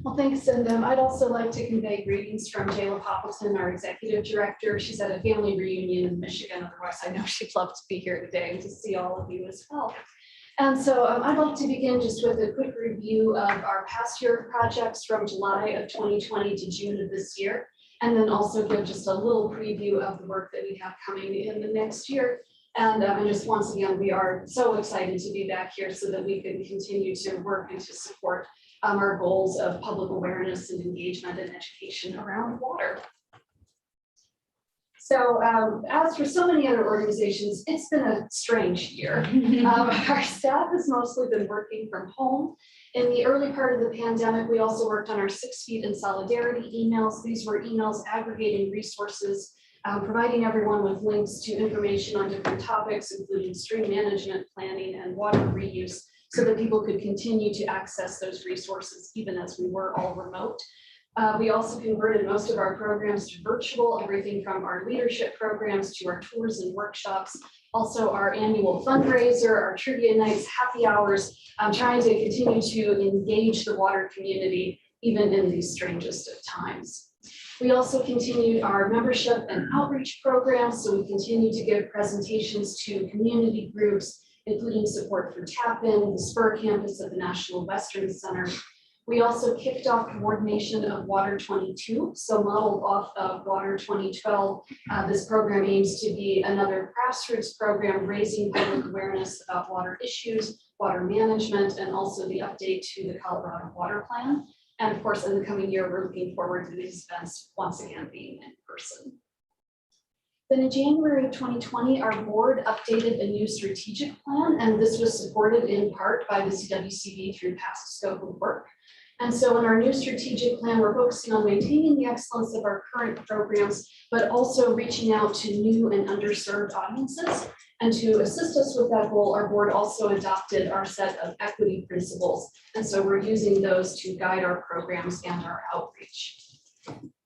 Speaker 15: Well, thanks, and I'd also like to convey greetings from Jayla Poppleton, our executive director. She's at a family reunion in Michigan. Otherwise, I know she'd love to be here today and to see all of you as well. And so I'd like to begin just with a quick review of our past year of projects from July of 2020 to June of this year, and then also give just a little preview of the work that we have coming in the next year. And just once again, we are so excited to be back here so that we can continue to work and to support our goals of public awareness and engagement and education around water. So as for so many other organizations, it's been a strange year. Our staff has mostly been working from home. In the early part of the pandemic, we also worked on our 6 Feet in Solidarity emails. These were emails aggregating resources, providing everyone with links to information on different topics, including stream management, planning, and water reuse, so that people could continue to access those resources even as we were all remote. We also converted most of our programs to virtual, everything from our leadership programs to our tours and workshops, also our annual fundraiser, our trivia nights, happy hours, trying to continue to engage the water community even in these strangest of times. We also continued our membership and outreach programs, so we continue to give presentations to community groups, including support for Tappan, the Spur campus at the National Western Center. We also kicked off coordination of Water 22, so modeled off of Water 2012. This program aims to be another grassroots program raising public awareness about water issues, water management, and also the update to the Colorado Water Plan. And of course, in the coming year, we're looking forward to these events once again being in person. Then in January of 2020, our board updated a new strategic plan, and this was supported in part by the CWCB through past scope of work. And so in our new strategic plan, we're focusing on maintaining the excellence of our current programs, but also reaching out to new and underserved audiences. And to assist us with that goal, our board also adopted our set of equity principles. And so we're using those to guide our programs and our outreach.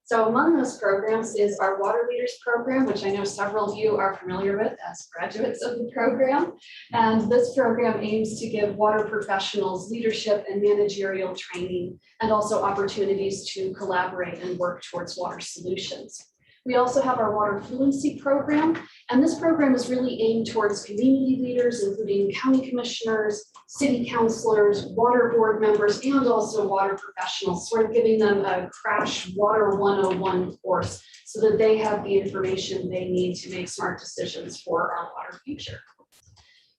Speaker 15: So among those programs is our Water Leaders Program, which I know several of you are familiar with as graduates of the program. And this program aims to give water professionals leadership and managerial training, and also opportunities to collaborate and work towards water solutions. We also have our Water Fluency Program, and this program is really aimed towards community leaders, including county commissioners, city councilors, water board members, and also water professionals, sort of giving them a crash Water 101 course so that they have the information they need to make smart decisions for our water future.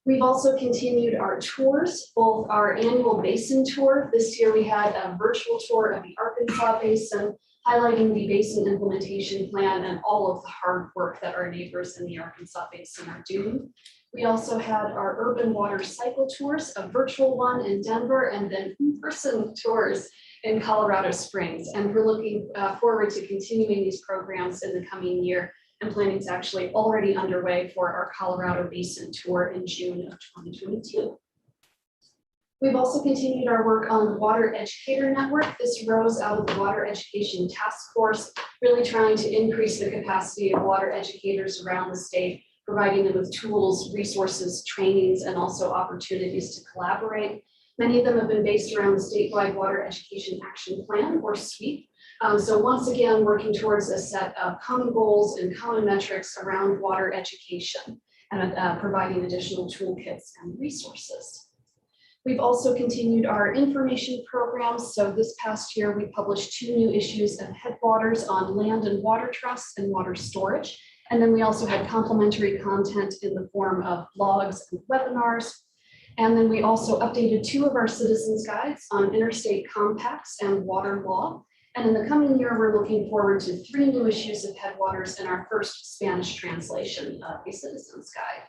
Speaker 15: We've also continued our tours, both our annual basin tour. This year we had a virtual tour of the Arkansas Basin, highlighting the basin implementation plan and all of the hard work that our neighbors in the Arkansas Basin are doing. We also had our urban water cycle tours, a virtual one in Denver, and then in-person tours in Colorado Springs. And we're looking forward to continuing these programs in the coming year, and planning is actually already underway for our Colorado Basin tour in June of 2022. We've also continued our work on the Water Educator Network. This rose out of the Water Education Task Force, really trying to increase the capacity of water educators around the state, providing them with tools, resources, trainings, and also opportunities to collaborate. Many of them have been based around the statewide Water Education Action Plan, or SWEEP. So once again, working towards a set of common goals and common metrics around water education, and providing additional toolkits and resources. We've also continued our information programs. So this past year, we published 2 new issues of Headwaters on land and water trusts and water storage. And then we also had complementary content in the form of blogs and webinars. And then we also updated 2 of our citizens guides on interstate compacts and water law. And in the coming year, we're looking forward to 3 new issues of Headwaters and our first Spanish translation of a citizens guide.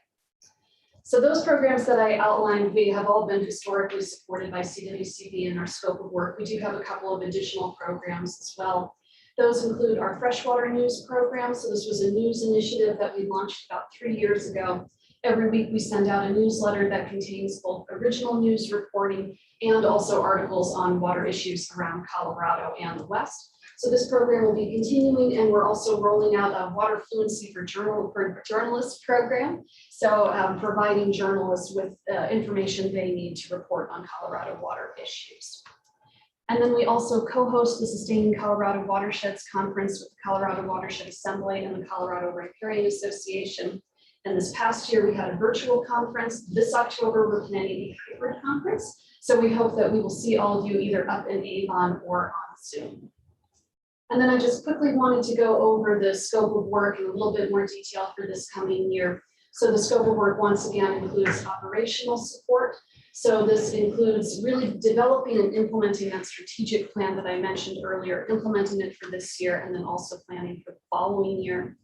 Speaker 15: So those programs that I outlined, we have all been historically supported by CWCB in our scope of work. We do have a couple of additional programs as well. Those include our freshwater news program. So this was a news initiative that we launched about 3 years ago. Every week we send out a newsletter that contains both original news reporting and also articles on water issues around Colorado and the West. So this program will be continuing, and we're also rolling out a Water Fluency for Journalists program. So providing journalists with information they need to report on Colorado water issues. And then we also co-host the Sustaining Colorado Watersheds Conference with the Colorado Watershed Assembly and the Colorado Riparian Association. And this past year, we had a virtual conference. This October, we're planning a hybrid conference. So we hope that we will see all of you either up in Avon or on Zoom. And then I just quickly wanted to go over the scope of work in a little bit more detail for this coming year. So the scope of work, once again, includes operational support. So this includes really developing and implementing that strategic plan that I mentioned earlier, implementing it for this year, and then also planning for the following year.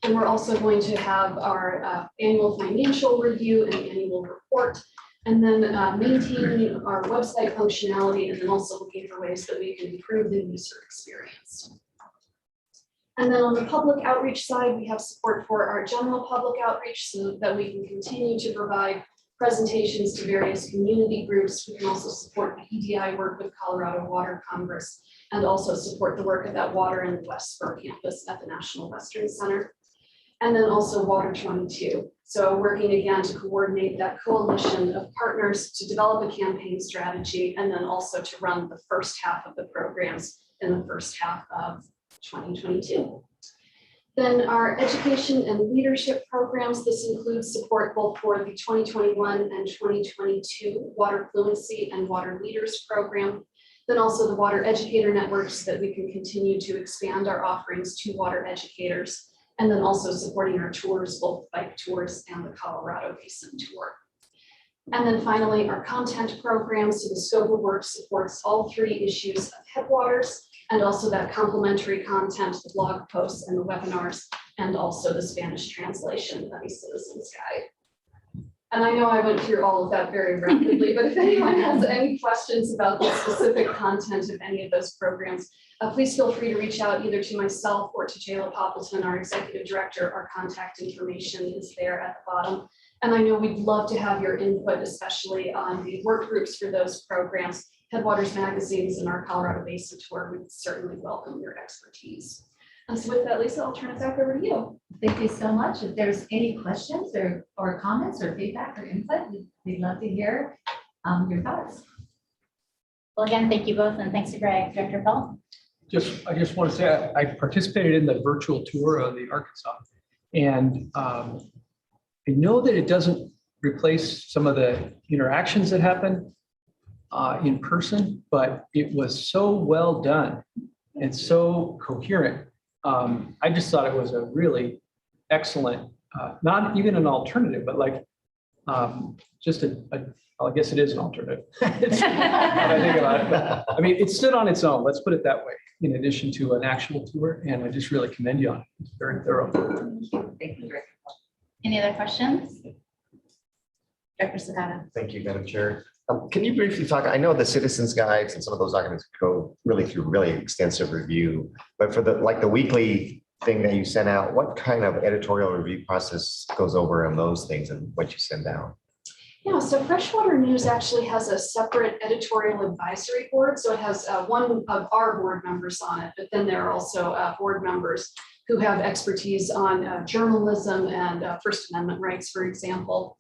Speaker 15: And we're also going to have our annual financial review and annual report, and then maintaining our website functionality, and then also looking for ways that we can improve the user experience. And then on the public outreach side, we have support for our general public outreach so that we can continue to provide presentations to various community groups. We can also support the EDI work with Colorado Water Congress, and also support the work of that Water in the West Spur campus at the National Western Center. And then also Water 22. So working again to coordinate that coalition of partners to develop a campaign strategy, and then also to run the first half of the programs in the first half of 2022. Then our education and leadership programs, this includes support both for the 2021 and 2022 Water Fluency and Water Leaders program. Then also the Water Educator Network so that we can continue to expand our offerings to water educators. And then also supporting our tours, both bike tours and the Colorado Basin tour. And then finally, our content programs. So the scope of work supports all 3 issues of Headwaters, and also that complementary content, the blog posts and the webinars, and also the Spanish translation of a Citizen's Guide. And I know I went through all of that very rapidly, but if anyone has any questions about the specific content of any of those programs, please feel free to reach out either to myself or to Jayla Poppleton, our executive director. Our contact information is there at the bottom. And I know we'd love to have your input, especially on the work groups for those programs. Headwaters Magazines and our Colorado Basin Tour would certainly welcome your expertise. And so with that, Lisa, I'll turn it back over to you.
Speaker 14: Thank you so much. If there's any questions or comments or feedback or input, we'd love to hear your thoughts.
Speaker 1: Well, again, thank you both, and thanks to Greg. Director Felt.
Speaker 5: I just want to say I participated in the virtual tour of the Arkansas. And I know that it doesn't replace some of the interactions that happen in person, but it was so well done and so coherent. I just thought it was a really excellent, not even an alternative, but like just well, I guess it is an alternative. It's- when I think about it, but, I mean, it stood on its own, let's put it that way, in addition to an actual tour. And I just really commend you on it. It's very thorough.
Speaker 14: Thank you, Director.
Speaker 1: Any other questions? Director Sakata.
Speaker 3: Thank you, Madam Chair. Can you briefly talk, I know the citizens guides and some of those documents go really through really extensive review, but for the weekly thing that you send out, what kind of editorial review process goes over on those things and what you send out?
Speaker 15: Yeah, so Freshwater News actually has a separate editorial advisory board. So it has one of our board members on it, but then there are also board members who have expertise on journalism and First Amendment rights, for example.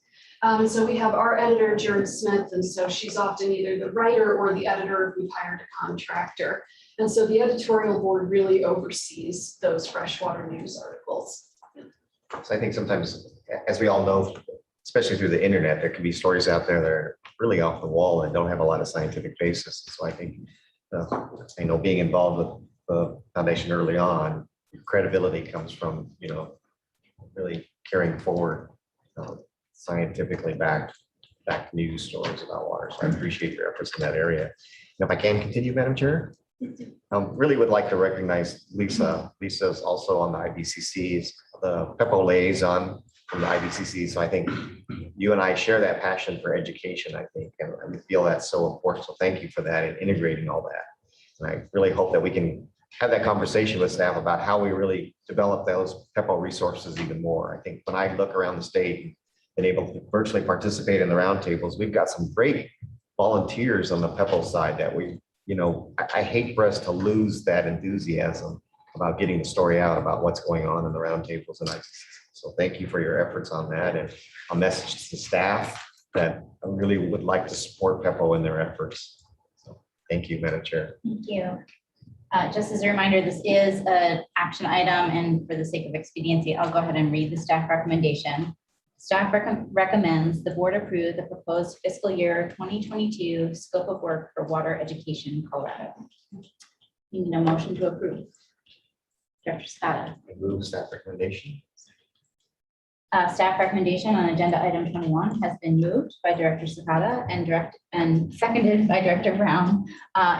Speaker 15: So we have our editor, Jared Smith, and so she's often either the writer or the editor if we've hired a contractor. And so the editorial board really oversees those Freshwater News articles.
Speaker 3: So I think sometimes, as we all know, especially through the internet, there can be stories out there that are really off the wall and don't have a lot of scientific basis. So I think, being involved with the foundation early on, credibility comes from, really carrying forward scientifically backed news stories about water. So I appreciate your efforts in that area. And if I can continue, Madam Chair, really would like to recognize Lisa. Lisa's also on the IBCC's, the PEPO liaison from the IBCC. So I think you and I share that passion for education, I think, and I feel that's so important. So thank you for that and integrating all that. And I really hope that we can have that conversation with staff about how we really develop those PEPO resources even more. I think when I look around the state and able to virtually participate in the roundtables, we've got some great volunteers on the PEPO side that I hate for us to lose that enthusiasm about getting the story out about what's going on in the roundtables. And so thank you for your efforts on that, and a message to staff that I really would like to support PEPO in their efforts. So thank you, Madam Chair.
Speaker 1: Thank you. Just as a reminder, this is an action item, and for the sake of expediency, I'll go ahead and read the staff recommendation. Staff recommends the board approve the proposed fiscal year 2022 scope of work for water education Colorado. You need a motion to approve. Director Scott.
Speaker 3: I move staff recommendation.
Speaker 1: Staff recommendation on agenda item 21 has been moved by Director Sakata and seconded by Director Brown.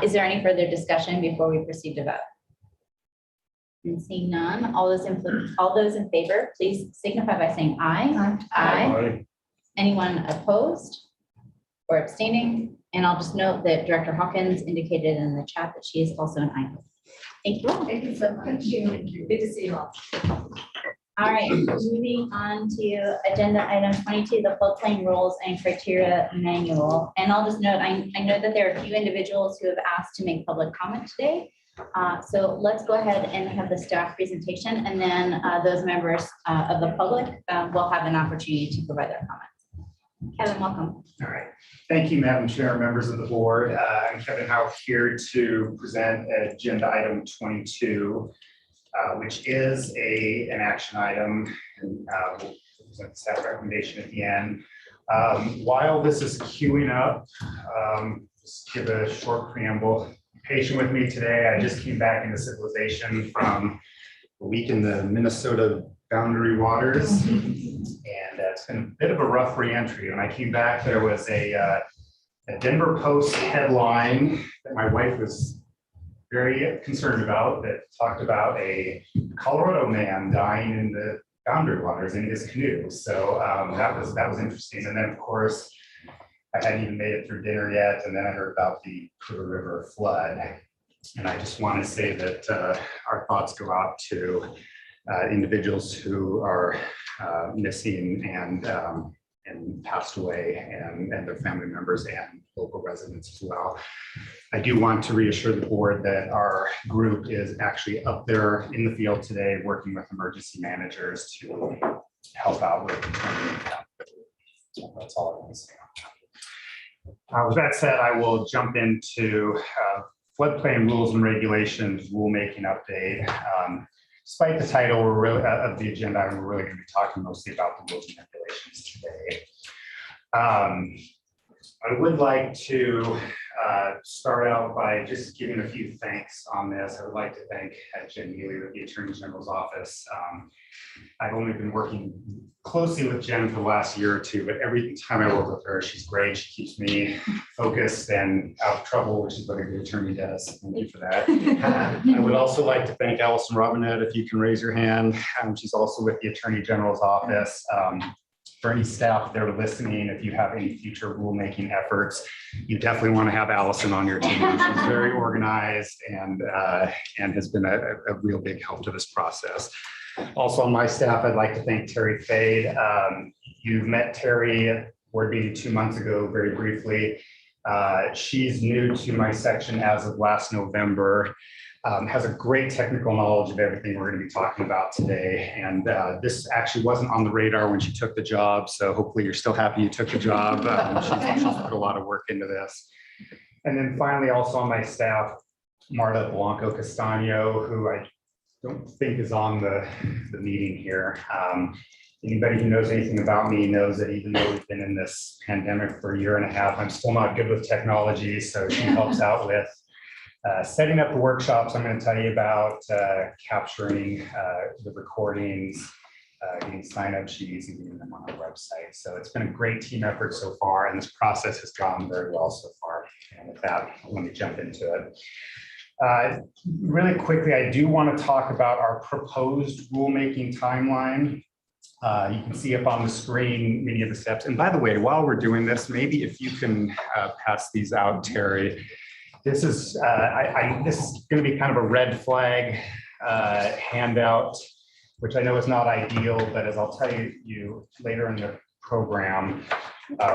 Speaker 1: Is there any further discussion before we proceed to vote? And seeing none, all those in favor, please signify by saying aye. Aye. Anyone opposed or abstaining? And I'll just note that Director Hawkins indicated in the chat that she is also an aye. Thank you all.
Speaker 14: Thank you so much. Good to see you all.
Speaker 1: All right, moving on to agenda item 22, the floodplain rules and criteria manual. And I'll just note, I know that there are a few individuals who have asked to make public comment today. So let's go ahead and have the staff presentation, and then those members of the public will have an opportunity to provide their comments. Kevin, welcome.
Speaker 12: All right. Thank you, Madam Chair, members of the board. I'm Kevin Howe here to present agenda item 22. Which is an action item, and we'll present the staff recommendation at the end. While this is queuing up, just give a short preamble. Be patient with me today. I just came back into civilization from a week in the Minnesota boundary waters, and it's been a bit of a rough reentry. When I came back, there was a Denver Post headline that my wife was very concerned about, that talked about a Colorado man dying in the boundary waters in his canoe. So that was interesting. And then, of course, I hadn't even made it through dinner yet, and then I heard about the Poudre River flood. And I just want to say that our thoughts go out to individuals who are missing and passed away, and their family members and local residents as well. I do want to reassure the board that our group is actually up there in the field today, working with emergency managers to help out with. That's all I want to say. With that said, I will jump into floodplain rules and regulations rulemaking update. Despite the title of the agenda, we're really going to be talking mostly about the rules and regulations today. I would like to start out by just giving a few thanks on this. I would like to thank Jen Healy with the Attorney General's office. I've only been working closely with Jen for the last year or two, but every time I work with her, she's great. She keeps me focused and out of trouble, which is what a good attorney does. Thank you for that. I would also like to thank Allison Robinette, if you can raise your hand. She's also with the Attorney General's office. For any staff that are listening, if you have any future rulemaking efforts, you definitely want to have Allison on your team. She's very organized and has been a real big help to this process. Also on my staff, I'd like to thank Terry Fade. You met Terry board meeting 2 months ago, very briefly. She's new to my section as of last November. Has a great technical knowledge of everything we're going to be talking about today. And this actually wasn't on the radar when she took the job. So hopefully you're still happy you took the job. She's put a lot of work into this. And then finally, also on my staff, Marta Blanco Castaño, who I don't think is on the meeting here. Anybody who knows anything about me knows that even though we've been in this pandemic for a year and a half, I'm still not good with technology. So she helps out with setting up the workshops I'm going to tell you about, capturing the recordings, getting sign-up sheets and getting them on our website. So it's been a great team effort so far, and this process has gone very well so far. And with that, let me jump into it. Really quickly, I do want to talk about our proposed rulemaking timeline. You can see up on the screen many of the steps. And by the way, while we're doing this, maybe if you can pass these out, Terry. This is this is going to be kind of a red flag handout, which I know is not ideal, but as I'll tell you later in the program,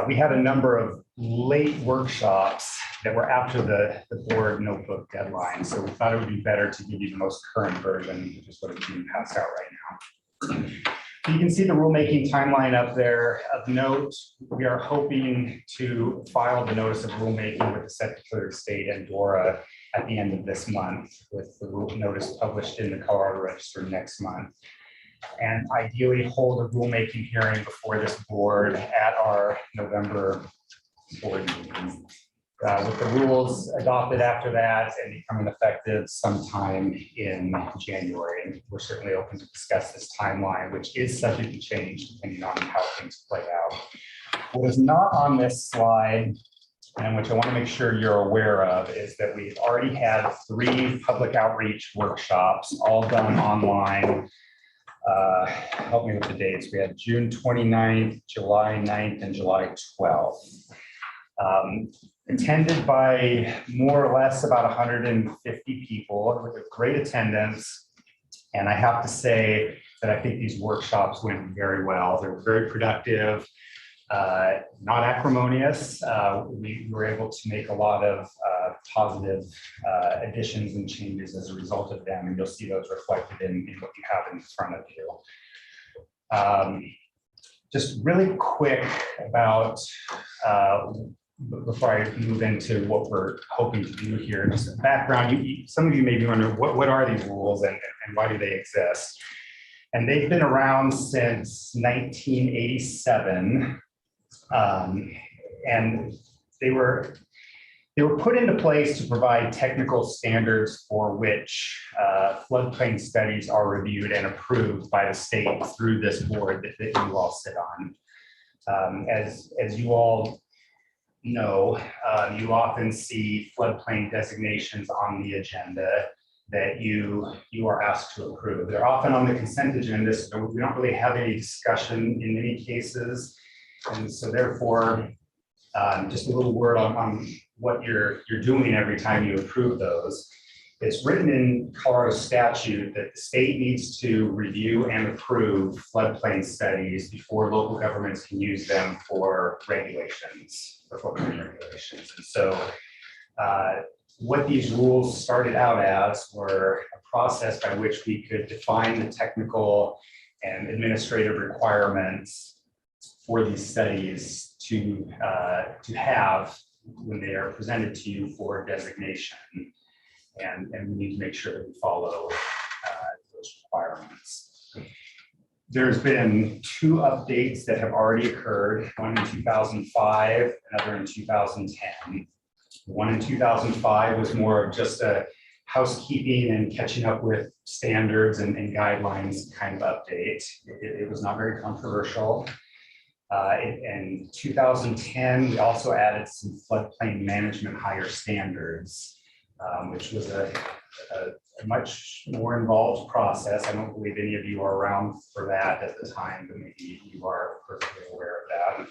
Speaker 12: we had a number of late workshops that were after the board notebook deadline. So we thought it would be better to give you the most current version, which is what is being passed out right now. You can see the rulemaking timeline up there. Of note, we are hoping to file the notice of rulemaking with the Secretary of State and DORA at the end of this month, with the rule notice published in the Colorado Register next month. And ideally hold a rulemaking hearing before this board at our November board meeting. With the rules adopted after that and becoming effective sometime in January. And we're certainly open to discuss this timeline, which is subject to change depending on how things play out. What is not on this slide, and which I want to make sure you're aware of, is that we've already had 3 public outreach workshops, all done online. Help me with the dates. We had June 29th, July 9th, and July 12th. Attended by more or less about 150 people with great attendance. And I have to say that I think these workshops went very well. They were very productive, not acrimonious. We were able to make a lot of positive additions and changes as a result of them. And you'll see those reflected in what you have in front of you. Just really quick about before I move into what we're hoping to do here, just a background. Some of you may be wondering, what are these rules and why do they exist? And they've been around since 1987. And they were put into place to provide technical standards for which floodplain studies are reviewed and approved by the state through this board that you all sit on. As you all know, you often see floodplain designations on the agenda. that you are asked to approve. They're often on the consent agenda, so we don't really have any discussion in many cases. And so therefore, just a little word on what you're doing every time you approve those. It's written in Colorado statute that the state needs to review and approve floodplain studies before local governments can use them for regulations, for floodplain regulations. And so what these rules started out as were a process by which we could define the technical and administrative requirements for these studies to have when they are presented to you for designation. And we need to make sure that we follow those requirements. There's been 2 updates that have already occurred, one in 2005, another in 2010. The one in 2005 was more of just a housekeeping and catching up with standards and guidelines kind of update. It was not very controversial. In 2010, we also added some floodplain management higher standards, which was a much more involved process. I don't believe any of you are around for that at the time, but maybe you are perfectly aware of that.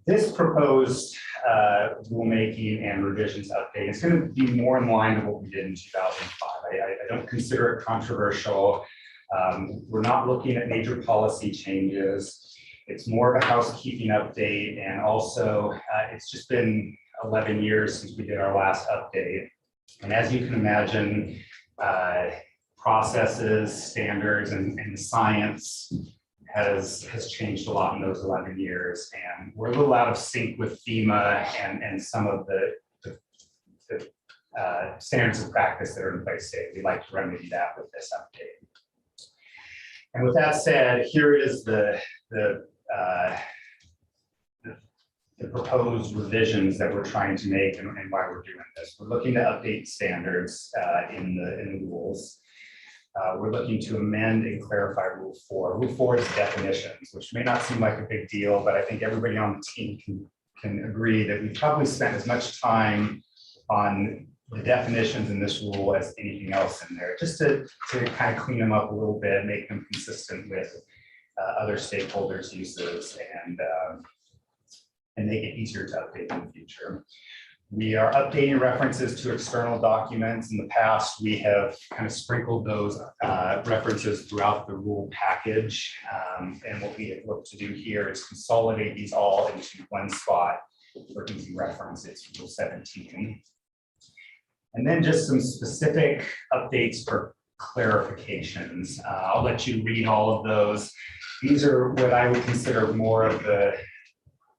Speaker 12: This proposed rulemaking and revisions update is going to be more in line with what we did in 2005. I don't consider it controversial. We're not looking at major policy changes. It's more of a housekeeping update, and also it's just been 11 years since we did our last update. And as you can imagine, processes, standards, and science has changed a lot in those 11 years. And we're a little out of sync with FEMA and some of the standards of practice that are in place today. We'd like to remedy that with this update. And with that said, here is the proposed revisions that we're trying to make and why we're doing this. We're looking to update standards in the rules. We're looking to amend and clarify Rule 4. Rule 4 is definitions, which may not seem like a big deal, but I think everybody on the team can agree that we probably spent as much time on the definitions in this rule as anything else in there, just to kind of clean them up a little bit, make them consistent with other stakeholders' uses, and make it easier to update in the future. We are updating references to external documents. In the past, we have kind of sprinkled those references throughout the rule package. And what we have looked to do here is consolidate these all into one spot for easy reference. It's Rule 17. And then just some specific updates for clarifications. I'll let you read all of those. These are what I would consider more of the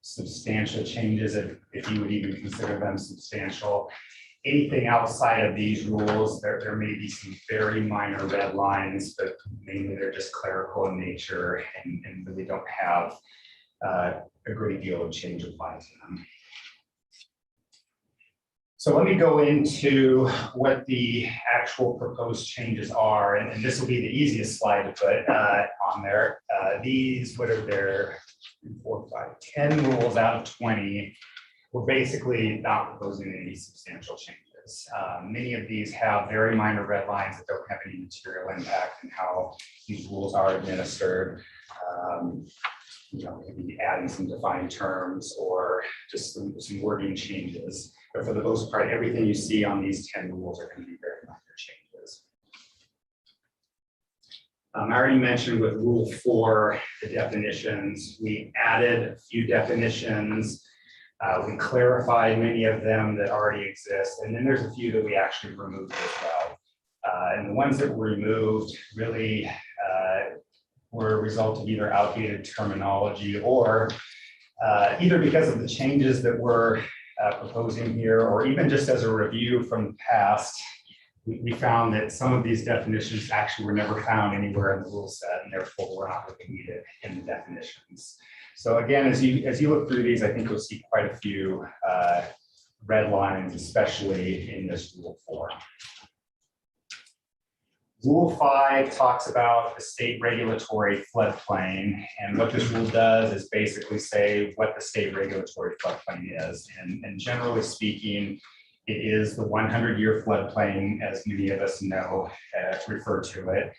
Speaker 12: substantial changes, if you would even consider them substantial. Anything outside of these rules, there may be some very minor red lines, but mainly they're just clerical in nature and really don't have a great deal of change applied to them. So let me go into what the actual proposed changes are, and this will be the easiest slide to put on there. These, what are there? 4, 5, 10 rules out of 20. We're basically not proposing any substantial changes. Many of these have very minor red lines that don't have any material impact in how these rules are administered. Maybe adding some defined terms or just some wording changes. But for the most part, everything you see on these 10 rules are going to be very minor changes. I already mentioned with Rule 4, the definitions. We added a few definitions. We clarified many of them that already exist. And then there's a few that we actually removed as well. And the ones that were removed really were a result of either outdated terminology or either because of the changes that we're proposing here, or even just as a review from the past. We found that some of these definitions actually were never found anywhere in the rule set, and therefore we're not looking at it in the definitions. So again, as you look through these, I think you'll see quite a few red lines, especially in this Rule 4. Rule 5 talks about the state regulatory floodplain, and what this rule does is basically say what the state regulatory floodplain is. And generally speaking, It is the 100-year floodplain, as many of us know, refer to it.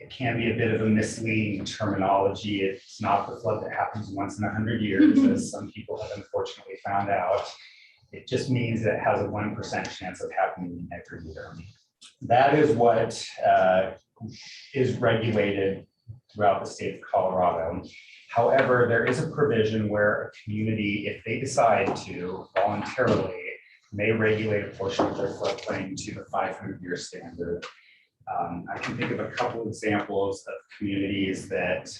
Speaker 12: It can be a bit of a misleading terminology. It's not the flood that happens once in 100 years, as some people have unfortunately found out. It just means that it has a 1% chance of happening every year. That is what is regulated throughout the state of Colorado. However, there is a provision where a community, if they decide to voluntarily, may regulate a portion of their floodplain to the 500-year standard. I can think of a couple examples of communities that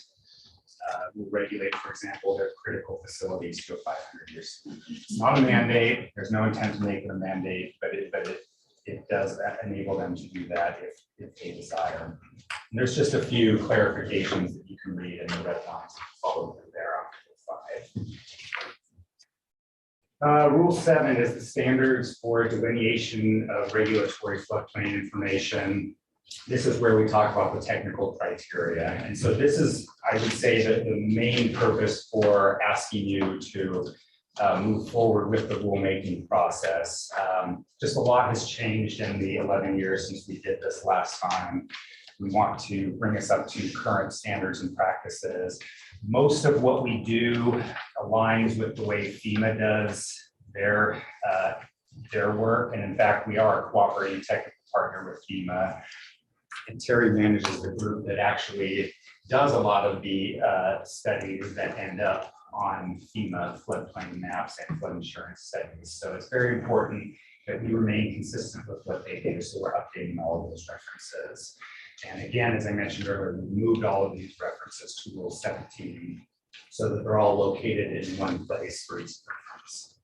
Speaker 12: will regulate, for example, their critical facilities to a 500-year standard. It's not a mandate. There's no intent to make it a mandate, but it does enable them to do that if they desire. And there's just a few clarifications that you can read in the red lines and follow through there on 5. Rule 7 is the standards for delineation of regulatory floodplain information. This is where we talk about the technical criteria. And so this is, I would say, that the main purpose for asking you to move forward with the rulemaking process. Just a lot has changed in the 11 years since we did this last time. We want to bring us up to current standards and practices. Most of what we do aligns with the way FEMA does their work. And in fact, we are a cooperating technical partner with FEMA. And Terry manages the group that actually does a lot of the studies that end up on FEMA floodplain maps and flood insurance studies. So it's very important that we remain consistent with what they do. So we're updating all of those references. And again, as I mentioned earlier, we moved all of these references to Rule 17 so that they're all located in one place for each reference.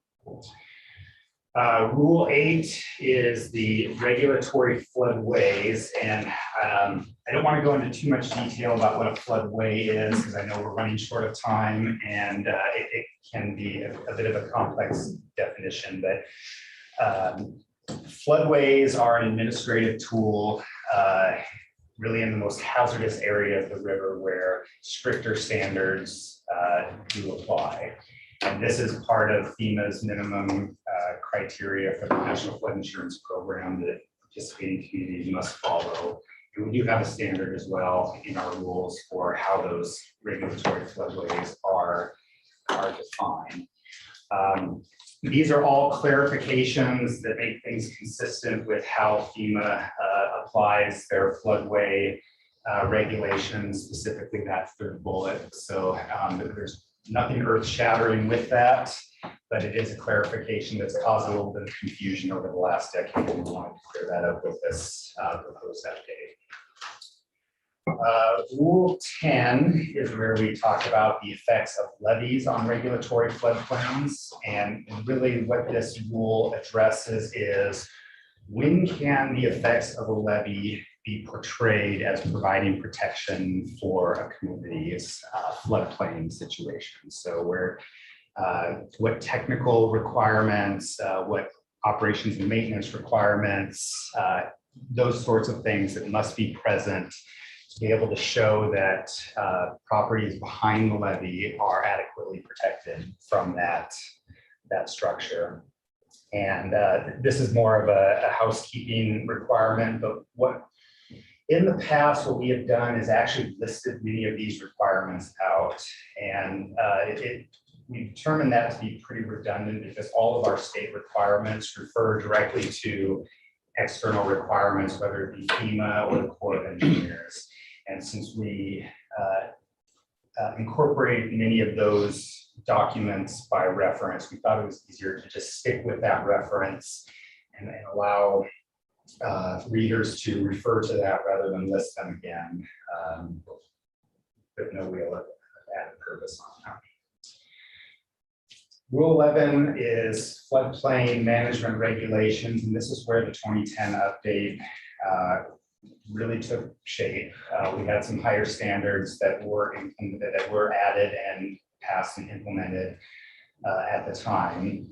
Speaker 12: Rule 8 is the regulatory floodways, and I don't want to go into too much detail about what a floodway is because I know we're running short of time, and it can be a bit of a complex definition, but floodways are an administrative tool really in the most hazardous area of the river where stricter standards do apply. And this is part of FEMA's minimum criteria for the National Flood Insurance Program that participating communities must follow. And we do have a standard as well in our rules for how those regulatory floodways are defined. These are all clarifications that make things consistent with how FEMA applies their floodway regulations, specifically that third bullet. So there's nothing earth-shattering with that, but it is a clarification that's caused a little bit of confusion over the last decade, and we wanted to clear that up with this proposed update. Rule 10 is where we talk about the effects of levies on regulatory floodplains, and really what this rule addresses is when can the effects of a levy be portrayed as providing protection for a community's floodplain situation. So where, what technical requirements, what operations and maintenance requirements, those sorts of things that must be present to be able to show that properties behind the levee are adequately protected from that structure. And this is more of a housekeeping requirement, but in the past, what we have done is actually listed many of these requirements out, and we determined that to be pretty redundant because all of our state requirements refer directly to external requirements, whether it be FEMA or the Corps of Engineers. And since we incorporate many of those documents by reference, we thought it was easier to just stick with that reference and allow readers to refer to that rather than list them again. But no real added purpose on that. Rule 11 is floodplain management regulations, and this is where the 2010 update really took shape. We had some higher standards that were added and passed and implemented at the time.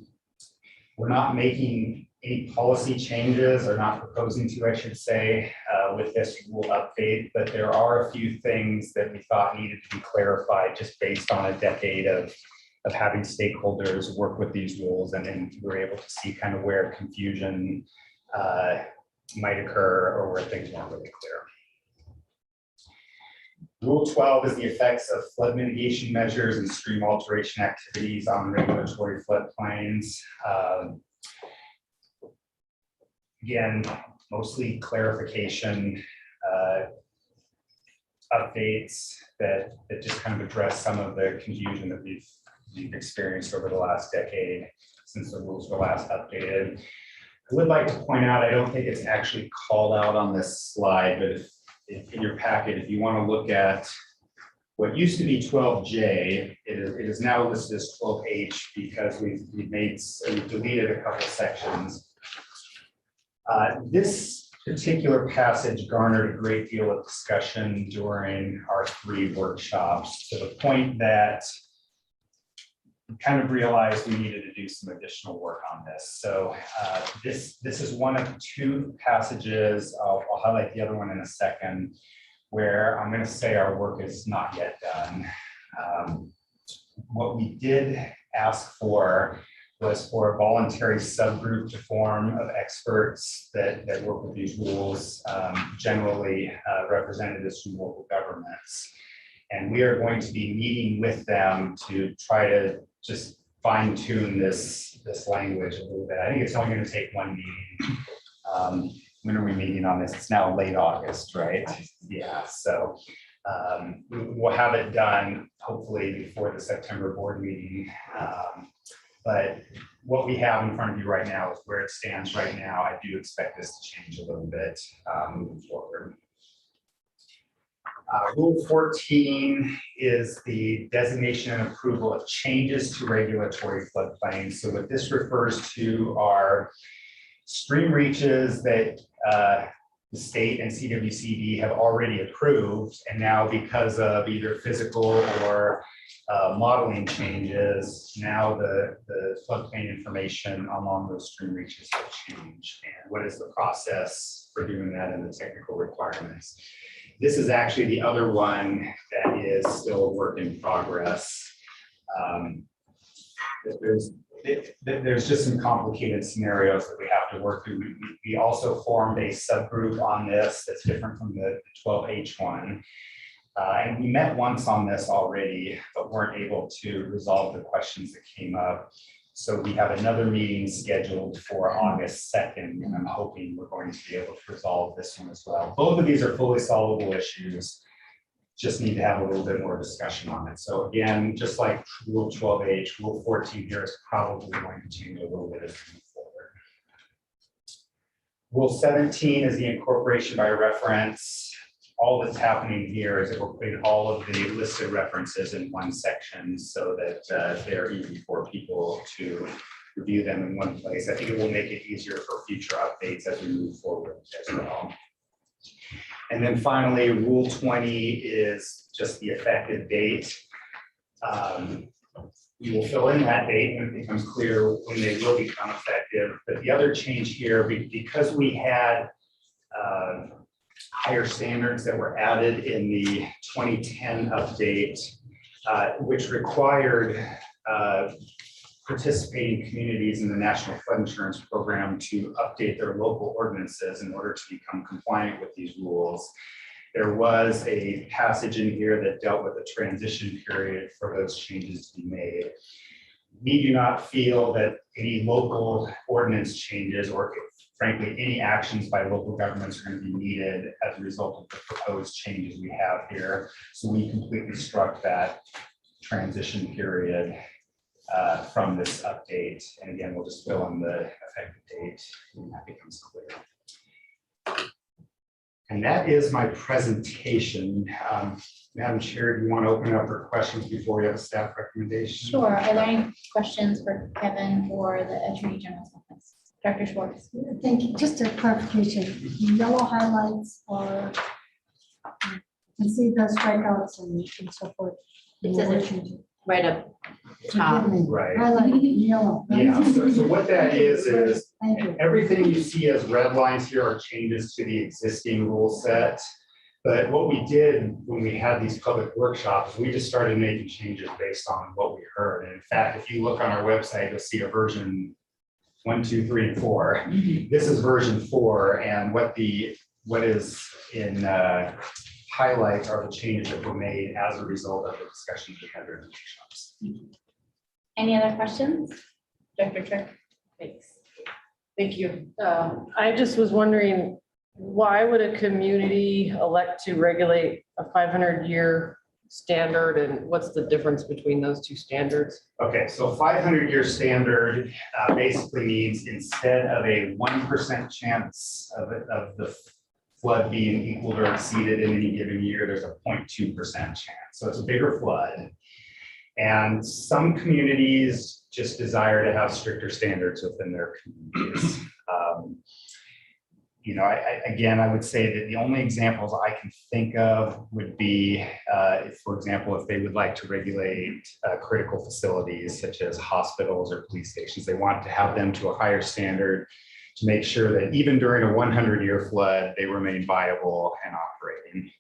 Speaker 12: We're not making any policy changes, or not proposing to, I should say, with this rule update, but there are a few things that we thought needed to be clarified just based on a decade of of having stakeholders work with these rules, and then we're able to see kind of where confusion might occur or where things weren't really clear. Rule 12 is the effects of flood mitigation measures and stream alteration activities on regulatory floodplains. Again, mostly clarification, updates that just kind of address some of the confusion that we've experienced over the last decade since the rules were last updated. I would like to point out, I don't think it's actually called out on this slide, but if in your packet, if you want to look at what used to be 12J, it is now listed as 12H because we've deleted a couple sections. This particular passage garnered a great deal of discussion during our 3 workshops, to the point that we kind of realized we needed to do some additional work on this. So this is one of 2 passages. I'll highlight the other one in a second, where I'm going to say our work is not yet done. What we did ask for was for a voluntary subgroup to form of experts that work with these rules, generally representatives from local governments. And we are going to be meeting with them to try to just fine tune this language a little bit. I think it's only going to take 1 meeting. When are we meeting on this? It's now late August, right? Yeah, so we'll have it done hopefully before the September board meeting. But what we have in front of you right now is where it stands right now. I do expect this to change a little bit moving forward. Rule 14 is the designation and approval of changes to regulatory floodplains. So what this refers to are stream reaches that the state and CWCD have already approved, and now because of either physical or modeling changes, now the floodplain information along those stream reaches have changed. And what is the process for doing that and the technical requirements? This is actually the other one that is still a work in progress. There's just some complicated scenarios that we have to work through. We also formed a subgroup on this that's different from the 12H one. And we met once on this already, but weren't able to resolve the questions that came up. So we have another meeting scheduled for August 2nd, and I'm hoping we're going to be able to resolve this one as well. Both of these are fully solvable issues. Just need to have a little bit more discussion on it. So again, just like Rule 12H, Rule 14 here is probably going to change a little bit as we move forward. Rule 17 is the incorporation by reference. All that's happening here is that we're putting all of the listed references in one section so that they're easy for people to review them in one place. I think it will make it easier for future updates as we move forward as well. And then finally, Rule 20 is just the effective date. We will fill in that date when it becomes clear when they will become effective. But the other change here, because we had higher standards that were added in the 2010 update, which required participating communities in the National Flood Insurance Program to update their local ordinances in order to become compliant with these rules. There was a passage in here that dealt with a transition period for those changes to be made. We do not feel that any local ordinance changes or frankly, any actions by local governments are going to be needed as a result of the proposed changes we have here. So we completely struck that transition period from this update. And again, we'll just fill in the effective date when that becomes clear. And that is my presentation. Madam Chair, do you want to open up for questions before we have a staff recommendation?
Speaker 1: Sure. Are there any questions for Kevin or the Attorney General's office? Dr. Schwartz.
Speaker 9: Thank you. Just a clarification, yellow highlights are, you see the strikeouts and so forth.
Speaker 1: It says it right up top.
Speaker 12: Right.
Speaker 9: Highlight yellow.
Speaker 12: Yeah, so what that is
Speaker 9: Thank you.
Speaker 12: everything you see as red lines here are changes to the existing rule set. But what we did when we had these public workshops, we just started making changes based on what we heard. And in fact, if you look on our website, you'll see a version 1, 2, 3, and 4. This is version 4, and what is in highlights are the changes that were made as a result of the discussions we had during the workshops.
Speaker 1: Any other questions? Director Trick?
Speaker 7: Thanks. Thank you. I just was wondering, why would a community elect to regulate a 500-year standard, and what's the difference between those two standards?
Speaker 12: Okay, so 500-year standard basically means instead of a 1% chance of the flood being equaled or exceeded in any given year, there's a 0.2% chance. So it's a bigger flood. And some communities just desire to have stricter standards within their communities. You know, again, I would say that the only examples I can think of would be, for example, if they would like to regulate critical facilities such as hospitals or police stations, they want to have them to a higher standard to make sure that even during a 100-year flood, they remain viable and operating.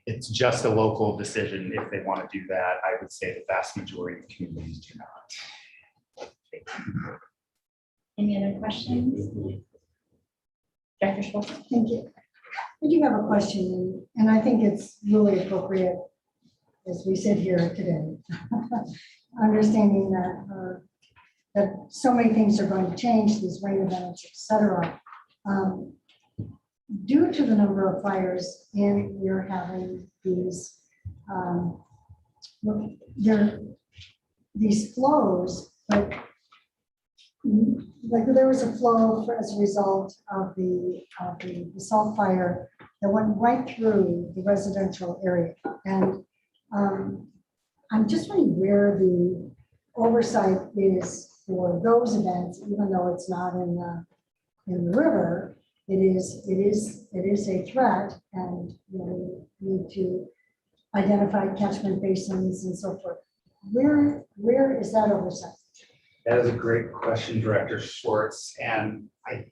Speaker 12: It's just a local decision if they want to do that. I would say the vast majority of communities do not.
Speaker 1: Any other questions? Director Schwartz?
Speaker 9: Thank you. I do have a question, and I think it's really appropriate as we sit here today, understanding that that so many things are going to change, these rain events, et cetera. Due to the number of fires and we're having these flows, but like there was a flow as a result of the salt fire that went right through the residential area. And I'm just wondering where the oversight is for those events, even though it's not in the river. It is a threat, and we need to identify catchment basins and so forth. Where is that oversight?
Speaker 12: That is a great question, Director Schwartz, and I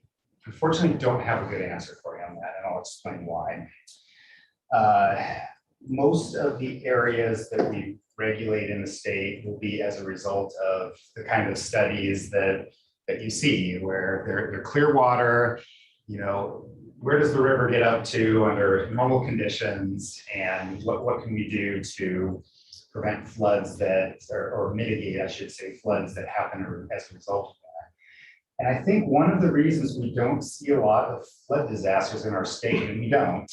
Speaker 12: unfortunately don't have a good answer for you on that, and I'll explain why. Most of the areas that we regulate in the state will be as a result of the kind of studies that you see, where they're clear water. You know, where does the river get up to under normal conditions, and what can we do to prevent floods that, or mitigate, I should say, floods that happen as a result of that. And I think one of the reasons we don't see a lot of flood disasters in our state, and we don't,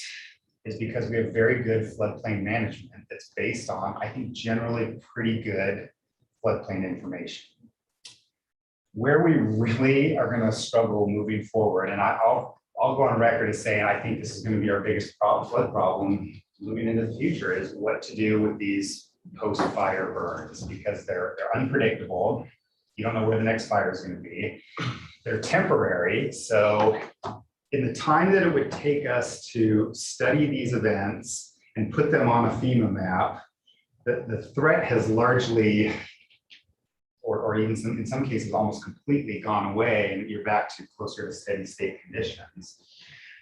Speaker 12: is because we have very good floodplain management that's based on, I think, generally pretty good floodplain information. Where we really are going to struggle moving forward, and I'll go on record as saying I think this is going to be our biggest flood problem moving into the future, is what to do with these post-fire burns, because they're unpredictable. You don't know where the next fire is going to be. They're temporary. So in the time that it would take us to study these events and put them on a FEMA map, the threat has largely, or even in some cases, almost completely gone away, and you're back to closer to steady state conditions.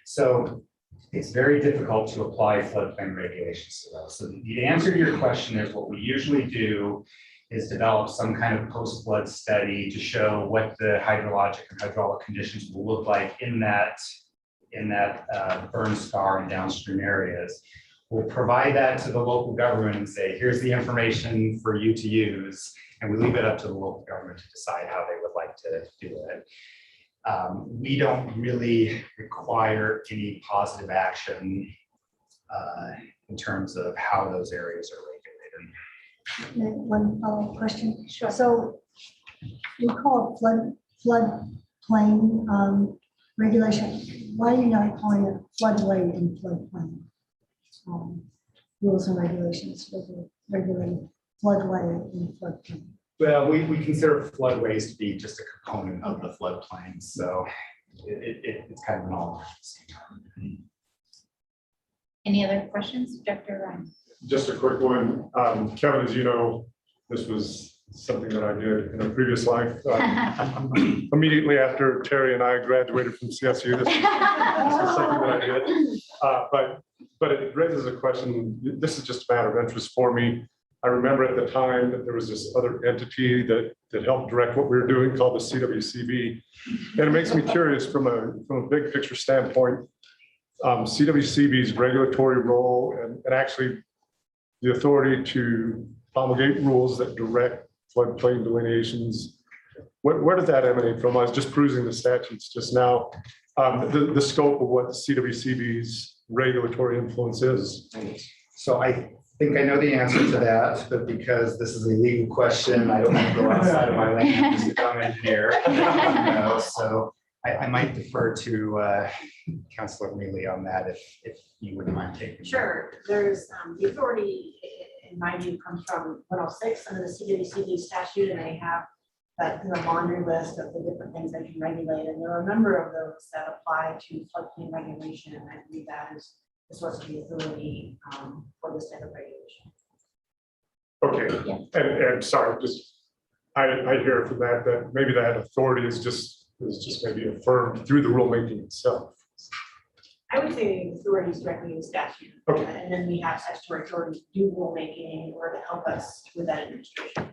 Speaker 12: So it's very difficult to apply floodplain regulations to those. So the answer to your question is, what we usually do is develop some kind of post-flood study to show what the hydrologic and hydraulic conditions will look like in that burn scar and downstream areas. We'll provide that to the local government and say, here's the information for you to use. And we leave it up to the local government to decide how they would like to do it. We don't really require any positive action in terms of how those areas are regulated.
Speaker 9: One follow-up question. Sure. So we call it floodplain regulation. Why are you not calling it floodway and floodplain? Rules and regulations regulating floodway and floodplain.
Speaker 12: Well, we consider floodways to be just a component of the floodplain, so it's kind of an all.
Speaker 1: Any other questions, Director Ryan?
Speaker 11: Just a quick one. Kevin, as you know, this was something that I did in a previous life. Immediately after Terry and I graduated from CSU, this was something that I did. But But it raises a question. This is just a matter of interest for me. I remember at the time that there was this other entity that helped direct what we were doing called the CWCB. And it makes me curious from a big picture standpoint, CWCB's regulatory role and actually the authority to promulgate rules that direct floodplain delineations. Where did that emanate from? I was just perusing the statutes just now. The scope of what CWCB's regulatory influence is.
Speaker 12: So I think I know the answer to that, but because this is a legal question, I don't want to go outside of my lane as a dumb engineer. No, so I might defer to Councilor Mealy on that if you wouldn't mind taking.
Speaker 16: Sure, there's the authority, in my view, comes from 106 under the CWCB statute, and they have that laundry list of the different things they can regulate, and there are a number of those that apply to floodplain regulation, and I believe that is the source of the authority for this type of regulation.
Speaker 11: Okay, and sorry, just I hear from that maybe that authority is just maybe affirmed through the rulemaking itself.
Speaker 16: I would say the authority is directly in the statute,
Speaker 11: Okay.
Speaker 16: And then we have statutory authority to do rulemaking or to help us with that administration.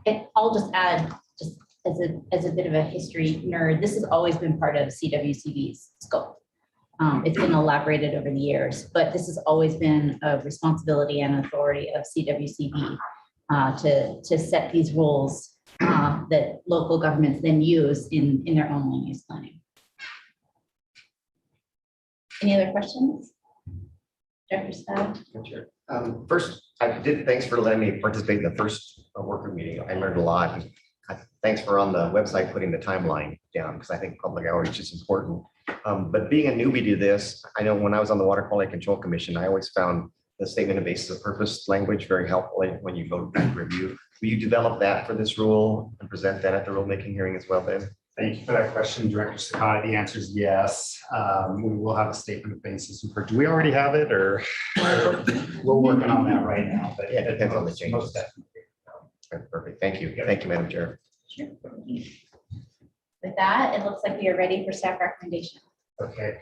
Speaker 1: And I'll just add, just as a bit of a history nerd, this has always been part of CWCB's scope. It's been elaborated over the years, but this has always been a responsibility and authority of CWCB to set these rules that local governments then use in their own land use planning. Any other questions? Director Scott?
Speaker 3: First, thanks for letting me participate in the first worker meeting. I learned a lot. And thanks for on the website putting the timeline down, because I think public outreach is important. But being a newbie to this, I know when I was on the Water Quality Control Commission, I always found the statement of basis of purpose language very helpful when you go back review. Will you develop that for this rule and present that at the rulemaking hearing as well, Ben?
Speaker 12: Thank you for that question, Director Sakata. The answer is yes. We will have a statement of basis. Do we already have it, or we're working on that right now? But
Speaker 3: Yeah, it depends on the changes.
Speaker 12: Most definitely.
Speaker 3: Okay, perfect. Thank you. Thank you, Madam Chair.
Speaker 1: Sure. With that, it looks like we are ready for staff recommendation.
Speaker 12: Okay.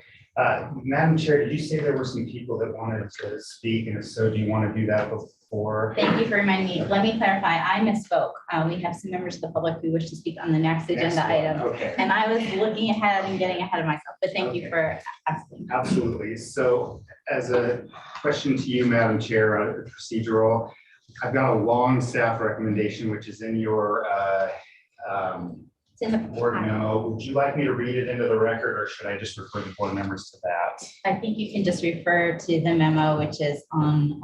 Speaker 12: Madam Chair, did you say there were some people that wanted to speak? And if so, do you want to do that before?
Speaker 1: Thank you for reminding me. Let me clarify. I misspoke. We have some members of the public who wish to speak on the next agenda item.
Speaker 12: Okay.
Speaker 1: And I was looking ahead and getting ahead of myself, but thank you for asking.
Speaker 12: Absolutely. So as a question to you, Madam Chair, procedural, I've got a long staff recommendation, which is in your
Speaker 1: It's in the
Speaker 12: board memo. Would you like me to read it into the record, or should I just refer the board members to that?
Speaker 1: I think you can just refer to the memo, which is on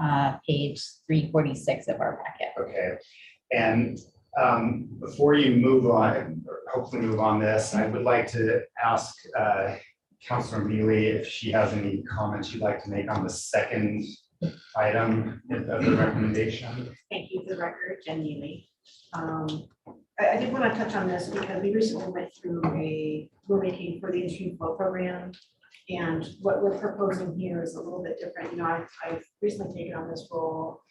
Speaker 1: page 346 of our packet.
Speaker 12: Okay. And before you move on, or hopefully move on this, I would like to ask Councilor Mealy if she has any comments she'd like to make on the second item of the recommendation.
Speaker 16: Thank you for the record, Jen Neely. I did want to touch on this because we recently went through a rulemaking for the in-stream flow program. And what we're proposing here is a little bit different. You know, I've recently taken on this role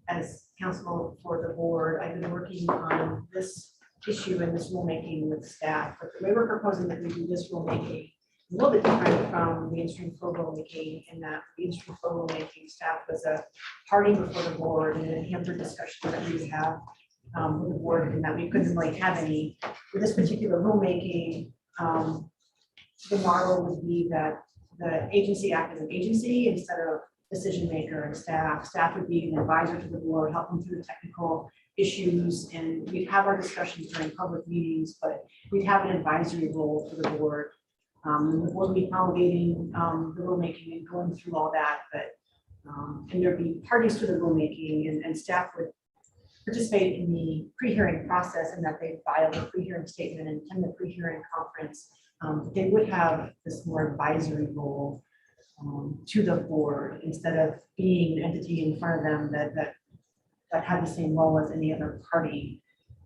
Speaker 16: as counsel for the board. I've been working on this issue and this rulemaking with staff, but the way we're proposing that we do this rulemaking a little bit different from the in-stream flow rulemaking, in that the in-stream flow rulemaking staff was a party before the board and a hampered discussion that we would have with the board, and that we couldn't really have any. For this particular rulemaking, the model would be that the agency act as an agency instead of decision maker and staff. Staff would be an advisor to the board, help them through the technical issues, and we'd have our discussions during public meetings, but we'd have an advisory role for the board. The board would be promulgating the rulemaking and going through all that, but and there'd be parties to the rulemaking, and staff would participate in the pre-hearing process, and that they file a pre-hearing statement and attend the pre-hearing conference. They would have this more advisory role to the board instead of being an entity in front of them that had the same role as any other party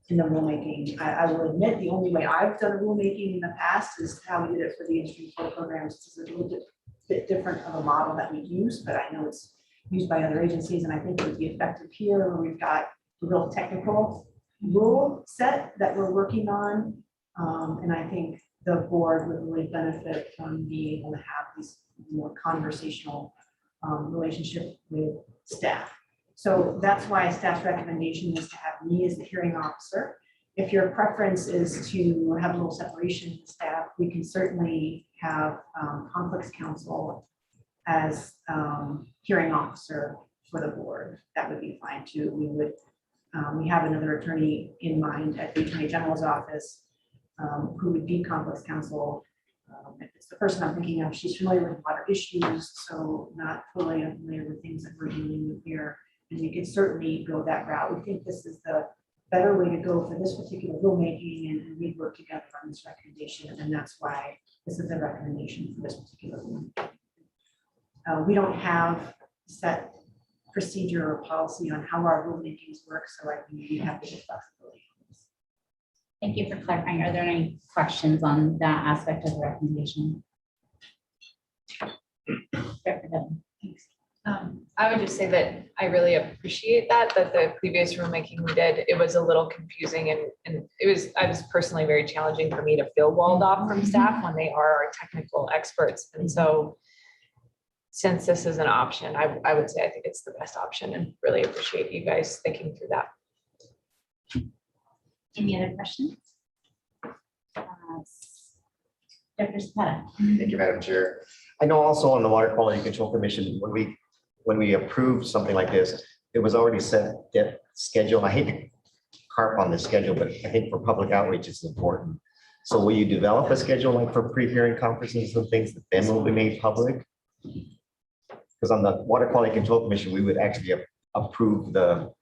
Speaker 16: in the rulemaking. I will admit the only way I've done a rulemaking in the past is how we did it for the in-stream flow programs. It's a little bit different of a model that we use, but I know it's used by other agencies, and I think it would be effective here where we've got a real technical rule set that we're working on. And I think the board would really benefit from being able to have these more conversational relationship with staff. So that's why staff's recommendation is to have me as the hearing officer. If your preference is to have a little separation in staff, we can certainly have conflicts counsel as hearing officer for the board. That would be fine too. We have another attorney in mind at the Attorney General's office who would be conflicts counsel. If it's the person I'm thinking of, she's familiar with water issues, so not totally unfamiliar with things that we're dealing with here. And we could certainly go that route. We think this is the better way to go for this particular rulemaking, and we work together on this recommendation, and that's why this is a recommendation for this particular one. We don't have set procedure or policy on how our rulemakings work, so I think we have the flexibility.
Speaker 1: Thank you for clarifying. Are there any questions on that aspect of the recommendation?
Speaker 4: I would just say that I really appreciate that the previous rulemaking we did, it was a little confusing and I was personally very challenging for me to feel walled off from staff when they are our technical experts. And so since this is an option, I would say I think it's the best option and really appreciate you guys thinking through that.
Speaker 1: Any other questions? Dr. Zapata.
Speaker 3: Thank you, Madam Chair. I know also on the Water Quality Control Commission, when we approved something like this, it was already set schedule. I hate to harp on the schedule, but I think for public outreach, it's important. So will you develop a schedule like for pre-hearing conferences and things that then will be made public? Because on the Water Quality Control Commission, we would actually approve the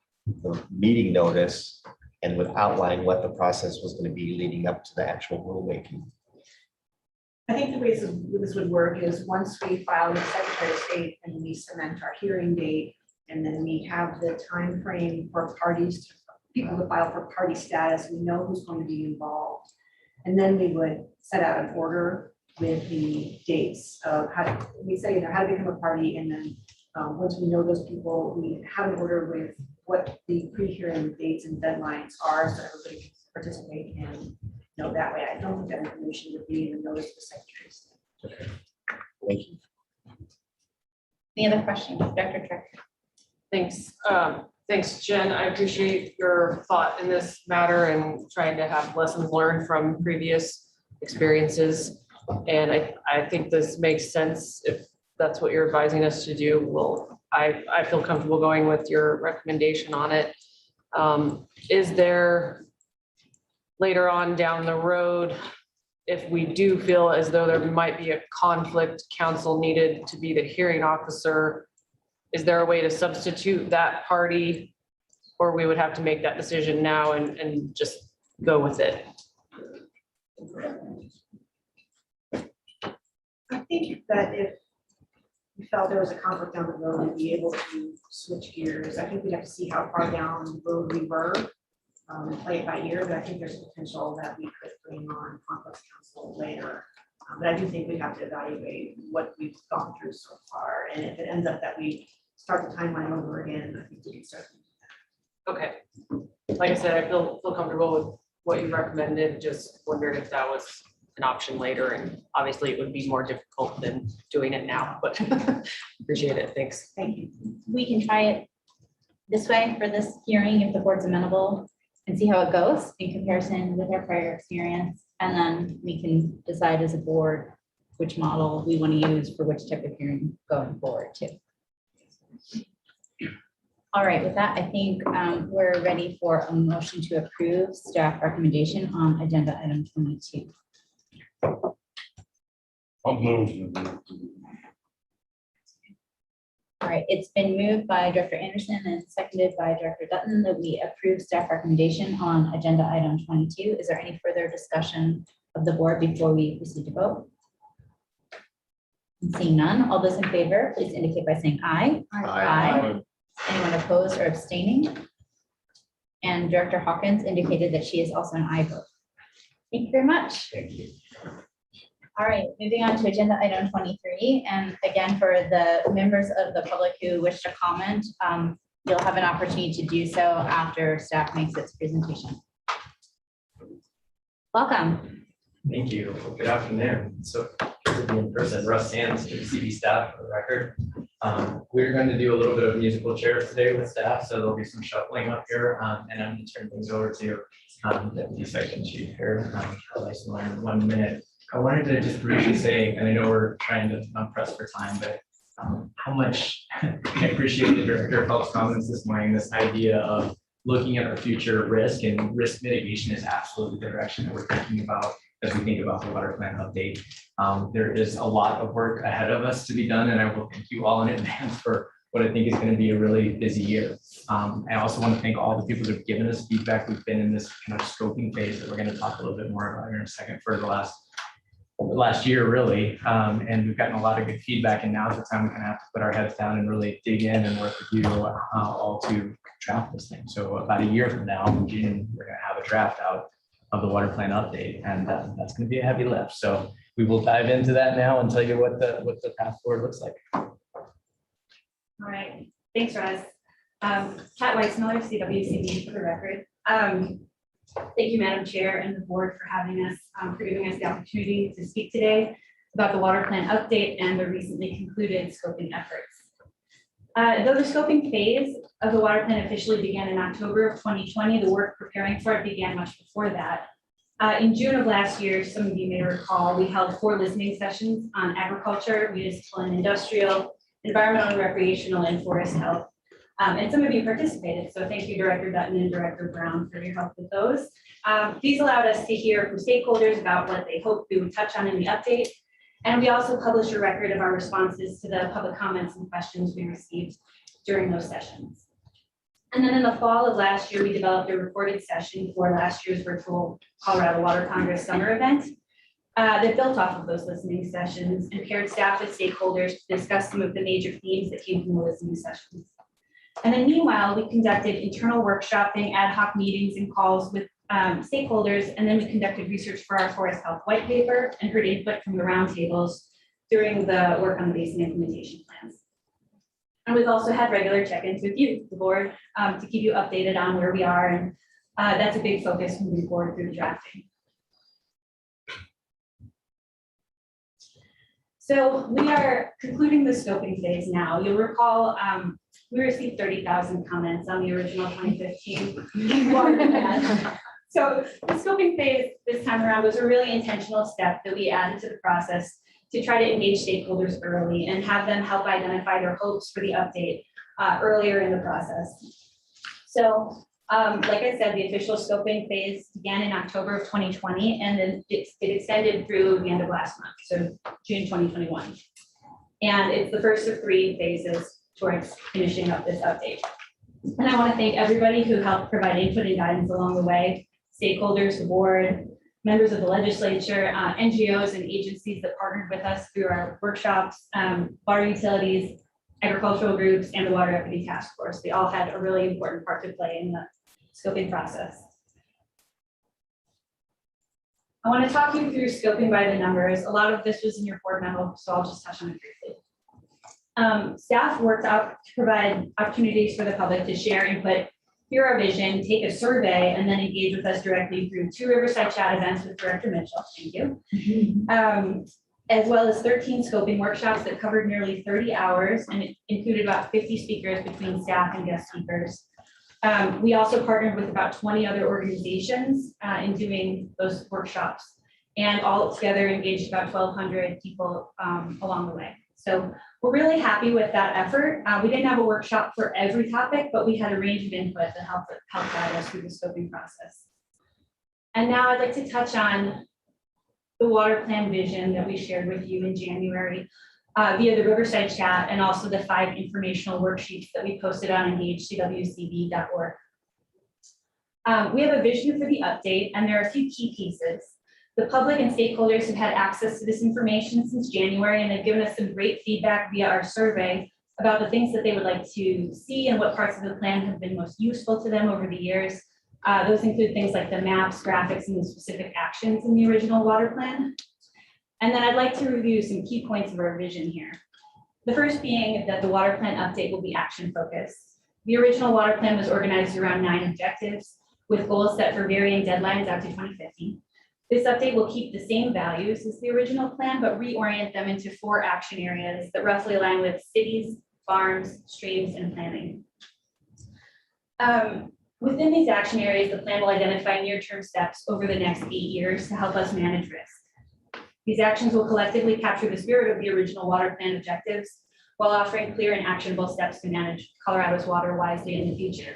Speaker 3: meeting notice and would outline what the process was going to be leading up to the actual rulemaking.
Speaker 16: I think the way this would work is once we file with Secretary of State and we cement our hearing date, and then we have the time frame for people to file for party status, we know who's going to be involved. And then we would set out an order with the dates of how to become a party, and then once we know those people, we have an order with what the pre-hearing dates and deadlines are, so everybody can participate and know that way. I don't think that information would be in the notice of the Secretary of State.
Speaker 3: Okay. Thank you.
Speaker 1: Any other questions, Dr. Trick?
Speaker 7: Thanks. Thanks, Jen. I appreciate your thought in this matter and trying to have lessons learned from previous experiences. And I think this makes sense if that's what you're advising us to do. Well, I feel comfortable going with your recommendation on it. Is there later on down the road, if we do feel as though there might be a conflict counsel needed to be the hearing officer, is there a way to substitute that party? Or we would have to make that decision now and just go with it?
Speaker 16: I think that if we felt there was a conflict down the road, we'd be able to switch gears. I think we'd have to see how far down the road we were, and play it by ear, but I think there's potential that we could bring on conflicts counsel later. But I do think we have to evaluate what we've gone through so far, and if it ends up that we start the timeline over again, I think we can start.
Speaker 7: Okay. Like I said, I feel comfortable with what you recommended, just wondered if that was an option later, and obviously it would be more difficult than doing it now, but appreciate it. Thanks.
Speaker 16: Thank you.
Speaker 1: We can try it this way for this hearing if the board's amenable and see how it goes in comparison with our prior experience. And then we can decide as a board which model we want to use for which type of hearing going forward too. All right, with that, I think we're ready for a motion to approve staff recommendation on agenda item 22.
Speaker 11: I'll move.
Speaker 1: All right, it's been moved by Director Anderson and seconded by Director Dutton that we approve staff recommendation on agenda item 22. Is there any further discussion of the board before we proceed to vote? Seeing none, all those in favor, please indicate by saying aye. Aye. Anyone opposed or abstaining? And Director Hawkins indicated that she is also an aye vote. Thank you very much.
Speaker 3: Thank you.
Speaker 1: All right, moving on to agenda item 23. And again, for the members of the public who wish to comment, you'll have an opportunity to do so after staff makes its presentation. Welcome.
Speaker 17: Thank you. Good afternoon. So good to be in person. Russ Sands, CD staff for the record. We're going to do a little bit of musical chairs today with staff, so there'll be some shuffling up here. And I'm going to turn things over to Deputy Section Chief here, Alex Miller, in 1 minute. I wanted to just briefly say, and I know we're trying to press for time, but how much I appreciate the Director of Health's comments this morning, this idea of looking at our future risk, and risk mitigation is absolutely the direction that we're thinking about as we think about the water plan update. There is a lot of work ahead of us to be done, and I will thank you all in advance for what I think is going to be a really busy year. I also want to thank all the people that have given us feedback. We've been in this kind of scoping phase that we're going to talk a little bit more about here in a second for the last year, really. And we've gotten a lot of good feedback, and now's the time we kind of have to put our heads down and really dig in and work with you all to draft this thing. So about a year from now, in June, we're going to have a draft out of the water plan update, and that's going to be a heavy lift. So we will dive into that now and tell you what the path forward looks like.
Speaker 18: All right, thanks, Roz. Kat Weissmiller, CWCB for the record. Thank you, Madam Chair and the board for having us, for giving us the opportunity to speak today about the water plan update and the recently concluded scoping efforts. Though the scoping phase of the water plan officially began in October of 2020, the work preparing for it began much before that. In June of last year, some of you may recall, we held 4 listening sessions on agriculture, municipal and industrial, environmental and recreational, and forest health. And some of you participated, so thank you, Director Dutton and Director Brown, for your help with those. These allowed us to hear from stakeholders about what they hoped we would touch on in the update. And we also published a record of our responses to the public comments and questions we received during those sessions. And then in the fall of last year, we developed a recorded session for last year's virtual Colorado Water Congress summer event that built off of those listening sessions and paired staff with stakeholders to discuss some of the major themes that came from the listening sessions. And then meanwhile, we conducted internal workshopping, ad hoc meetings and calls with stakeholders, and then we conducted research for our forest health white paper and heard input from the roundtables during the work on the basin implementation plans. And we've also had regular check-ins with you, the board, to keep you updated on where we are, and that's a big focus moving forward through the drafting. So we are concluding the scoping phase now. You'll recall we received 30,000 comments on the original 2015 water plan. So the scoping phase this time around was a really intentional step that we added to the process to try to engage stakeholders early and have them help identify their hopes for the update earlier in the process. So like I said, the official scoping phase began in October of 2020, and then it extended through the end of last month, so June 2021. And it's the first of 3 phases towards finishing up this update. And I want to thank everybody who helped provide input and guidance along the way, stakeholders, the board, members of the legislature, NGOs and agencies that partnered with us through our workshops, water utilities, agricultural groups, and the Water Equity Task Force. They all had a really important part to play in the scoping process. I want to talk you through scoping by the numbers. A lot of this was in your board memo, so I'll just touch on it briefly. Staff worked out to provide opportunities for the public to share input, hear our vision, take a survey, and then engage with us directly through 2 Riverside Chat events with Director Mitchell, thank you, as well as 13 scoping workshops that covered nearly 30 hours, and it included about 50 speakers between staff and guest speakers. We also partnered with about 20 other organizations in doing those workshops, and all together engaged about 1,200 people along the way. So we're really happy with that effort. We didn't have a workshop for every topic, but we had a range of input that helped guide us through the scoping process. And now I'd like to touch on the water plan vision that we shared with you in January via the Riverside Chat, and also the 5 informational worksheets that we posted on engagecwcb.org. We have a vision for the update, and there are a few key pieces. The public and stakeholders have had access to this information since January, and they've given us some great feedback via our survey about the things that they would like to see and what parts of the plan have been most useful to them over the years. Those include things like the maps, graphics, and the specific actions in the original water plan. And then I'd like to review some key points of our vision here. The first being that the water plan update will be action focused. The original water plan was organized around 9 objectives with goals set for varying deadlines out to 2050. This update will keep the same values as the original plan, but reorient them into 4 action areas that roughly align with cities, farms, streams, and planning. Within these action areas, the plan will identify near-term steps over the next 8 years to help us manage risk. These actions will collectively capture the spirit of the original water plan objectives while offering clear and actionable steps to manage Colorado's water wisely in the future.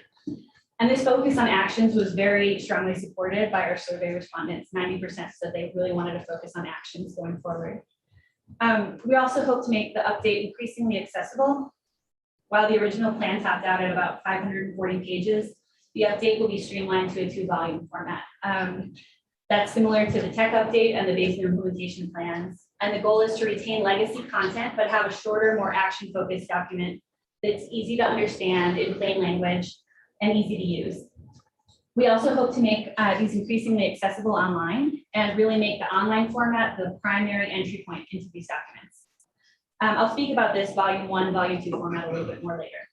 Speaker 18: And this focus on actions was very strongly supported by our survey respondents. 90% said they really wanted to focus on actions going forward. We also hope to make the update increasingly accessible. While the original plan topped out at about 540 pages, the update will be streamlined to a 2-volume format. That's similar to the tech update and the basin implementation plans. And the goal is to retain legacy content, but have a shorter, more action-focused document that's easy to understand in plain language and easy to use. We also hope to make these increasingly accessible online and really make the online format the primary entry point into these documents. I'll speak about this volume 1, volume 2 format a little bit more later.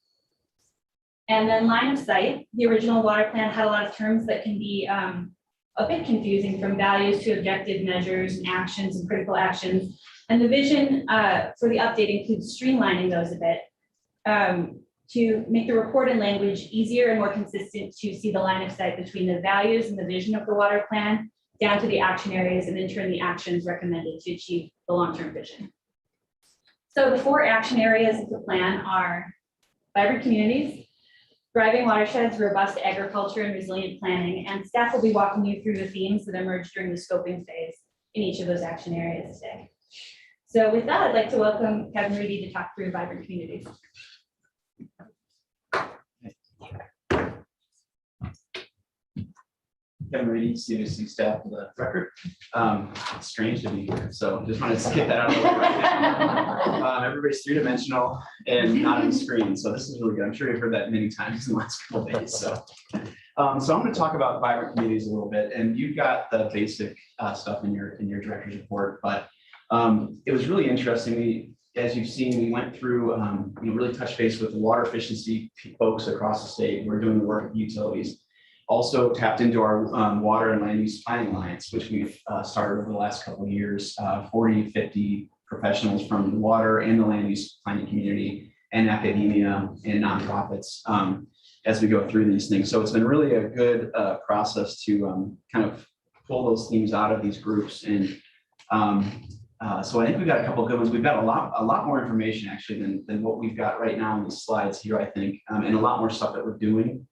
Speaker 18: And then line of sight, the original water plan had a lot of terms that can be a bit confusing, from values to objective measures and actions and critical actions. And the vision for the update includes streamlining those a bit to make the reported language easier and more consistent to see the line of sight between the values and the vision of the water plan down to the action areas and then turn the actions recommended to achieve the long-term vision. So the 4 action areas of the plan are vibrant communities, thriving watersheds, robust agriculture, and resilient planning. And staff will be walking you through the themes that emerged during the scoping phase in each of those action areas today. So with that, I'd like to welcome Kevin Reedy to talk through vibrant communities.
Speaker 13: Kevin Reedy, CWC staff for the record. It's strange to be here, so just wanted to get that out of the way right now. Everybody's 3-dimensional and not on the screen, so this is really good. I'm sure you've heard that many times in the last couple of days. So I'm going to talk about vibrant communities a little bit, and you've got the basic stuff in your director's report, but it was really interesting. As you've seen, we went through, really touch base with the water efficiency folks across the state. We're doing the work with utilities. Also tapped into our water and land use planning alliance, which we've started over the last couple of years, 40, 50 professionals from the water and the land use planning community and academia and nonprofits as we go through these things. So it's been really a good process to kind of pull those themes out of these groups. And so I think we've got a couple of good ones. We've got a lot more information actually than what we've got right now in these slides here, I think, and a lot more stuff that we're doing.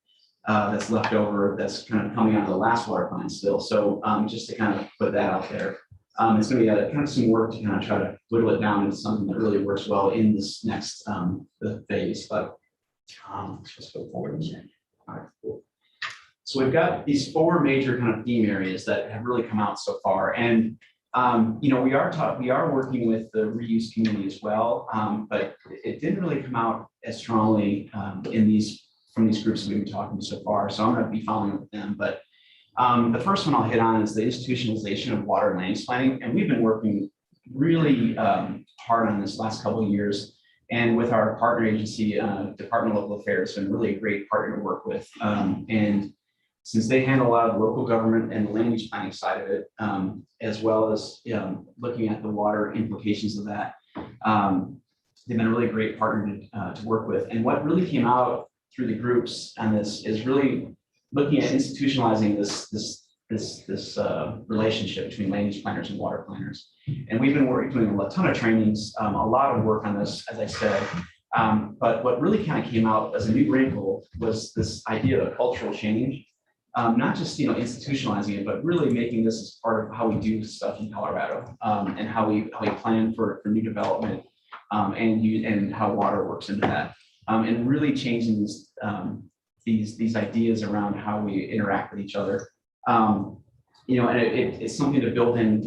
Speaker 13: That's left over, that's kind of coming out of the last water plan still. So just to kind of put that out there, it's going to be kind of some work to kind of try to whittle it down into something that really works well in this next phase. But let's just go forward. All right, cool. So we've got these 4 major kind of theme areas that have really come out so far, and we are working with the reuse community as well, but it didn't really come out as strongly from these groups that we've been talking to so far. So I'm going to be following up with them. But the first one I'll hit on is the institutionalization of water and land use planning. And we've been working really hard on this last couple of years. And with our partner agency, Department of Local Affairs, been really a great partner to work with. And since they handle a lot of the local government and the land use planning side of it, as well as looking at the water implications of that, they've been a really great partner to work with. And what really came out through the groups on this is really looking at institutionalizing this relationship between land use planners and water planners. And we've been doing a ton of trainings, a lot of work on this, as I said. But what really kind of came out as a new wrinkle was this idea of cultural change, not just institutionalizing it, but really making this as part of how we do stuff in Colorado, and how we plan for new development, and how water works into that. And really changing these ideas around how we interact with each other. And it's something to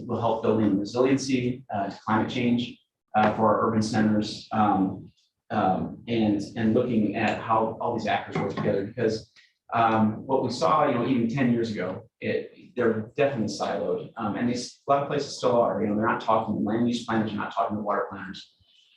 Speaker 13: will help build in resiliency to climate change for our urban centers, and looking at how all these actors work together. Because what we saw, even 10 years ago, they're definitely siloed, and a lot of places still are. They're not talking to land use planners, they're not talking to water planners.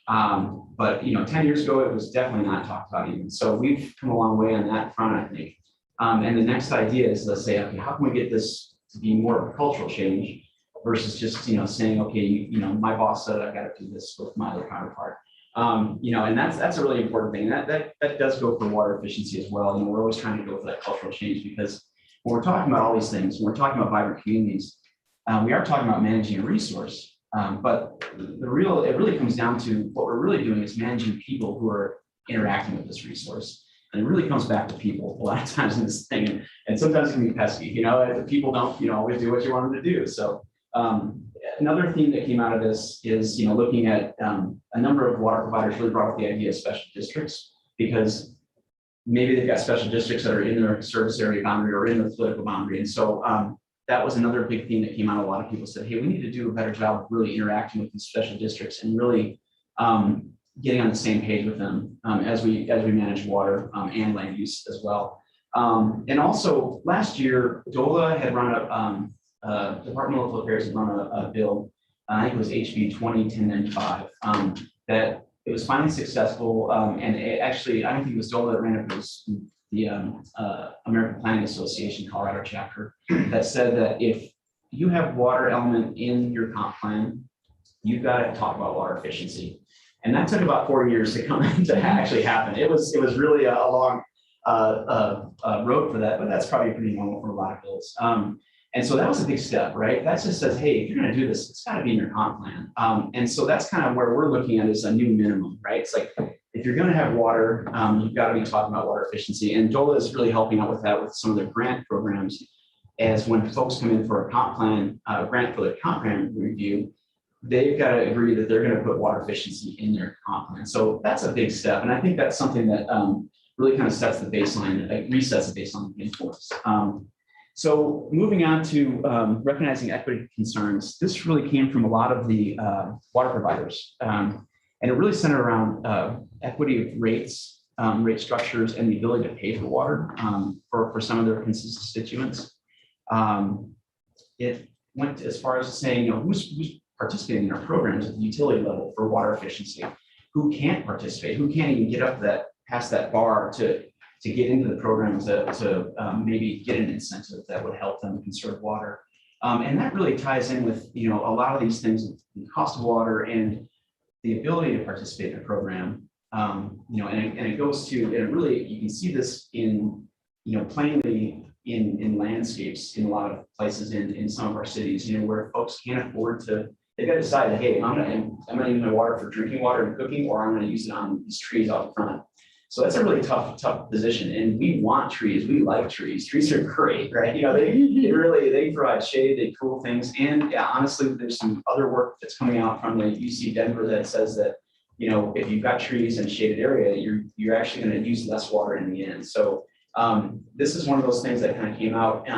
Speaker 13: But 10 years ago, it was definitely not talked about even. So we've come a long way on that front, I think. And the next idea is, let's say, okay, how can we get this to be more of a cultural change versus just, saying, okay, my boss said I got to do this with my other counterpart. And that's a really important thing. And that does go for water efficiency as well. We're always trying to go for that cultural change because when we're talking about all these things, when we're talking about vibrant communities, we are talking about managing a resource. But it really comes down to what we're really doing is managing people who are interacting with this resource. And it really comes back to people a lot of times in this thing. And sometimes it can be pesky, people don't, always do what you want them to do. So another theme that came out of this is, looking at a number of water providers really brought up the idea of special districts because maybe they've got special districts that are in their service area boundary or in their political boundary. And so that was another big theme that came out. A lot of people said, hey, we need to do a better job of really interacting with these special districts and really getting on the same page with them as we manage water and land use as well. And also last year, DOLA had run Department of Local Affairs had run a bill, I think it was HB 2010-95, that it was finally successful. And actually, I don't think it was DOLA that ran it, it was the American Planning Association Colorado chapter that said that if you have water element in your comp plan, you've got to talk about water efficiency. And that took about 4 years to come to actually happen. It was really a long road for that, but that's probably pretty normal for a lot of bills. And so that was a big step, right? That just says, hey, if you're going to do this, it's got to be in your comp plan. And so that's kind of where we're looking at is a new minimum, right? It's like, if you're going to have water, you've got to be talking about water efficiency. And DOLA is really helping out with that with some of their grant programs, as when folks come in for a comp plan, grant for their comp plan review, they've got to agree that they're going to put water efficiency in their comp plan. So that's a big step. And I think that's something that really kind of sets the baseline, resets the baseline for us. So moving on to recognizing equity concerns, this really came from a lot of the water providers. And it really centered around equity of rates, rate structures, and the ability to pay for water for some of their constituents. It went as far as saying, who's participating in our programs at the utility level for water efficiency, who can't participate, who can't even get up past that bar to get into the programs to maybe get an incentive that would help them conserve water. And that really ties in with, a lot of these things, the cost of water and the ability to participate in a program. And it goes to, and really, you can see this in, plainly in landscapes in a lot of places in some of our cities, where folks can't afford to, they've got to decide, hey, I'm going to use my water for drinking water and cooking, or I'm going to use it on these trees out front. So that's a really tough position. And we want trees. We like trees. Trees are great, right? They provide shade, they cool things. And yeah, honestly, there's some other work that's coming out from the UC Denver that says that, if you've got trees in a shaded area, you're actually going to use less water in the end. So this is one of those things that kind of came out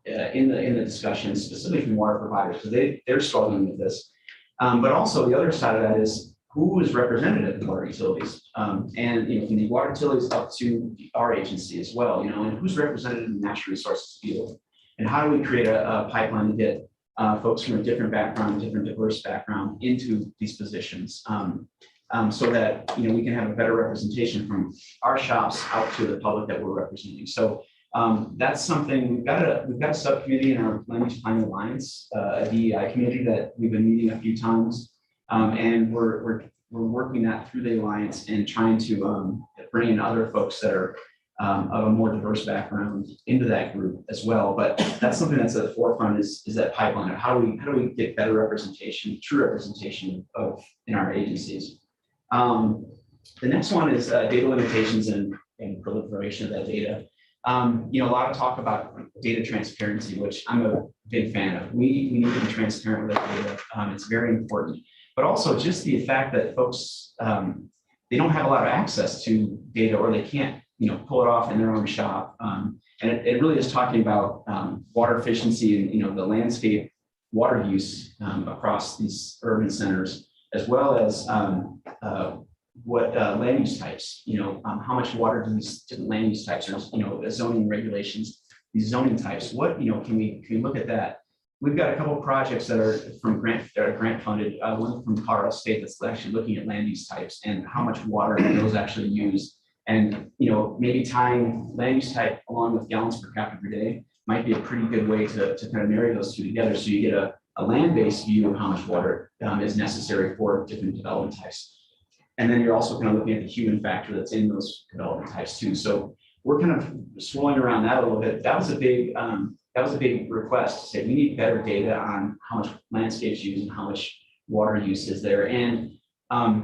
Speaker 13: in the discussion, specifically from water providers, because they're struggling with this. But also the other side of that is, who is represented at the water utilities, and from the water utilities up to our agency as well, and who's represented in the natural resources field, and how do we create a pipeline to get folks from a different background, different diverse background into these positions, so that we can have a better representation from our shops out to the public that we're representing. So that's something we've got a subcommittee in our Land Use Planning Alliance, a DEI committee that we've been meeting a few times. And we're working that through the alliance and trying to bring in other folks that are of a more diverse background into that group as well. But that's something that's at the forefront is that pipeline of how do we get better representation, true representation in our agencies. The next one is data limitations and proliferation of that data. A lot of talk about data transparency, which I'm a big fan of. We need to be transparent with that data. It's very important. But also just the fact that folks, they don't have a lot of access to data, or they can't, pull it off in their own shop. And it really is talking about water efficiency and, the landscape water use across these urban centers, as well as what land use types, how much water do these different land use types, or, zoning regulations, these zoning types, what, can we look at that? We've got a couple of projects that are grant funded, one from Colorado State that's actually looking at land use types and how much water those actually use. And maybe tying land use type along with gallons per capita per day might be a pretty good way to kind of marry those two together. So you get a land-based view of how much water is necessary for different development types. And then you're also kind of looking at the human factor that's in those development types too. So we're kind of swirling around that a little bit. That was a big request to say we need better data on how much landscapes use and how much water use is there. And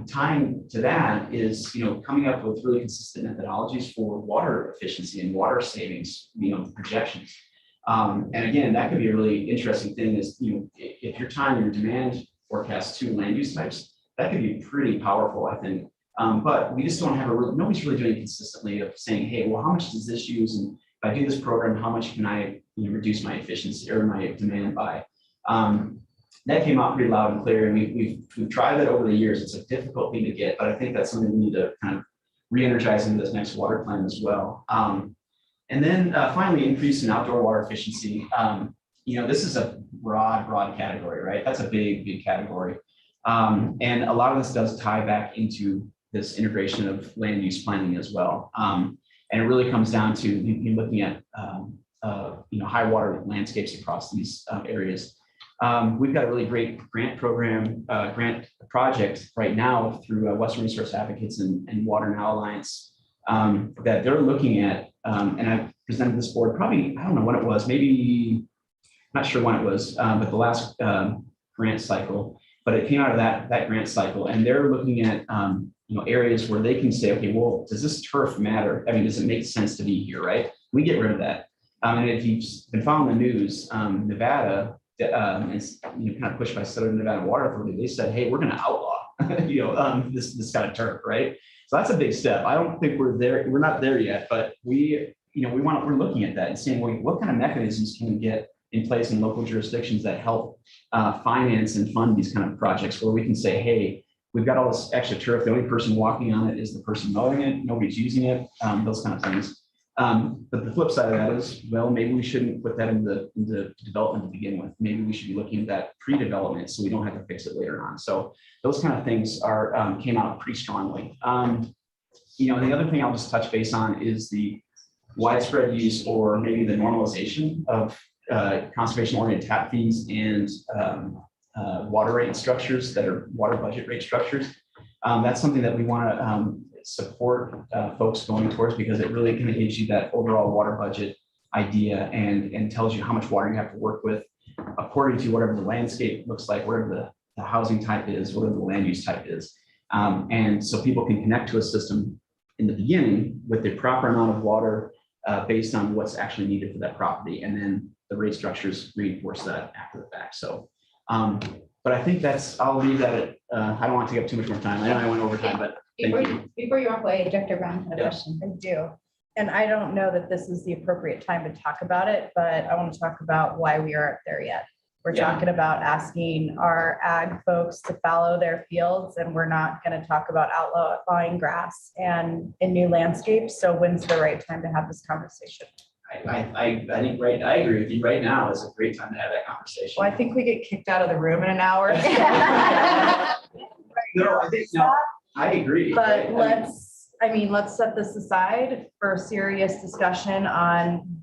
Speaker 13: tying to that is, coming up with really consistent methodologies for water efficiency and water savings, projections. And again, that could be a really interesting thing is, if you're tying your demand forecast to land use types, that could be pretty powerful, I think. But we just don't have nobody's really doing it consistently of saying, hey, well, how much does this use? And if I do this program, how much can I reduce my efficiency or my demand by? That came out pretty loud and clear, and we've tried that over the years. It's a difficult thing to get, but I think that's something we need to kind of re-energize into this next water plan as well. And then finally, increase in outdoor water efficiency. This is a broad category, right? That's a big category. And a lot of this does tie back into this integration of land use planning as well. And it really comes down to looking at high water landscapes across these areas. We've got a really great grant project right now through Western Resource Advocates and Water Now Alliance that they're looking at. And I presented this board probably, I don't know when it was, maybe, not sure when it was, but the last grant cycle. But it came out of that grant cycle, and they're looking at areas where they can say, okay, well, does this turf matter? I mean, does it make sense to be here, right? We get rid of that. And if you've been following the news, Nevada is kind of pushed by Southern Nevada Water Authority. They said, hey, we're going to outlaw this kind of turf, right? So that's a big step. I don't think we're there. We're not there yet, but we're looking at that and saying, well, what kind of mechanisms can we get in place in local jurisdictions that help finance and fund these kind of projects where we can say, hey, we've got all this extra turf. The only person walking on it is the person mowing it. Nobody's using it, those kind of things. But the flip side of that is, well, maybe we shouldn't put that into development to begin with. Maybe we should be looking at that pre-development so we don't have to fix it later on. So those kind of things came out pretty strongly. The other thing I'll just touch base on is the widespread use or maybe the normalization of conservation-oriented tap fees and water rate structures that are water budget rate structures. That's something that we want to support folks going towards, because it really kind of gives you that overall water budget idea and tells you how much water you have to work with according to whatever the landscape looks like, whatever the housing type is, whatever the land use type is. And so people can connect to a system in the beginning with the proper amount of water based on what's actually needed for that property. And then the rate structures reinforce that after the fact. So, but I think I'll leave that at, I don't want to take up too much more time. I know I went over time, but thank you.
Speaker 1: Before you walk away, Director Brown had a question.
Speaker 6: I do. And I don't know that this is the appropriate time to talk about it, but I want to talk about why we aren't there yet. We're talking about asking our ag folks to fallow their fields, and we're not going to talk about outlawing grass and in new landscapes. So when's the right time to have this conversation?
Speaker 13: I think I agree with you. Right now is a great time to have that conversation.
Speaker 6: Well, I think we get kicked out of the room in an hour.
Speaker 13: I agree.
Speaker 6: But let's set this aside for a serious discussion on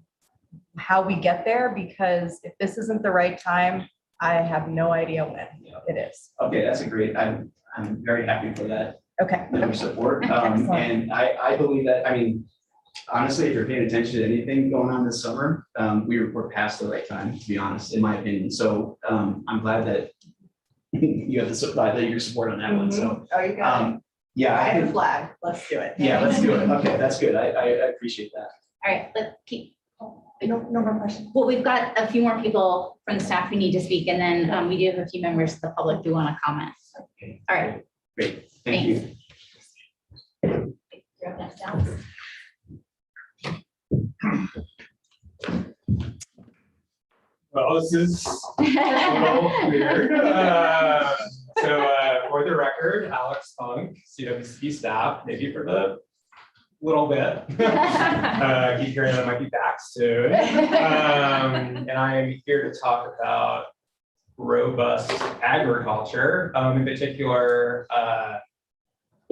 Speaker 6: how we get there, because if this isn't the right time, I have no idea when it is.
Speaker 13: Okay, that's a great, I'm very happy for that.
Speaker 6: Okay.
Speaker 13: Support. And I believe that, honestly, if you're paying attention to anything going on this summer, we're past the right time, to be honest, in my opinion. So I'm glad that you have the support, that your support on that one. So
Speaker 6: you got it.
Speaker 13: Yeah,
Speaker 6: I have a flag. Let's do it.
Speaker 13: Yeah, let's do it. Okay, that's good. I appreciate that.
Speaker 1: All right, let's keep.
Speaker 6: No more questions.
Speaker 1: Well, we've got a few more people from the staff who need to speak, and then we do have a few members of the public who want to comment.
Speaker 13: Okay.
Speaker 1: All right.
Speaker 13: Great. Thank you.
Speaker 1: You're up next, Alex.
Speaker 19: Well, this is a little weird. So for the record, Alex Funk, CWC staff, maybe for the little bit. Keep hearing that I might be back soon. And I am here to talk about robust agriculture, in particular,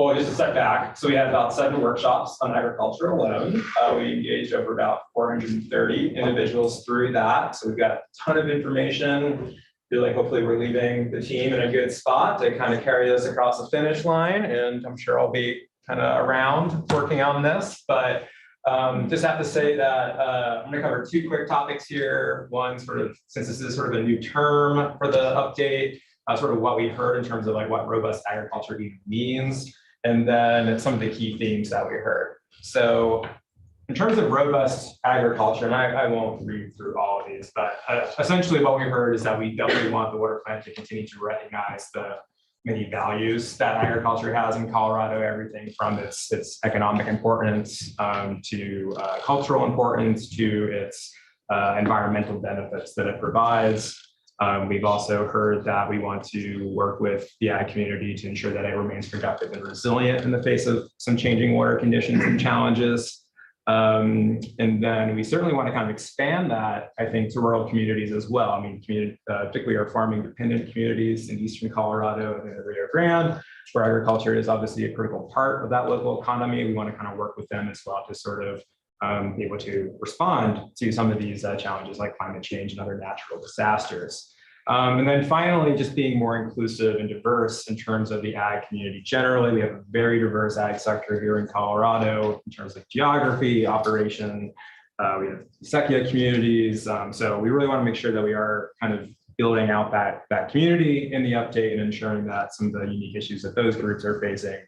Speaker 19: Well, just a step back. So we had about 7 workshops on agriculture alone. We engaged over about 430 individuals through that. So we've got a ton of information. Feel like hopefully we're leaving the team in a good spot to kind of carry this across the finish line. And I'm sure I'll be kind of around working on this, but just have to say that I'm going to cover 2 quick topics here. One, sort of, since this is sort of a new term for the update, sort of what we heard in terms of like what robust agriculture even means, and then some of the key themes that we heard. So in terms of robust agriculture, and I won't read through all of these, but essentially what we heard is that we definitely want the water plan to continue to recognize the many values that agriculture has in Colorado, everything from its economic importance to cultural importance to its environmental benefits that it provides. We've also heard that we want to work with the ag community to ensure that it remains productive and resilient in the face of some changing water conditions and challenges. And then we certainly want to kind of expand that, I think, to rural communities as well. I mean, particularly our farming dependent communities in Eastern Colorado and the Rio Grande, where agriculture is obviously a critical part of that local economy. We want to kind of work with them as well to sort of be able to respond to some of these challenges like climate change and other natural disasters. And then finally, just being more inclusive and diverse in terms of the ag community generally. We have a very diverse ag sector here in Colorado in terms of geography, operation. We have Sequia communities. So we really want to make sure that we are kind of building out that community in the update and ensuring that some of the unique issues that those groups are facing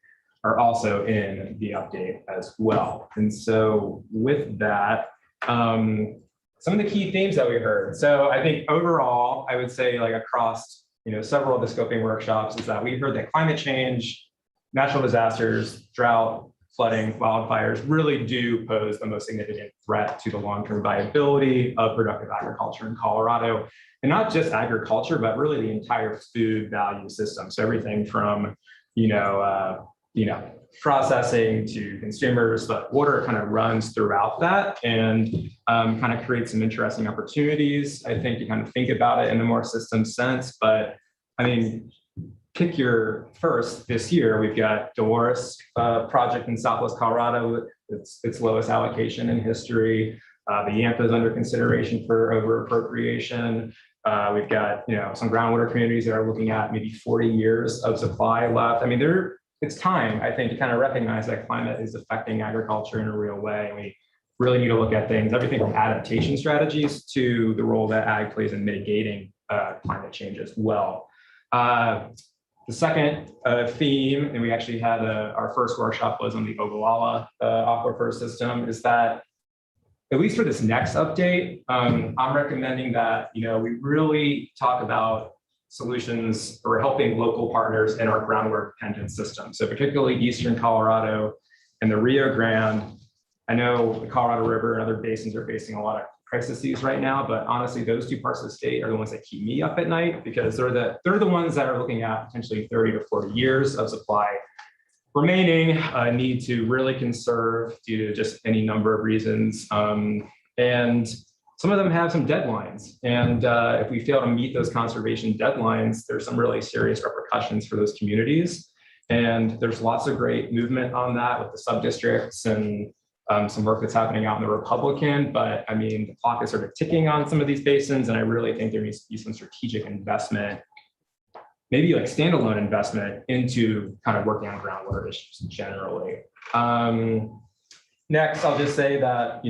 Speaker 19: are also in the update as well. And so with that, some of the key themes that we heard. So I think overall, I would say like across several of the scoping workshops is that we heard that climate change, natural disasters, drought, flooding, wildfires really do pose the most significant threat to the long-term viability of productive agriculture in Colorado. And not just agriculture, but really the entire food value system. So everything from, processing to consumers, but water kind of runs throughout that and kind of creates some interesting opportunities, I think, to kind of think about it in a more system sense. But I mean, pick your first this year, we've got Dolores project in Southwest Colorado. It's its lowest allocation in history. The Yampa is under consideration for over appropriation. We've got, some groundwater communities that are looking at maybe 40 years of supply left. I mean, it's time, I think, to kind of recognize that climate is affecting agriculture in a real way. And we really need to look at things, everything from adaptation strategies to the role that ag plays in mitigating climate change as well. The second theme, and we actually had our first workshop was on the Ogallala aquifer system, is that at least for this next update, I'm recommending that we really talk about solutions for helping local partners in our groundwater dependent system. So particularly Eastern Colorado and the Rio Grande. I know the Colorado River and other basins are facing a lot of crises right now, but honestly, those 2 parts of the state are the ones that keep me up at night because they're the ones that are looking at potentially 30 to 40 years of supply remaining, need to really conserve due to just any number of reasons. And some of them have some deadlines. And if we fail to meet those conservation deadlines, there's some really serious repercussions for those communities. And there's lots of great movement on that with the sub-districts and some work that's happening out in the Republican. But I mean, the clock is sort of ticking on some of these basins. And I really think there needs to be some strategic investment, maybe like standalone investment into kind of working on groundwater issues generally. Next, I'll just say that,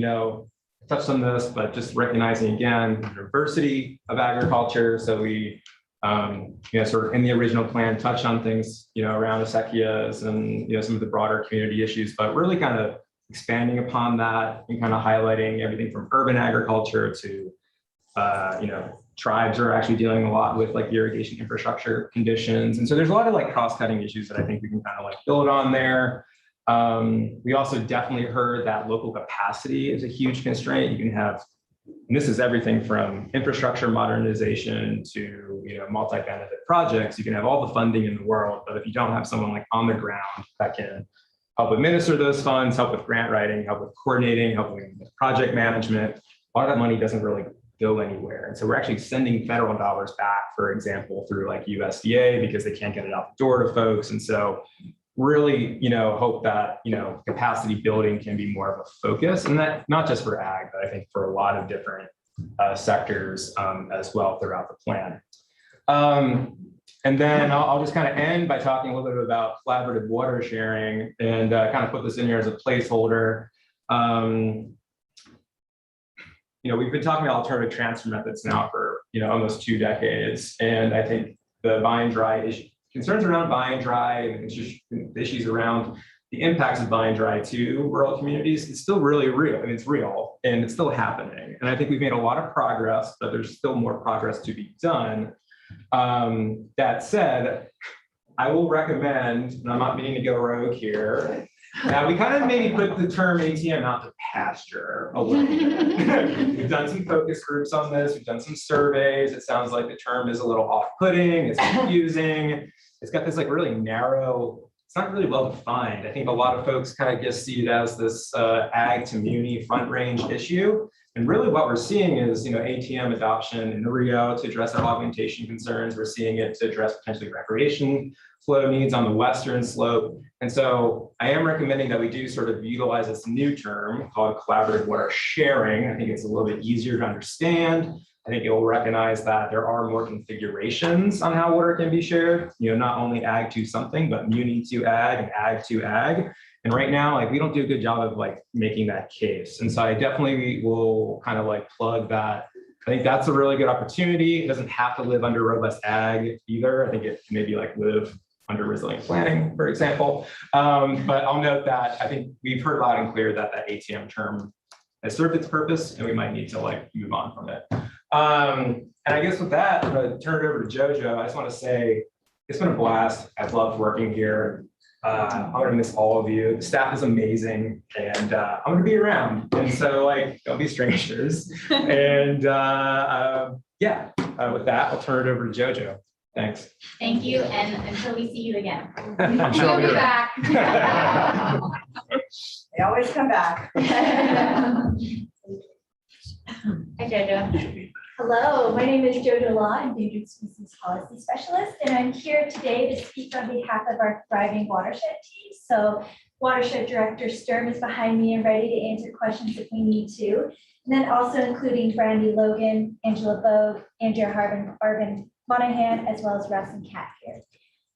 Speaker 19: touched on this, but just recognizing again, the diversity of agriculture. So we, sort of in the original plan, touched on things, around the Sequias and, some of the broader community issues, but really kind of expanding upon that and kind of highlighting everything from urban agriculture to, tribes are actually dealing a lot with like irrigation infrastructure conditions. And so there's a lot of like cross-cutting issues that I think we can kind of like build on there. We also definitely heard that local capacity is a huge constraint. You can have, and this is everything from infrastructure modernization to multi-benefit projects. You can have all the funding in the world, but if you don't have someone like on the ground that can help administer those funds, help with grant writing, help with coordinating, help with project management, a lot of that money doesn't really go anywhere. And so we're actually sending federal dollars back, for example, through like USDA because they can't get it out the door to folks. And so really, hope that, capacity building can be more of a focus, and that not just for ag, but I think for a lot of different sectors as well throughout the plan. And then I'll just kind of end by talking a little bit about collaborative water sharing and kind of put this in here as a placeholder. We've been talking about alternative transfer methods now for, almost 2 decades. And I think the buy and dry issue, concerns around buy and dry and issues around the impacts of buy and dry to rural communities is still really real. And it's real and it's still happening. And I think we've made a lot of progress, but there's still more progress to be done. That said, I will recommend, and I'm not meaning to go rogue here, that we kind of maybe put the term ATM out to pasture a little bit. We've done some focus groups on this. We've done some surveys. It sounds like the term is a little off-putting. It's confusing. It's got this like really narrow, it's not really well defined. I think a lot of folks kind of just see it as this ag to muni front range issue. And really what we're seeing is, ATM adoption in the Rio to address our augmentation concerns. We're seeing it to address potentially recreation flow needs on the western slope. And so I am recommending that we do sort of utilize this new term called collaborative water sharing. I think it's a little bit easier to understand. I think you'll recognize that there are more configurations on how water can be shared, not only ag to something, but muni to ag and ag to ag. And right now, we don't do a good job of making that case. And so I definitely will kind of plug that. I think that's a really good opportunity. It doesn't have to live under robust ag either. I think it can maybe live under resilient planning, for example. But I'll note that I think we've heard loud and clear that that ATM term has served its purpose and we might need to move on from it. And I guess with that, I'm going to turn it over to JoJo. I just want to say it's been a blast. I've loved working here. I'm going to miss all of you. The staff is amazing, and I'm going to be around. And so, don't be strangers. And with that, I'll turn it over to JoJo. Thanks.
Speaker 1: Thank you, and until we see you again.
Speaker 19: I'm sure I'll be
Speaker 1: We'll be
Speaker 19: back.
Speaker 6: They always come back.
Speaker 20: Hi, JoJo. Hello, my name is JoJo Law, Endangered Species Policy Specialist, and I'm here today to speak on behalf of our Thriving Watershed team. So Watershed Director Sturm is behind me and ready to answer questions if we need to. And then also including Brandy Logan, Angela Bogue, Andrea Arvin Monahan, as well as Russ and Kat here.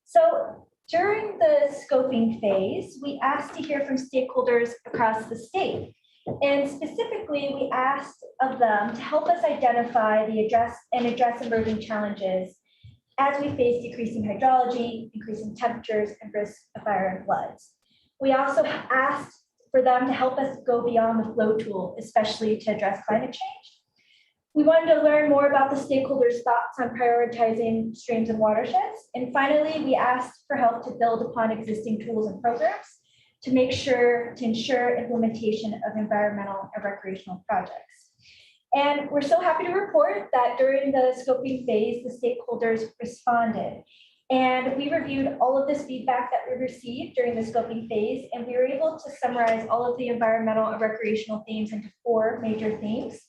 Speaker 20: So during the scoping phase, we asked to hear from stakeholders across the state. And specifically, we asked of them to help us identify address emerging challenges as we face decreasing hydrology, increasing temperatures, and risk of fire and floods. We also asked for them to help us go beyond the flow tool, especially to address climate change. We wanted to learn more about the stakeholders' thoughts on prioritizing streams and watersheds. And finally, we asked for help to build upon existing tools and programs to ensure implementation of environmental and recreational projects. And we're so happy to report that during the scoping phase, the stakeholders responded. And we reviewed all of this feedback that we received during the scoping phase, and we were able to summarize all of the environmental and recreational themes into 4 major themes.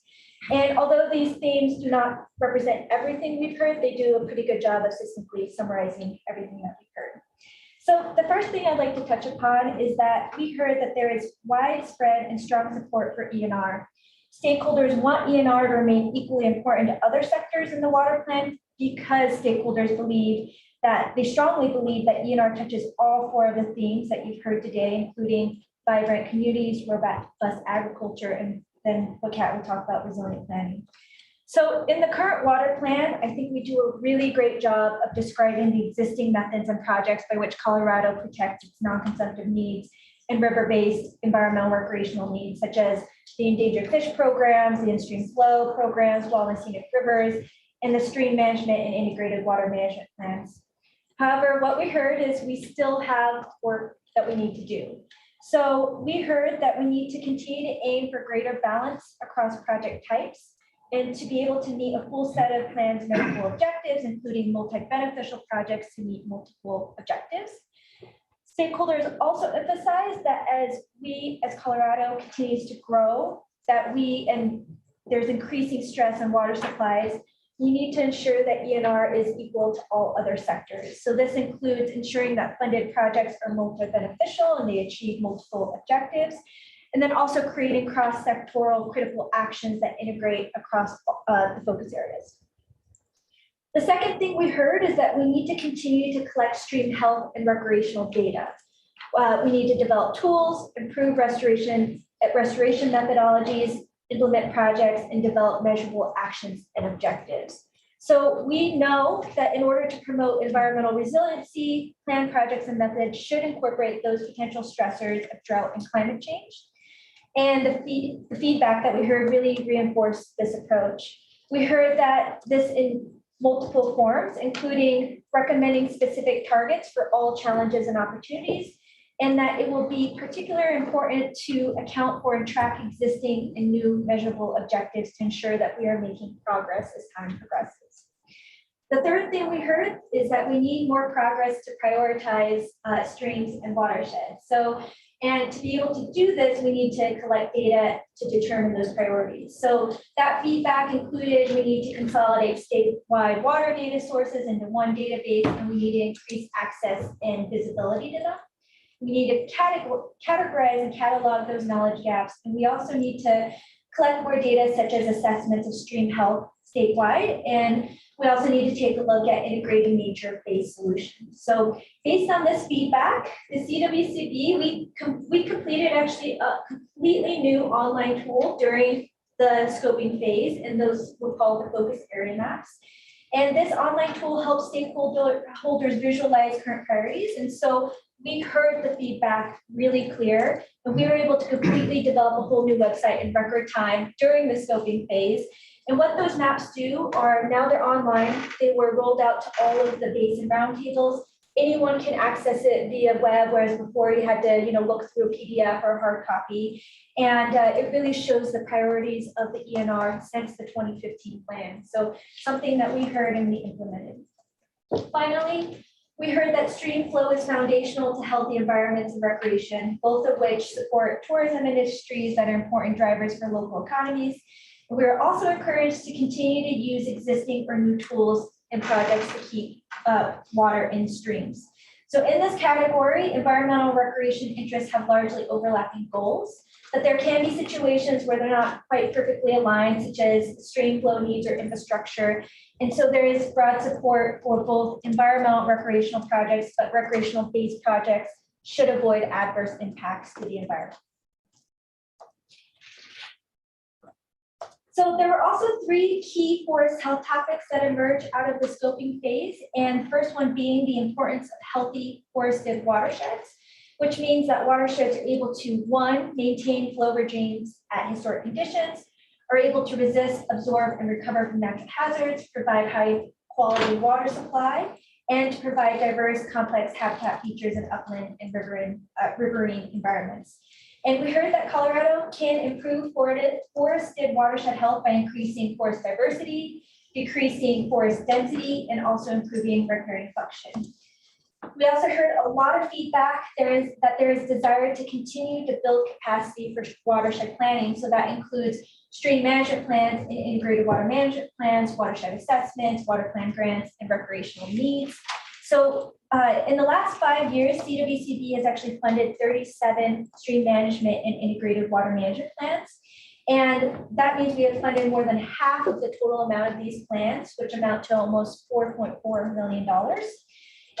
Speaker 20: And although these themes do not represent everything we've heard, they do a pretty good job of succinctly summarizing everything that we've heard. So the first thing I'd like to touch upon is that we heard that there is widespread and strong support for ENR. Stakeholders want ENR to remain equally important to other sectors in the water plan because stakeholders strongly believe that ENR touches all 4 of the themes that you've heard today, including vibrant communities, robust agriculture, and then what Kat will talk about, resilient planning. So in the current water plan, I think we do a really great job of describing the existing methods and projects by which Colorado protects its non-consumptive needs and river-based environmental recreational needs, such as the endangered fish programs, the in-stream flow programs, wilderness scenic rivers, and the stream management and integrated water management plans. However, what we heard is we still have work that we need to do. So we heard that we need to continue to aim for greater balance across project types and to be able to meet a full set of plans and multiple objectives, including multi-beneficial projects to meet multiple objectives. Stakeholders also emphasize that as Colorado continues to grow, that there's increasing stress on water supplies, we need to ensure that ENR is equal to all other sectors. So this includes ensuring that funded projects are multi-beneficial and they achieve multiple objectives. And then also creating cross-sectoral critical actions that integrate across the focus areas. The second thing we heard is that we need to continue to collect stream health and recreational data. We need to develop tools, improve restoration methodologies, implement projects, and develop measurable actions and objectives. So we know that in order to promote environmental resiliency, plan projects and methods should incorporate those potential stressors of drought and climate change. And the feedback that we heard really reinforced this approach. We heard that this in multiple forms, including recommending specific targets for all challenges and opportunities, and that it will be particularly important to account for and track existing and new measurable objectives to ensure that we are making progress as time progresses. The third thing we heard is that we need more progress to prioritize streams and watersheds. And to be able to do this, we need to collect data to determine those priorities. So that feedback included, we need to consolidate statewide water data sources into one database, and we need to increase access and visibility to them. We need to categorize and catalog those knowledge gaps. And we also need to collect more data such as assessments of stream health statewide. And we also need to take a look at integrating nature-based solutions. So based on this feedback, the CWCB, we completed actually a completely new online tool during the scoping phase, and those were called the focus area maps. And this online tool helps stakeholders visualize current priorities. And so we heard the feedback really clear, and we were able to completely develop a whole new website in record time during the scoping phase. And what those maps do are, now they're online, they were rolled out to all of the basin roundtables. Anyone can access it via web, whereas before you had to look through a PDF or a hard copy. And it really shows the priorities of the ENR since the 2015 plan. So something that we heard and we implemented. Finally, we heard that stream flow is foundational to healthy environments and recreation, both of which support tourism industries that are important drivers for local economies. We are also encouraged to continue to use existing or new tools and projects to keep water in streams. So in this category, environmental recreation interests have largely overlapping goals, but there can be situations where they're not quite perfectly aligned, such as stream flow needs or infrastructure. And so there is broad support for both environmental recreational projects, but recreational-based projects should avoid adverse impacts to the environment. So there were also 3 key forest health topics that emerged out of the scoping phase. And the first one being the importance of healthy forested watersheds, which means that watersheds are able to, 1, maintain flow regimes at historic conditions, are able to resist, absorb, and recover from natural hazards, provide high quality water supply, and to provide diverse, complex habitat features in upland and riverine environments. And we heard that Colorado can improve forested watershed health by increasing forest diversity, decreasing forest density, and also improving riparian function. We also heard a lot of feedback there is desire to continue to build capacity for watershed planning. So that includes stream management plans and integrated water management plans, watershed assessments, water plan grants, and recreational needs. So in the last 5 years, CWCB has actually funded 37 stream management and integrated water management plans. And that means we have funded more than half of the total amount of these plans, which amount to almost $4.4 million.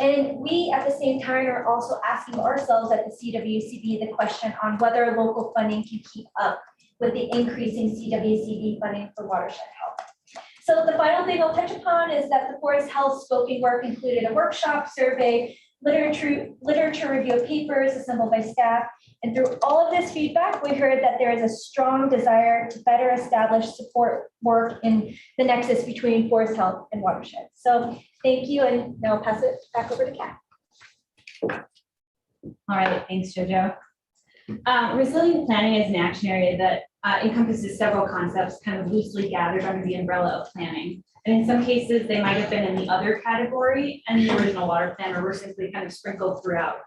Speaker 20: And we, at the same time, are also asking ourselves at the CWCB the question on whether local funding can keep up with the increasing CWCB funding for watershed health. So the final thing I'll touch upon is that the forest health scoping work included a workshop, survey, literature review of papers assembled by staff. And through all of this feedback, we heard that there is a strong desire to better establish support work in the nexus between forest health and watershed. So thank you, and now I'll pass it back over to Kat.
Speaker 18: All right, thanks, JoJo. Resilient planning is an action area that encompasses several concepts kind of loosely gathered under the umbrella of planning. And in some cases, they might have been in the other category and the original water plan, or were simply kind of sprinkled throughout.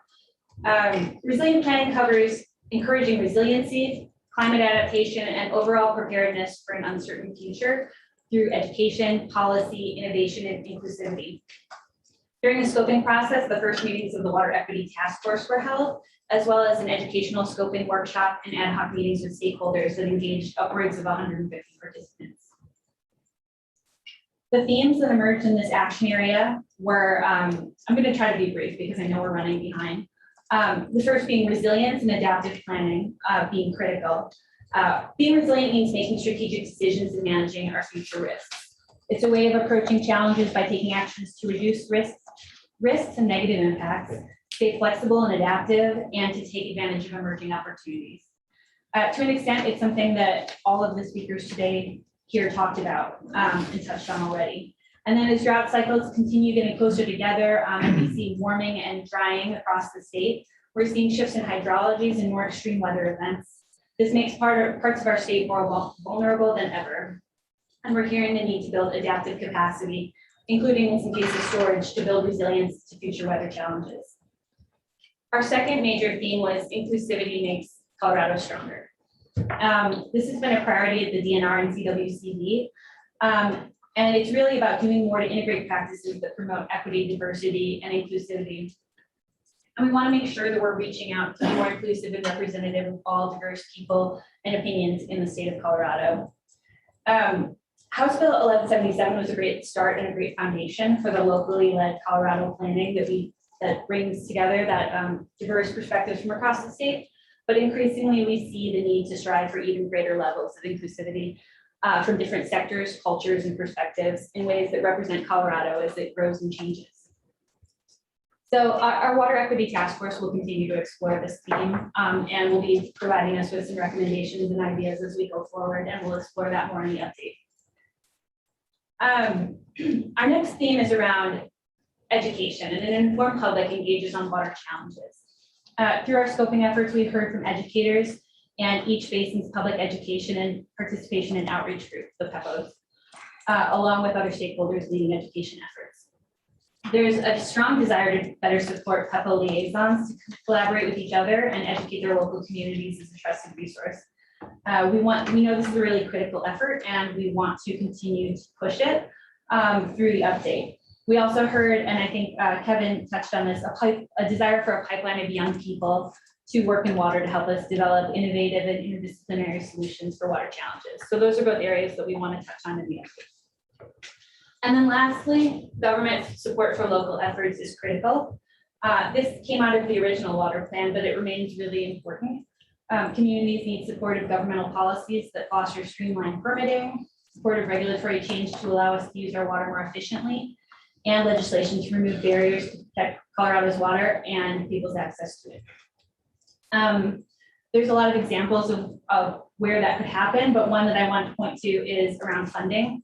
Speaker 18: Resilient planning covers encouraging resiliency, climate adaptation, and overall preparedness for an uncertain future. through education, policy, innovation, and inclusivity. During the scoping process, the first meetings of the Water Equity Task Force were held, as well as an educational scoping workshop and ad hoc meetings with stakeholders that engaged upwards of 150 participants. The themes that emerged in this action area were, I'm going to try to be brief because I know we're running behind. The first being resilience and adaptive planning being critical. Being resilient means making strategic decisions and managing our future risks. It's a way of approaching challenges by taking actions to reduce risks and negative impacts, stay flexible and adaptive, and to take advantage of emerging opportunities. To an extent, it's something that all of the speakers today here talked about and touched on already. And then as drought cycles continue getting closer together, and we see warming and drying across the state, we're seeing shifts in hydrologies and more extreme weather events. This makes parts of our state more vulnerable than ever. And we're hearing the need to build adaptive capacity, including in some cases storage, to build resilience to future weather challenges. Our second major theme was inclusivity makes Colorado stronger. This has been a priority at the DNR and CWCD. And it's really about doing more to integrate practices that promote equity, diversity, and inclusivity. And we want to make sure that we're reaching out to be more inclusive and representative of all diverse people and opinions in the state of Colorado. House Bill 1177 was a great start and a great foundation for the locally led Colorado planning that brings together that diverse perspectives from across the state. But increasingly, we see the need to strive for even greater levels of inclusivity from different sectors, cultures, and perspectives in ways that represent Colorado as it grows and changes. So our Water Equity Task Force will continue to explore this theme and will be providing us with some recommendations and ideas as we go forward, and we'll explore that more in the update. Our next theme is around education, and an informed public engages on water challenges. Through our scoping efforts, we've heard from educators and each basin's public education and participation in outreach groups, the PEPOs, along with other stakeholders leading education efforts. There's a strong desire to better support PEPO liaisons to collaborate with each other and educate their local communities as a trusted resource. We know this is a really critical effort, and we want to continue to push it through the update. We also heard, and I think Kevin touched on this, a desire for a pipeline of young people to work in water to help us develop innovative and interdisciplinary solutions for water challenges. So those are both areas that we want to touch on in the update. And then lastly, government support for local efforts is critical. This came out of the original water plan, but it remains really important. Communities need supportive governmental policies that foster streamlined permitting, supportive regulatory change to allow us to use our water more efficiently, and legislation to remove barriers to protect Colorado's water and people's access to it. There's a lot of examples of where that could happen, but one that I want to point to is around funding.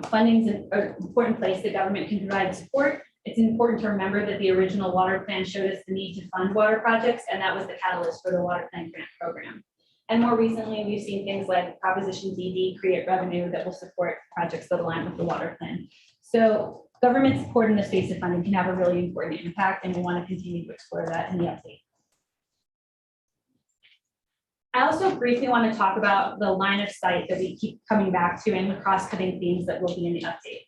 Speaker 18: Funding is an important place that government can provide support. It's important to remember that the original water plan showed us the need to fund water projects, and that was the catalyst for the water plan grant program. And more recently, we've seen things like Proposition DD create revenue that will support projects that align with the water plan. So government support in the space of funding can have a really important impact, and we want to continue to explore that in the update. I also briefly want to talk about the line of sight that we keep coming back to and the cross-cutting themes that will be in the update.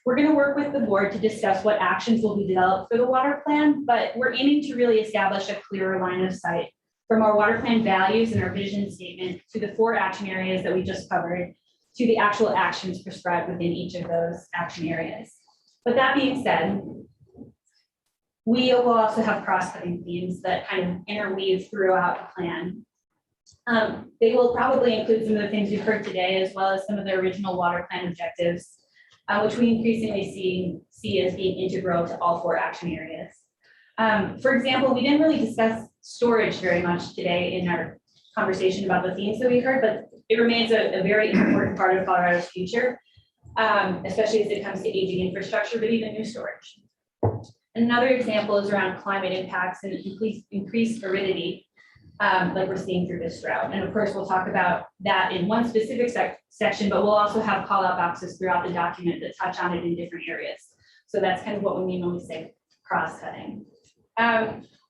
Speaker 18: We're going to work with the board to discuss what actions will be developed for the water plan, but we're aiming to really establish a clearer line of sight from our water plan values and our vision statement to the 4 action areas that we just covered to the actual actions prescribed within each of those action areas. But that being said, we will also have cross-cutting themes that kind of interweave throughout the plan. They will probably include some of the things we've heard today, as well as some of the original water plan objectives, which we increasingly see as being integral to all 4 action areas. For example, we didn't really discuss storage very much today in our conversation about the themes that we heard, but it remains a very important part of Colorado's future, especially as it comes to aging infrastructure, but even new storage. Another example is around climate impacts and increased aridity, like we're seeing through this drought. And of course, we'll talk about that in one specific section, but we'll also have call out boxes throughout the document that touch on it in different areas. So that's kind of what we mean when we say cross-cutting.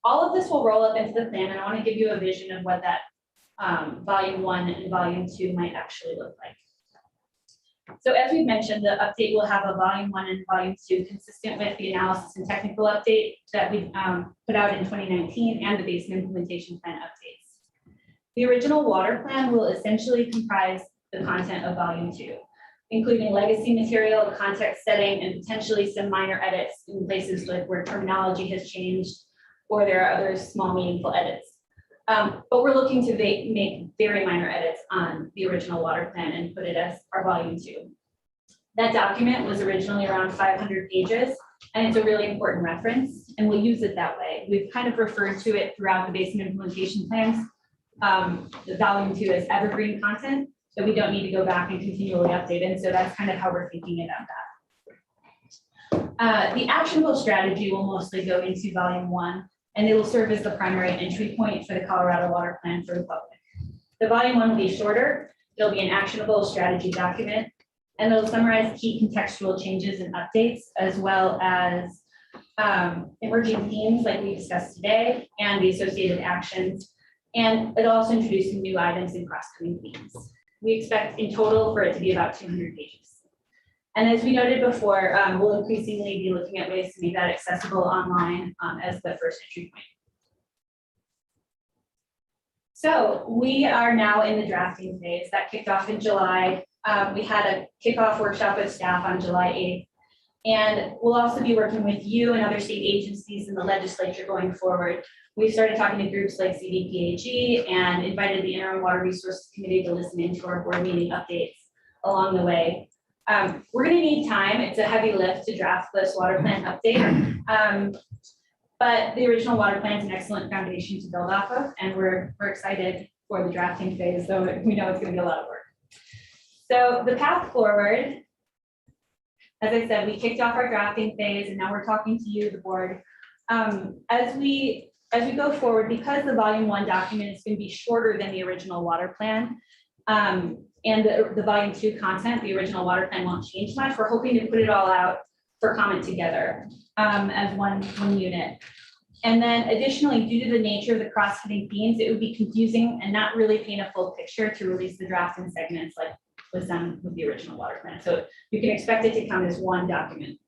Speaker 18: All of this will roll up into the plan, and I want to give you a vision of what that volume 1 and volume 2 might actually look like. So as we've mentioned, the update will have a volume 1 and volume 2 consistent with the analysis and technical update that we put out in 2019 and the basin implementation plan updates. The original water plan will essentially comprise the content of volume 2, including legacy material, context setting, and potentially some minor edits in places like where terminology has changed or there are other small meaningful edits. But we're looking to make very minor edits on the original water plan and put it as our volume 2. That document was originally around 500 pages, and it's a really important reference, and we'll use it that way. We've kind of referred to it throughout the basin implementation plans, the volume 2 as evergreen content, so we don't need to go back and continually update it. And so that's kind of how we're thinking about that. The actionable strategy will mostly go into volume 1, and it will serve as the primary entry point for the Colorado Water Plan for the public. The volume 1 will be shorter. It'll be an actionable strategy document, and it'll summarize key contextual changes and updates, as well as emerging themes like we discussed today and the associated actions. And it'll also introduce some new items and cross-cutting themes. We expect in total for it to be about 200 pages. And as we noted before, we'll increasingly be looking at ways to make that accessible online as the first entry point. So we are now in the drafting phase. That kicked off in July. We had a kickoff workshop with staff on July 8th. And we'll also be working with you and other state agencies in the legislature going forward. We started talking to groups like CDPHE and invited the Interim Water Resources Committee to listen into our board meeting updates along the way. We're going to need time. It's a heavy lift to draft this water plan update. But the original water plan is an excellent foundation to build off of, and we're excited for the drafting phase, though we know it's going to be a lot of work. So the path forward, as I said, we kicked off our drafting phase, and now we're talking to you, the board. As we go forward, because the volume 1 document is going to be shorter than the original water plan, and the volume 2 content, the original water plan won't change much. We're hoping to put it all out for comment together as one unit. And then additionally, due to the nature of the cross-cutting themes, it would be confusing and not really paint a full picture to release the draft in segments like was done with the original water plan. So you can expect it to come as one document.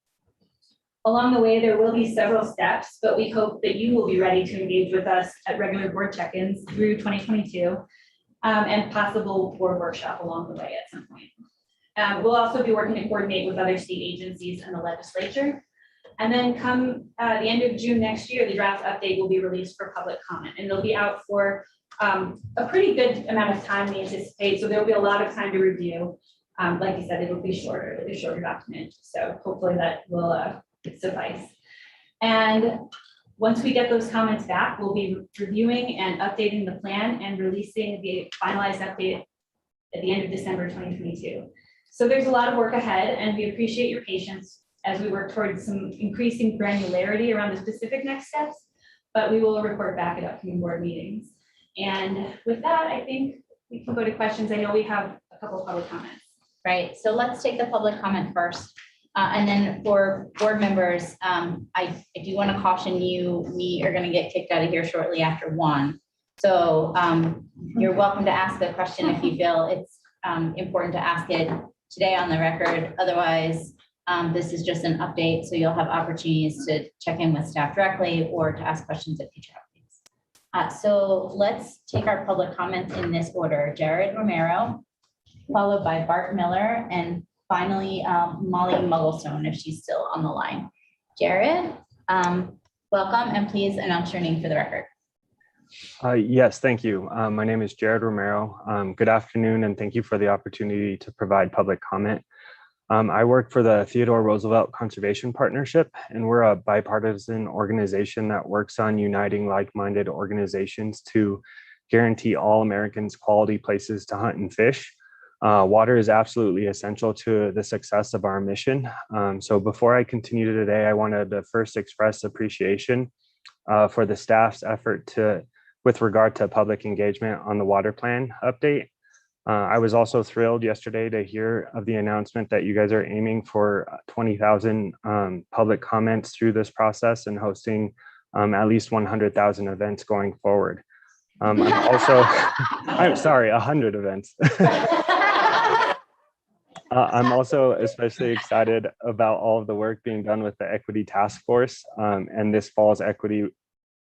Speaker 18: Along the way, there will be several steps, but we hope that you will be ready to engage with us at regular board check-ins through 2022 and possible board workshop along the way at some point. We'll also be working to coordinate with other state agencies and the legislature. And then come the end of June next year, the draft update will be released for public comment, and they'll be out for a pretty good amount of time, we anticipate. So there'll be a lot of time to review. Like you said, it'll be shorter. It'll be a shorter document. So hopefully that will suffice. And once we get those comments back, we'll be reviewing and updating the plan and releasing the finalized update at the end of December 2022. So there's a lot of work ahead, and we appreciate your patience as we work towards some increasing granularity around the specific next steps, but we will report back at upcoming board meetings. And with that, I think we can go to questions. I know we have a couple of public comments.
Speaker 1: Right, so let's take the public comment first. And then for board members, I do want to caution you, we are going to get kicked out of here shortly after 1. So you're welcome to ask a question if you feel it's important to ask it today on the record. Otherwise, this is just an update, so you'll have opportunities to check in with staff directly or to ask questions at future updates. So let's take our public comments in this order. Jared Romero, followed by Bart Miller, and finally, Molly Mugglestone, if she's still on the line. Jared, welcome, and please announce your name for the record.
Speaker 21: Yes, thank you. My name is Jared Romero. Good afternoon, and thank you for the opportunity to provide public comment. I work for the Theodore Roosevelt Conservation Partnership, and we're a bipartisan organization that works on uniting like-minded organizations to guarantee all Americans quality places to hunt and fish. Water is absolutely essential to the success of our mission. So before I continue today, I wanted to first express appreciation for the staff's effort with regard to public engagement on the water plan update. I was also thrilled yesterday to hear of the announcement that you guys are aiming for 20,000 public comments through this process and hosting at least 100,000 events going forward. I'm also, I'm sorry, 100 events. I'm also especially excited about all of the work being done with the Equity Task Force and this fall's Equity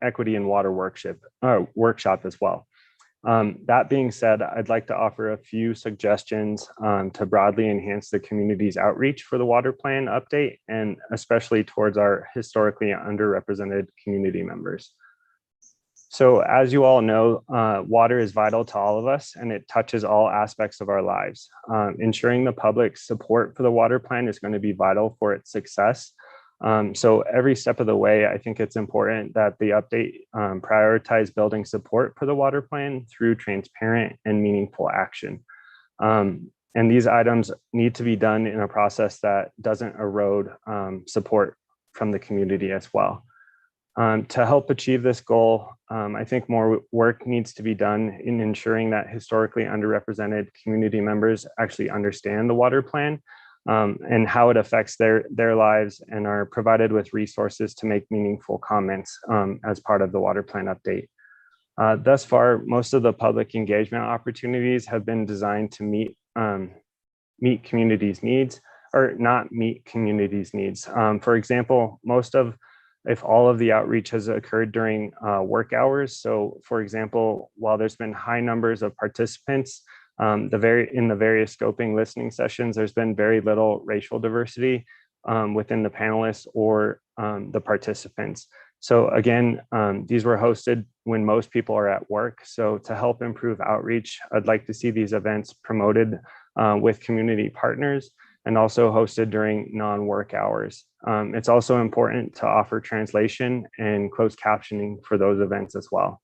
Speaker 21: and Water workshop as well. That being said, I'd like to offer a few suggestions to broadly enhance the community's outreach for the water plan update, and especially towards our historically underrepresented community members. So as you all know, water is vital to all of us, and it touches all aspects of our lives. Ensuring the public's support for the water plan is going to be vital for its success. So every step of the way, I think it's important that the update prioritize building support for the water plan through transparent and meaningful action. And these items need to be done in a process that doesn't erode support from the community as well. To help achieve this goal, I think more work needs to be done in ensuring that historically underrepresented community members actually understand the water plan and how it affects their lives, and are provided with resources to make meaningful comments as part of the water plan update. Thus far, most of the public engagement opportunities have been designed to meet communities' needs, or not meet communities' needs. For example, if all of the outreach has occurred during work hours. So for example, while there's been high numbers of participants in the various scoping listening sessions, there's been very little racial diversity within the panelists or the participants. So again, these were hosted when most people are at work. So to help improve outreach, I'd like to see these events promoted with community partners and also hosted during non-work hours. It's also important to offer translation and closed captioning for those events as well.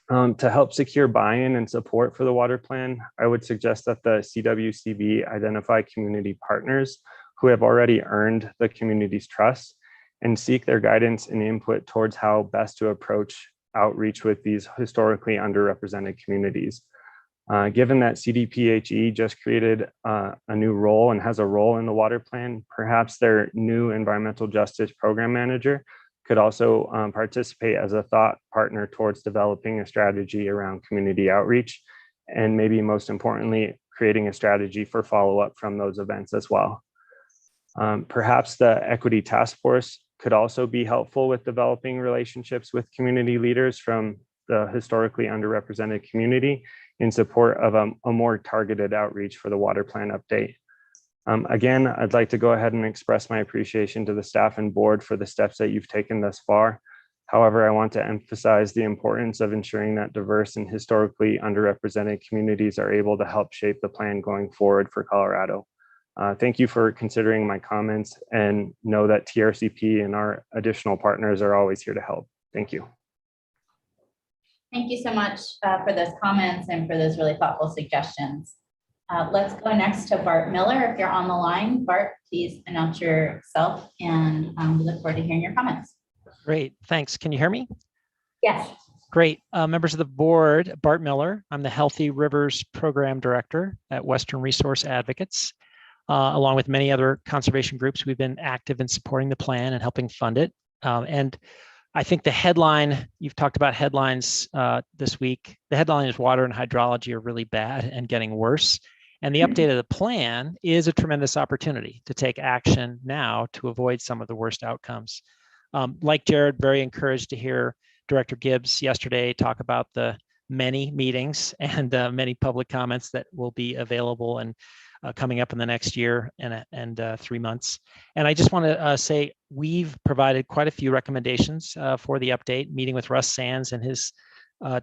Speaker 21: To help secure buy-in and support for the water plan, I would suggest that the CWCB identify community partners who have already earned the community's trust and seek their guidance and input towards how best to approach outreach with these historically underrepresented communities. Given that CDPHE just created a new role and has a role in the water plan, perhaps their new environmental justice program manager could also participate as a thought partner towards developing a strategy around community outreach, and maybe most importantly, creating a strategy for follow-up from those events as well. Perhaps the Equity Task Force could also be helpful with developing relationships with community leaders from the historically underrepresented community in support of a more targeted outreach for the water plan update. Again, I'd like to go ahead and express my appreciation to the staff and board for the steps that you've taken thus far. However, I want to emphasize the importance of ensuring that diverse and historically underrepresented communities are able to help shape the plan going forward for Colorado. Thank you for considering my comments, and know that TRCP and our additional partners are always here to help. Thank you.
Speaker 1: Thank you so much for those comments and for those really thoughtful suggestions. Let's go next to Bart Miller. If you're on the line, Bart, please announce yourself, and we look forward to hearing your comments.
Speaker 2: Great, thanks. Can you hear me?
Speaker 1: Yes.
Speaker 2: Great. Members of the board, Bart Miller. I'm the Healthy Rivers Program Director at Western Resource Advocates. Along with many other conservation groups, we've been active in supporting the plan and helping fund it. And I think the headline, you've talked about headlines this week. The headline is water and hydrology are really bad and getting worse. And the update of the plan is a tremendous opportunity to take action now to avoid some of the worst outcomes. Like Jared, very encouraged to hear Director Gibbs yesterday talk about the many meetings and many public comments that will be available and coming up in the next year and 3 months. And I just want to say we've provided quite a few recommendations for the update, meeting with Russ Sands and his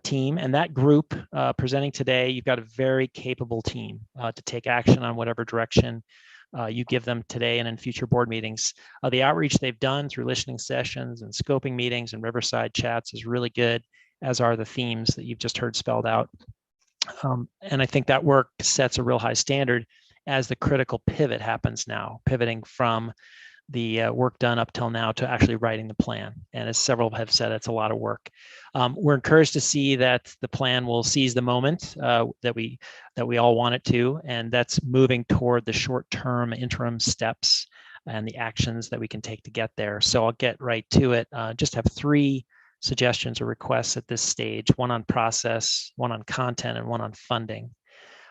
Speaker 2: team. And that group presenting today, you've got a very capable team to take action on whatever direction you give them today and in future board meetings. The outreach they've done through listening sessions and scoping meetings and Riverside chats is really good, as are the themes that you've just heard spelled out. And I think that work sets a real high standard as the critical pivot happens now, pivoting from the work done up till now to actually writing the plan. And as several have said, it's a lot of work. We're encouraged to see that the plan will seize the moment that we all want it to, and that's moving toward the short-term interim steps and the actions that we can take to get there. So I'll get right to it. Just have 3 suggestions or requests at this stage, one on process, one on content, and one on funding.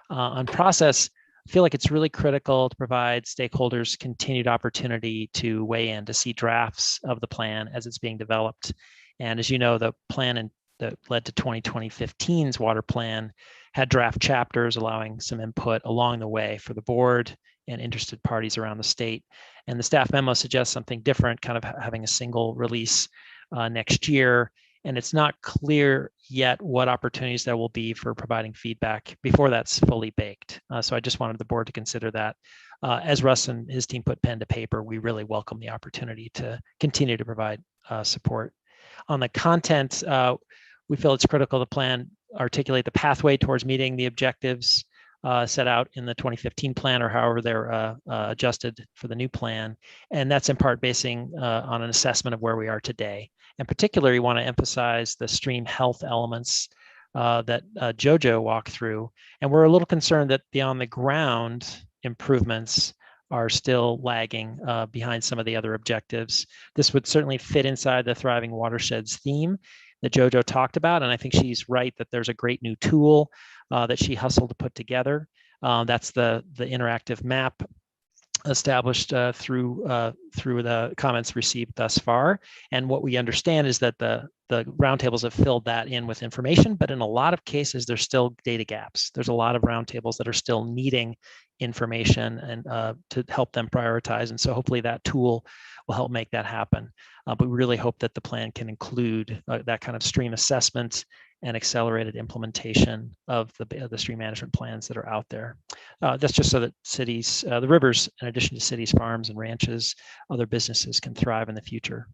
Speaker 2: On process, feel like it's really critical to provide stakeholders continued opportunity to weigh in, to see drafts of the plan as it's being developed. And as you know, the plan that led to 2015's water plan had draft chapters allowing some input along the way for the board and interested parties around the state. And the staff memo suggests something different, kind of having a single release next year. And it's not clear yet what opportunities there will be for providing feedback before that's fully baked. So I just wanted the board to consider that. As Russ and his team put pen to paper, we really welcome the opportunity to continue to provide support. On the content, we feel it's critical the plan articulate the pathway towards meeting the objectives set out in the 2015 plan, or however they're adjusted for the new plan. And that's in part basing on an assessment of where we are today. In particular, we want to emphasize the stream health elements that Jojo walked through. And we're a little concerned that the on the ground improvements are still lagging behind some of the other objectives. This would certainly fit inside the Thriving Watersheds theme that Jojo talked about. And I think she's right that there's a great new tool that she hustled to put together. That's the interactive map established through the comments received thus far. And what we understand is that the roundtables have filled that in with information, but in a lot of cases, there's still data gaps. There's a lot of roundtables that are still needing information and to help them prioritize. And so hopefully that tool will help make that happen. But we really hope that the plan can include that kind of stream assessment and accelerated implementation of the stream management plans that are out there. That's just so that cities, the rivers, in addition to cities, farms and ranches, other businesses can thrive in the future.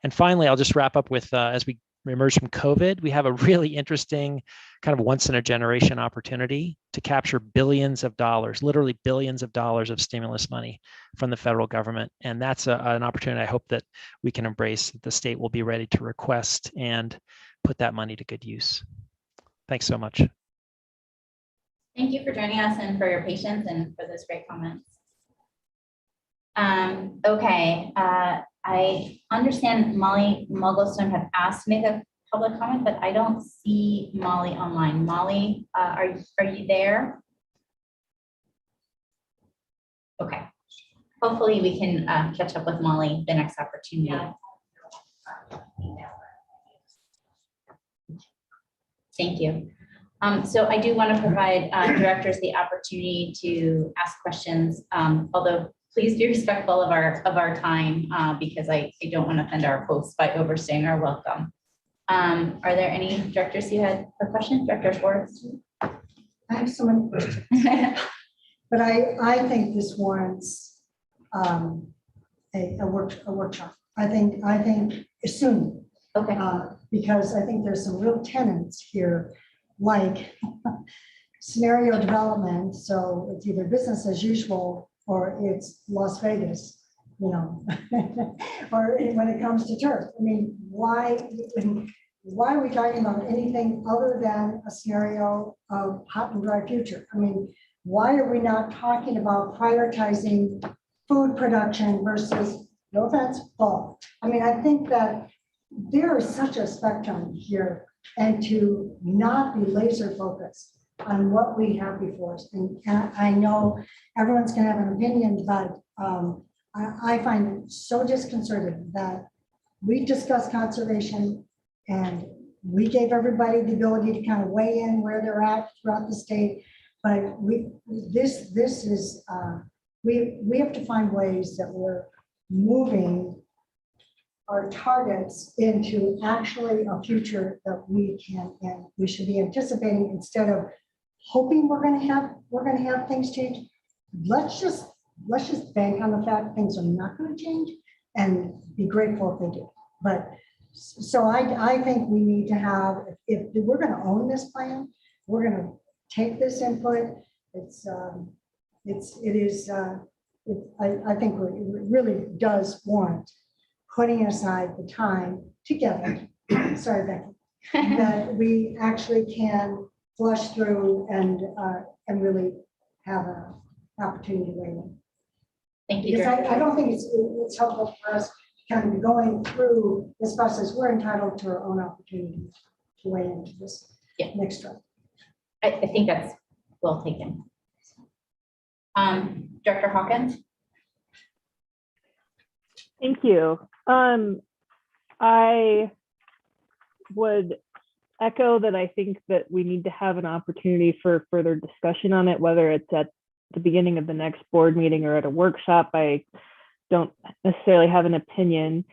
Speaker 2: And finally, I'll just wrap up with, as we emerge from COVID, we have a really interesting kind of once in a generation opportunity to capture billions of dollars, literally billions of dollars of stimulus money from the federal government. And that's an opportunity I hope that we can embrace, that the state will be ready to request and put that money to good use. Thanks so much.
Speaker 1: Thank you for joining us and for your patience and for those great comments. Okay, I understand Molly Muglestone had asked to make a public comment, but I don't see Molly online. Molly, are you there? Okay, hopefully we can catch up with Molly the next opportunity. Yeah. Thank you. So I do want to provide directors the opportunity to ask questions, although please be respectful of our time because I don't want to offend our hosts by overstaying our welcome. Are there any directors who had a question? Director Schwartz?
Speaker 9: I have so many questions, but I think this warrants a workshop. I think soon.
Speaker 1: Okay.
Speaker 9: Because I think there's some real tenets here, like scenario development. So it's either business as usual or it's Las Vegas, you know, or when it comes to turf. I mean, why are we talking about anything other than a scenario of hot and dry future? I mean, why are we not talking about prioritizing food production versus, no offense, fall? I mean, I think that there is such a spectrum here, and to not be laser focused on what we have before us. And I know everyone's going to have an opinion, but I find it so disconcerting that we discussed conservation and we gave everybody the ability to kind of weigh in where they're at throughout the state. But we have to find ways that we're moving our targets into actually a future that we can and we should be anticipating, instead of hoping we're going to have things change. Let's just bank on the fact things are not going to change and be grateful if they do. But so I think we need to have, if we're going to own this plan, we're going to take this input. I think it really does warrant putting aside the time together, sorry, Becky, that we actually can flush through and really have an opportunity to weigh in.
Speaker 1: Thank you.
Speaker 9: Because I don't think it's helpful for us to kind of be going through this process. We're entitled to our own opportunity to weigh into this next round.
Speaker 1: I think that's well taken. Director Hawkins?
Speaker 10: Thank you. I would echo that I think that we need to have an opportunity for further discussion on it, whether it's at the beginning of the next board meeting or at a workshop. I don't necessarily have an opinion.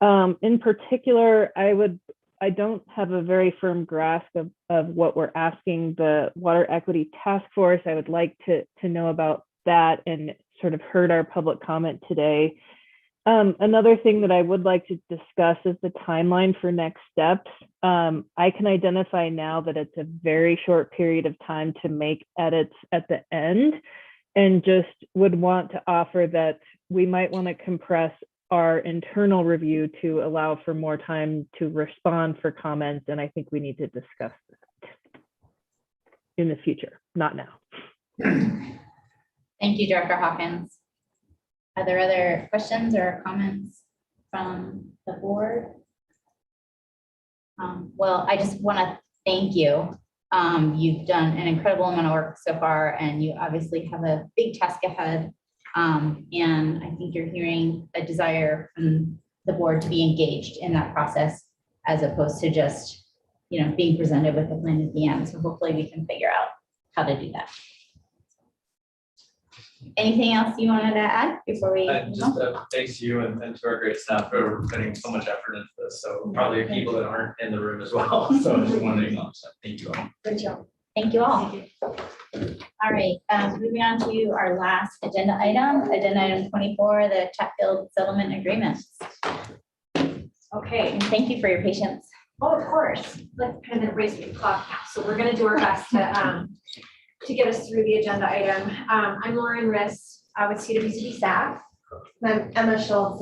Speaker 10: In particular, I don't have a very firm grasp of what we're asking the Water Equity Task Force. I would like to know about that and sort of heard our public comment today. Another thing that I would like to discuss is the timeline for next steps. I can identify now that it's a very short period of time to make edits at the end, and just would want to offer that we might want to compress our internal review to allow for more time to respond for comments. And I think we need to discuss that in the future, not now.
Speaker 1: Thank you, Director Hawkins. Are there other questions or comments from the board? Well, I just want to thank you. You've done an incredible amount of work so far, and you obviously have a big task ahead. And I think you're hearing a desire from the board to be engaged in that process, as opposed to just, being presented with a plan at the end. So hopefully we can figure out how to do that. Anything else you wanted to add before we?
Speaker 17: Just thanks to you and to our great staff for putting so much effort into this. So probably people that aren't in the room as well. So I just wanted to acknowledge that. Thank you all.
Speaker 1: Good job. Thank you all. All right, moving on to our last agenda item 24, the Chatfield Settlement Agreements.
Speaker 18: Okay.
Speaker 1: And thank you for your patience.
Speaker 18: Oh, of course. Let's kind of raise the clock now. So we're going to do our best to get us through the agenda item. I'm Lauren Riss with CWCB staff.
Speaker 6: I'm Emma Schultz,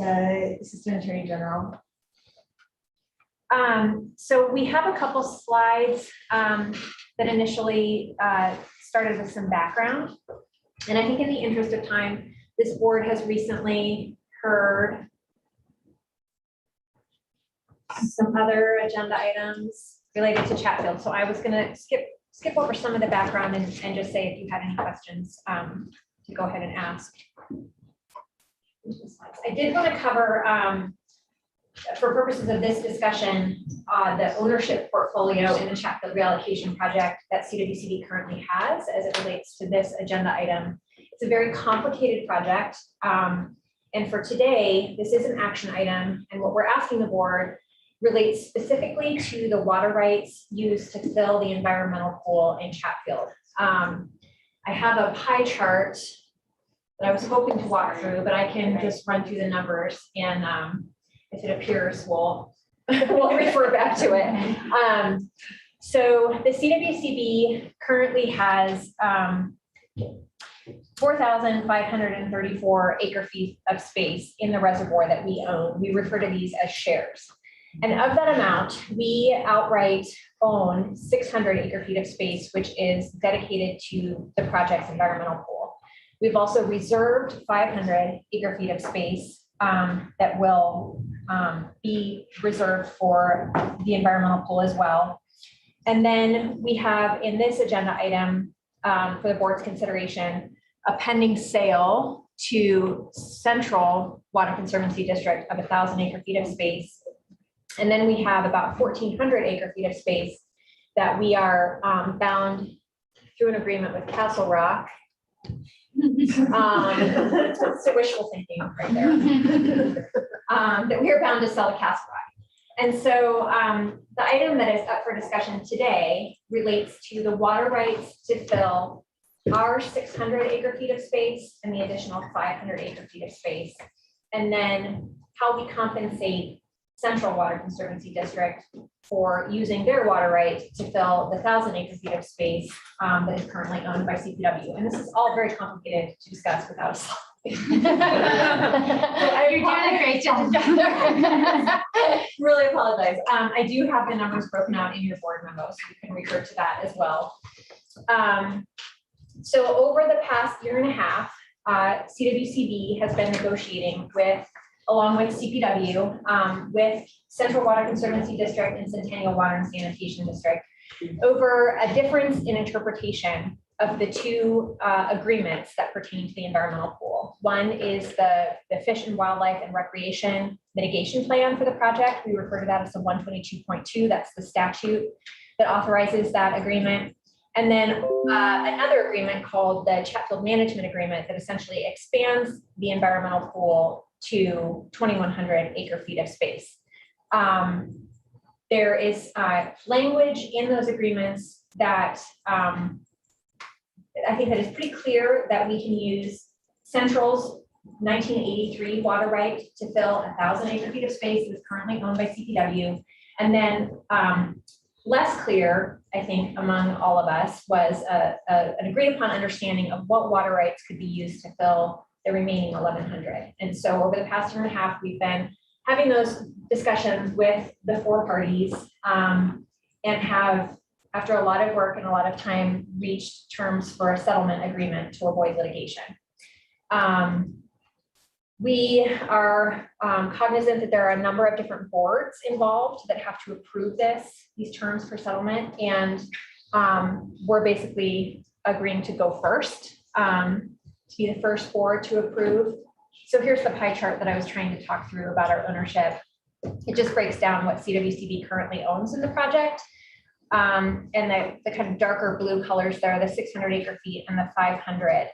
Speaker 6: Assistant Attorney General.
Speaker 18: So we have a couple slides that initially started with some background. And I think in the interest of time, this board has recently heard some other agenda items related to Chatfield. So I was going to skip over some of the background and just say if you had any questions to go ahead and ask. I did want to cover, for purposes of this discussion, the ownership portfolio in the Chatfield reallocation project that CWCB currently has as it relates to this agenda item. It's a very complicated project. And for today, this is an action item. And what we're asking the board relates specifically to the water rights used to fill the environmental pool in Chatfield. I have a pie chart that I was hoping to walk through, but I can just run through the numbers, and if it appears, we'll refer back to it. So the CWCB currently has 4,534 acre feet of space in the reservoir that we own. We refer to these as shares. And of that amount, we outright own 600 acre feet of space, which is dedicated to the project's environmental pool. We've also reserved 500 acre feet of space that will be reserved for the environmental pool as well. And then we have in this agenda item for the board's consideration, a pending sale to Central Water Conservancy District of 1,000 acre feet of space. And then we have about 1,400 acre feet of space that we are bound through an agreement with Castle Rock. It's wishful thinking right there. That we are bound to sell to Castle Rock. And so the item that is up for discussion today relates to the water rights to fill our 600 acre feet of space and the additional 500 acre feet of space. And then how we compensate Central Water Conservancy District for using their water right to fill the 1,000 acre feet of space that is currently owned by CPW. And this is all very complicated to discuss without a slide.
Speaker 1: You're doing a great job.
Speaker 18: Really apologize. I do have the numbers broken out in your board memo, so you can refer to that as well. So over the past year and a half, CWCB has been negotiating along with CPW, with Central Water Conservancy District and Centennial Water and Sanitation District over a difference in interpretation
Speaker 8: of the two agreements that pertain to the environmental pool. One is the Fish and Wildlife and Recreation Mitigation Plan for the project. We refer to that as the 122.2. That's the statute that authorizes that agreement. And then another agreement called the Chatfield Management Agreement that essentially expands the environmental pool to 2,100 acre-feet of space. There is language in those agreements that I think that is pretty clear that we can use Central's 1983 water right to fill 1,000 acre-feet of space that is currently owned by CPW. And then less clear, I think, among all of us was an agreed upon understanding of what water rights could be used to fill the remaining 1,100. And so over the past year and a half, we've been having those discussions with the four parties and have, after a lot of work and a lot of time, reached terms for a settlement agreement to avoid litigation. We are cognizant that there are a number of different boards involved that have to approve these terms for settlement, and we're basically agreeing to go first, to be the first board to approve. So here's the pie chart that I was trying to talk through about our ownership. It just breaks down what CWCB currently owns in the project. And the kind of darker blue colors there, the 600 acre-feet and the 500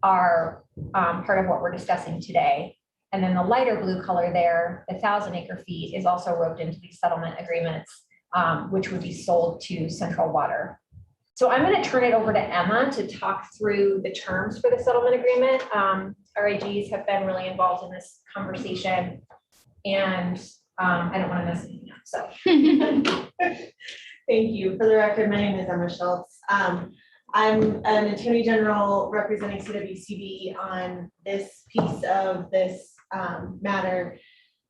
Speaker 8: are part of what we're discussing today. And then the lighter blue color there, the 1,000 acre-feet, is also roped into these settlement agreements, which would be sold to Central Water. So I'm going to turn it over to Emma to talk through the terms for the settlement agreement. RAGs have been really involved in this conversation, and I don't want to mess anything up, so.
Speaker 6: Thank you. For the record, my name is Emma Schultz. I'm an attorney general representing CWCB on this piece of this matter.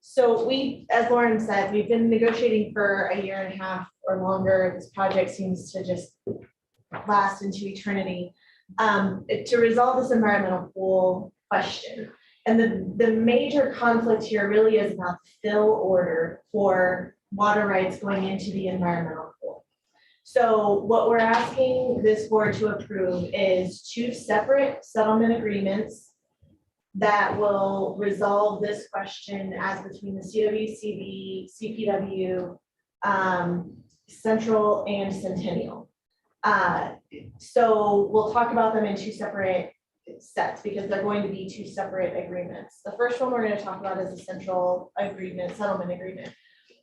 Speaker 6: So we, as Lauren said, we've been negotiating for a year and a half or longer. This project seems to just last into eternity to resolve this environmental pool question. And the major conflict here really is about the fill order for water rights going into the environmental pool. So what we're asking this board to approve is two separate settlement agreements that will resolve this question as between the CWCB, CPW, Central, and Centennial. So we'll talk about them in two separate sets because they're going to be two separate agreements. The first one we're going to talk about is the Central agreement, settlement agreement.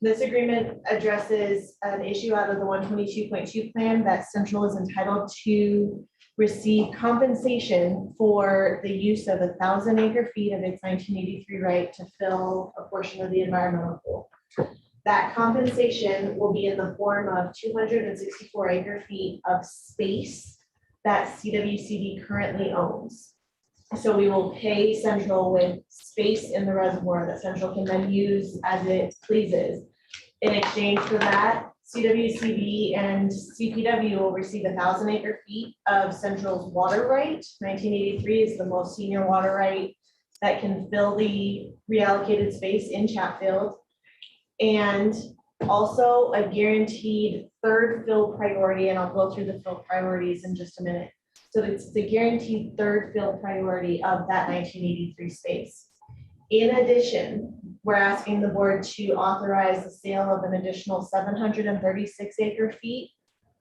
Speaker 6: This agreement addresses an issue out of the 122.2 plan that Central is entitled to receive compensation for the use of 1,000 acre-feet of its 1983 right to fill a portion of the environmental pool. That compensation will be in the form of 264 acre-feet of space that CWCB currently owns. So we will pay Central with space in the reservoir that Central can then use as it pleases. In exchange for that, CWCB and CPW will receive 1,000 acre-feet of Central's water right. 1983 is the most senior water right that can fill the reallocated space in Chatfield. And also a guaranteed third fill priority, and I'll go through the fill priorities in just a minute. So it's the guaranteed third fill priority of that 1983 space. In addition, we're asking the board to authorize the sale of an additional 736 acre-feet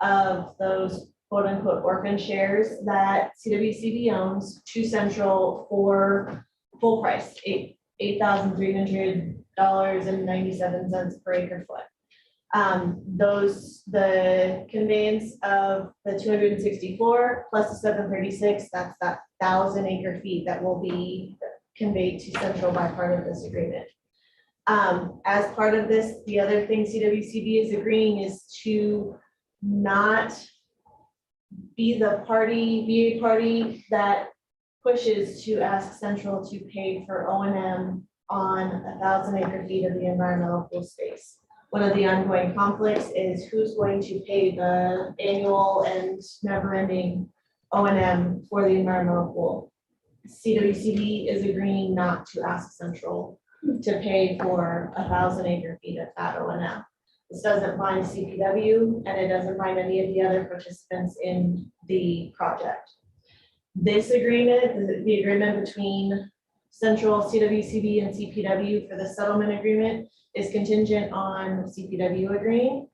Speaker 6: of those quote unquote orphan shares that CWCB owns to Central for full price, $8,300.97 per acre foot. The conveyance of the 264 plus the 736, that's that 1,000 acre-feet that will be conveyed to Central by part of this agreement. As part of this, the other thing CWCB is agreeing is to not be a party that pushes to ask Central to pay for O&M on 1,000 acre-feet of the environmental pool space. One of the ongoing conflicts is who's going to pay the annual and never-ending O&M for the environmental pool. CWCB is agreeing not to ask Central to pay for 1,000 acre-feet of that O&M. This doesn't bind CPW and it doesn't bind any of the other participants in the project. This agreement, the agreement between Central, CWCB, and CPW for the settlement agreement is contingent on CPW agreeing,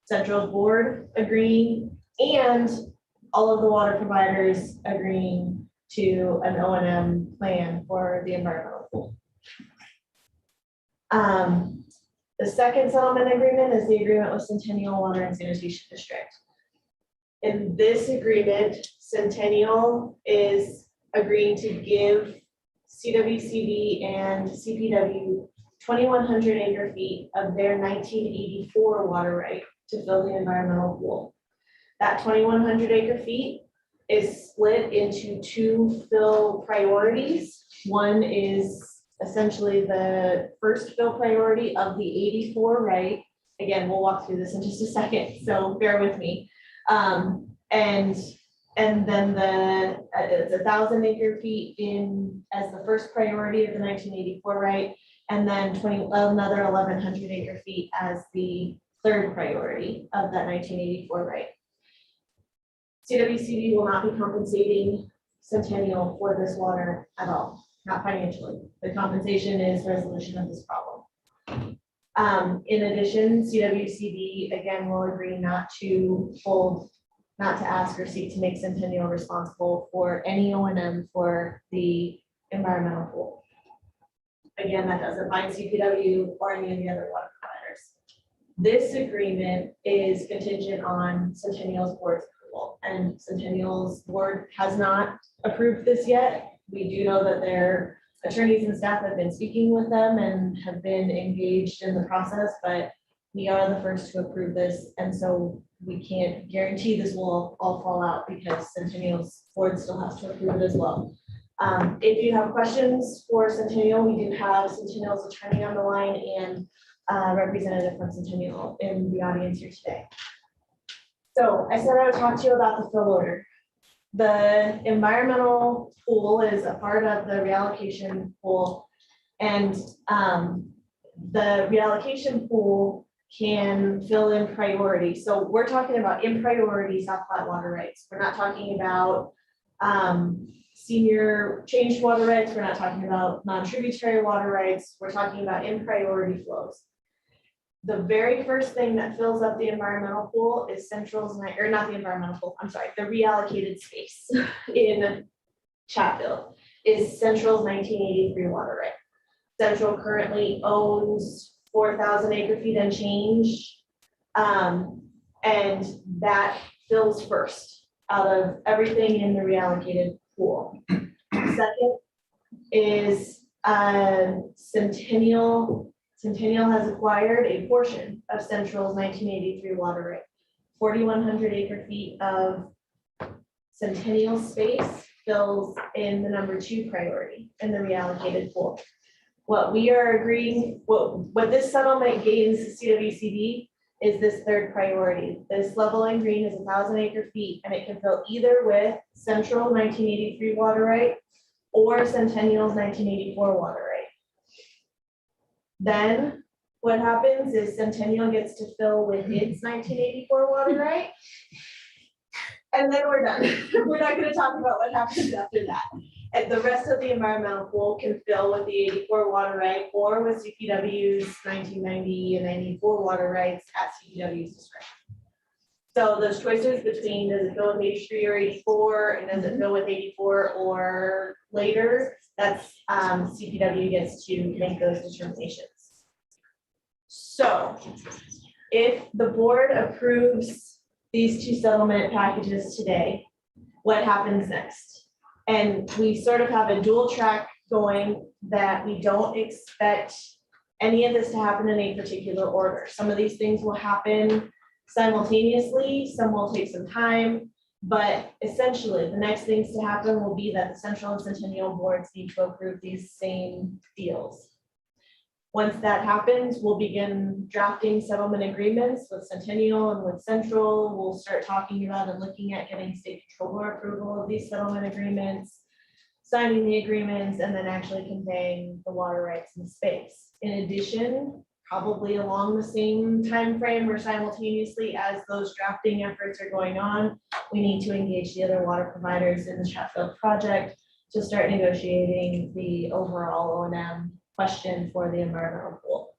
Speaker 6: Central Board agreeing, and all of the water providers agreeing to an O&M plan for the environmental pool. The second settlement agreement is the agreement with Centennial Water and Sanitation District. In this agreement, Centennial is agreeing to give CWCB and CPW 2,100 acre feet of their 1984 water right to fill the environmental pool. That 2,100 acre feet is split into two fill priorities. One is essentially the first fill priority of the 84 right. Again, we'll walk through this in just a second, so bear with me. And then it's 1,000 acre feet in as the first priority of the 1984 right, and then another 1,100 acre feet as the third priority of that 1984 right. CWCB will not be compensating Centennial for this water at all, not financially. The compensation is resolution of this problem. In addition, CWCB again will agree not to ask or seek to make Centennial responsible for any O&M for the environmental pool. Again, that doesn't bind CPW or any of the other water providers. This agreement is contingent on Centennial's board's approval, and Centennial's board has not approved this yet. We do know that their attorneys and staff have been speaking with them and have been engaged in the process, but we are the first to approve this, and so we can't guarantee this will all fall out because Centennial's board still has to approve it as well. If you have questions for Centennial, we do have Centennial's attorney on the line and representative from Centennial in the audience here today. So I said I would talk to you about the fill order. The environmental pool is a part of the reallocation pool, and the reallocation pool can fill in priority. So we're talking about in priority South Platte water rights. We're not talking about senior changed water rights. We're not talking about non-tributary water rights. We're talking about in priority flows. The very first thing that fills up the environmental pool is Central's, or not the environmental pool, I'm sorry, the reallocated space in Chatfield is Central's 1983 water right. Central currently owns 4,000 acre feet and change. And that fills first out of everything in the reallocated pool. Second is Centennial. Centennial has acquired a portion of Central's 1983 water right. 4,100 acre feet of Centennial space fills in the number 2 priority in the reallocated pool. What we are agreeing, what this settlement gains to CWCB is this third priority. This level in green is 1,000 acre feet, and it can fill either with Central 1983 water right or Centennial's 1984 water right. Then what happens is Centennial gets to fill with its 1984 water right. And then we're done. We're not going to talk about what happens after that. And the rest of the environmental pool can fill with the 84 water right or with CPW's 1990 and 94 water rights at CPW's discretion. So those choices between does it fill with 83 or 84 and does it fill with 84 or later, that's CPW gets to make those determinations. So if the board approves these 2 settlement packages today, what happens next? And we sort of have a dual track going that we don't expect any of this to happen in a particular order. Some of these things will happen simultaneously, some will take some time, but essentially the next things to happen will be that the Central and Centennial boards need to approve these same deals. Once that happens, we'll begin drafting settlement agreements with Centennial and with Central. We'll start talking about and looking at getting state controller approval of these settlement agreements, signing the agreements, and then actually conveying the water rights in space. In addition, probably along the same time frame or simultaneously as those drafting efforts are going on. We need to engage the other water providers in the Chatfield project to start negotiating the overall O&M question for the environmental pool.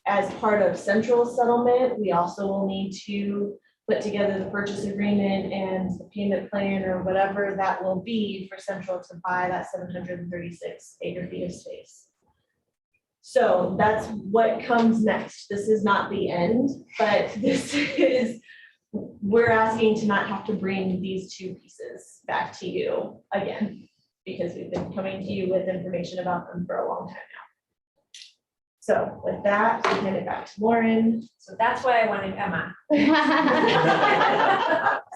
Speaker 6: As part of central settlement, we also will need to put together the purchase agreement and the payment plan or whatever that will be for central to buy that 736 acre feet of space. So that's what comes next. This is not the end, but this is, we're asking to not have to bring these two pieces back to you again, because we've been coming to you with information about them for a long time now. So with that, I hand it back to Lauren.
Speaker 8: So that's why I wanted Emma.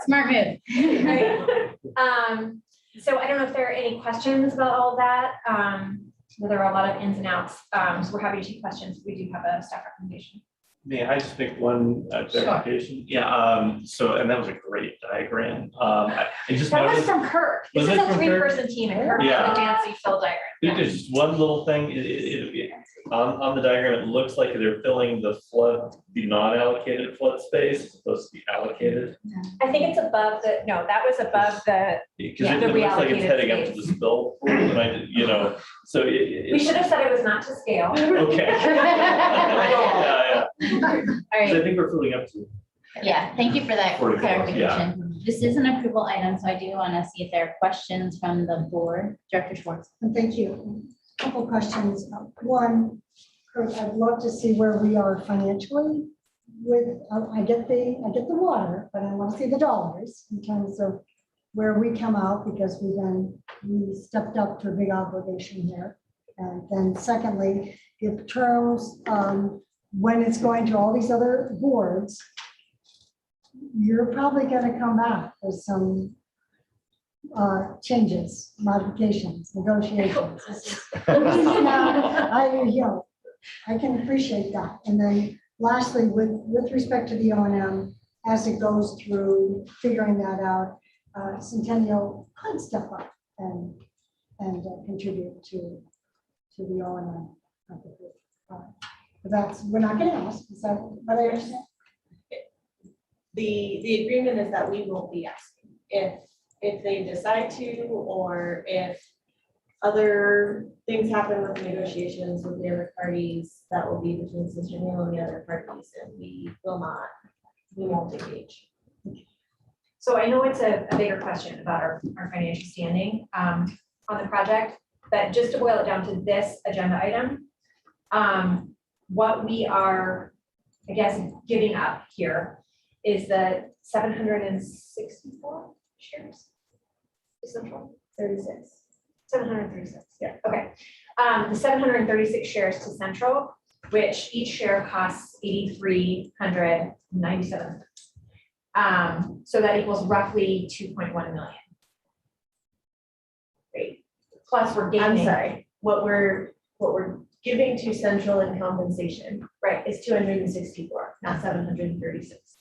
Speaker 1: Smart move.
Speaker 8: Right. So I don't know if there are any questions about all that. There are a lot of ins and outs. So we're happy to take questions. We do have a staff recommendation.
Speaker 5: May I just make one clarification? Yeah, so, and that was a great diagram. I just
Speaker 8: That was
Speaker 5: noticed,
Speaker 8: from Kirk.
Speaker 5: Was
Speaker 8: This
Speaker 5: it
Speaker 8: is a
Speaker 5: from Kirk?
Speaker 8: three-person team and Kirk
Speaker 5: Yeah.
Speaker 8: did the Nancy Phil diagram.
Speaker 5: there's just one little thing, on the diagram, it looks like they're filling the non-allocated flood space, as opposed to be allocated.
Speaker 8: I think it's above the, no, that was above the,
Speaker 5: Because
Speaker 8: yeah,
Speaker 5: it
Speaker 8: the
Speaker 5: looks like it's
Speaker 8: reallocated
Speaker 5: heading up to
Speaker 8: space.
Speaker 5: the spill pool, and I, you know, so
Speaker 8: We should have said it was not to scale.
Speaker 5: Okay. Yeah.
Speaker 1: All
Speaker 5: So I
Speaker 1: right,
Speaker 5: think we're filling up to.
Speaker 1: yeah, thank you for that
Speaker 5: 44, yeah.
Speaker 1: clarification. This is an approval item, so I do want to see if there are questions from the board. Director Schwartz.
Speaker 9: And thank you. Couple questions. One, Kurt, I'd love to see where we are financially with, I get the water, but I want to see the dollars in terms of where we come out, because we stepped up to a big obligation here. And then secondly, if terms, when it's going to all these other boards, you're probably going to come back with some changes, modifications, negotiations. I can appreciate that. And then lastly, with respect to the O&M, as it goes through figuring that out, Centennial could step up and contribute to the O&M of the group. But that's, we're not going to ask, but I understand.
Speaker 6: The agreement is that we won't be asking if they decide to, or if other things happen with negotiations with the other parties, that will be between Centennial and the other parties, and we won't engage.
Speaker 8: So I know it's a bigger question about our financial standing on the project, but just to boil it down to this agenda item, what we are, I guess, giving up here is the 764 shares. Central 36. 736. Yeah. Okay. The 736 shares to Central, which each share costs 8,397. So that equals roughly 2.1 million. Great. Plus we're gaining.
Speaker 6: I'm sorry, what we're giving to Central in compensation, right, is 264, not 736.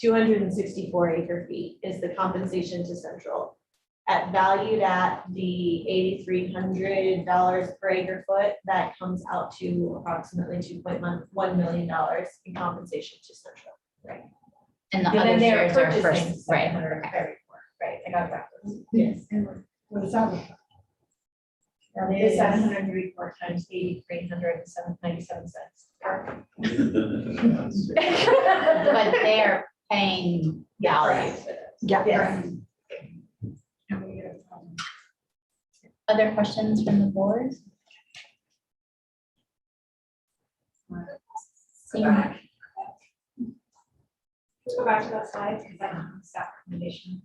Speaker 6: 264 acre feet is the compensation to Central. Valued at the $8,300 per acre foot, that comes out to approximately $2.1 million in compensation to Central. Right.
Speaker 1: And the
Speaker 6: And
Speaker 1: other
Speaker 6: then they're
Speaker 1: shares are
Speaker 6: purchasing
Speaker 1: first, right?
Speaker 6: 734. Right, I got that. Yes.
Speaker 9: What is that?
Speaker 6: That is 734 times 8,397 cents.
Speaker 1: But they're paying value.
Speaker 9: Yeah.
Speaker 6: Yes.
Speaker 1: Other questions from the board?
Speaker 8: Go back. Let's go back to that slide because I don't have the staff recommendation.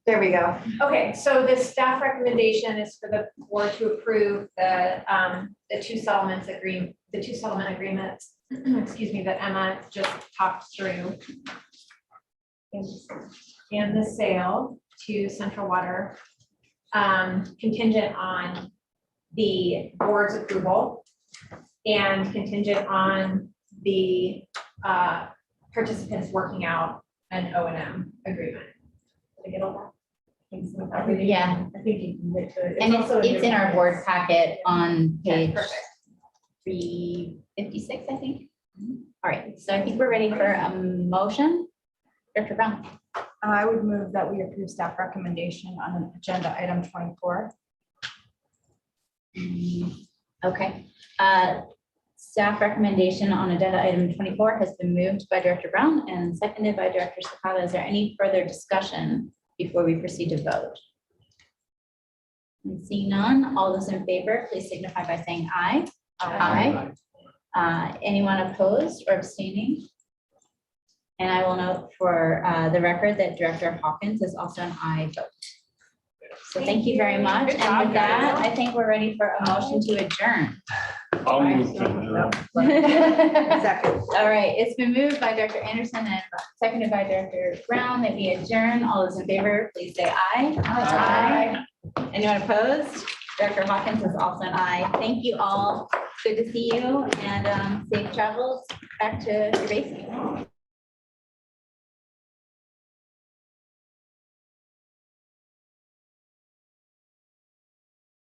Speaker 8: There we go. Okay, so the staff recommendation is for the board to approve the two settlement agreements, excuse me, that Emma just talked through. And the sale to Central Water, contingent on the board's approval and contingent on the participants working out an O&M agreement. Did I get all that?
Speaker 1: Yeah.
Speaker 6: I think you can get to it.
Speaker 1: And
Speaker 6: also
Speaker 1: it's in our
Speaker 6: your-
Speaker 1: board packet on
Speaker 8: Yeah,
Speaker 1: page
Speaker 8: perfect.
Speaker 1: 3, 56, I think. All right, so I think we're ready for a motion. Director Brown.
Speaker 6: I would move that we approve staff recommendation on agenda item 24.
Speaker 1: Okay. Staff recommendation on agenda item 24 has been moved by Director Brown and seconded by Director Sakala. Is there any further discussion before we proceed to vote? And seeing none, all those in favor, please signify by saying aye. Aye. Anyone opposed or abstaining? And I will note for the record that Director Hawkins is also an aye vote. So thank you very much.
Speaker 4: Good
Speaker 1: And
Speaker 4: job,
Speaker 1: with that,
Speaker 4: guys.
Speaker 1: I think we're ready for a motion to adjourn.
Speaker 11: I'll move to adjourn.
Speaker 1: All right, it's been moved by Director Anderson and seconded by Director Brown that we adjourn. All those in favor, please say aye. Aye. Anyone opposed? Director Hawkins is also an aye. Thank you all. Good to see you and safe travels back to your base.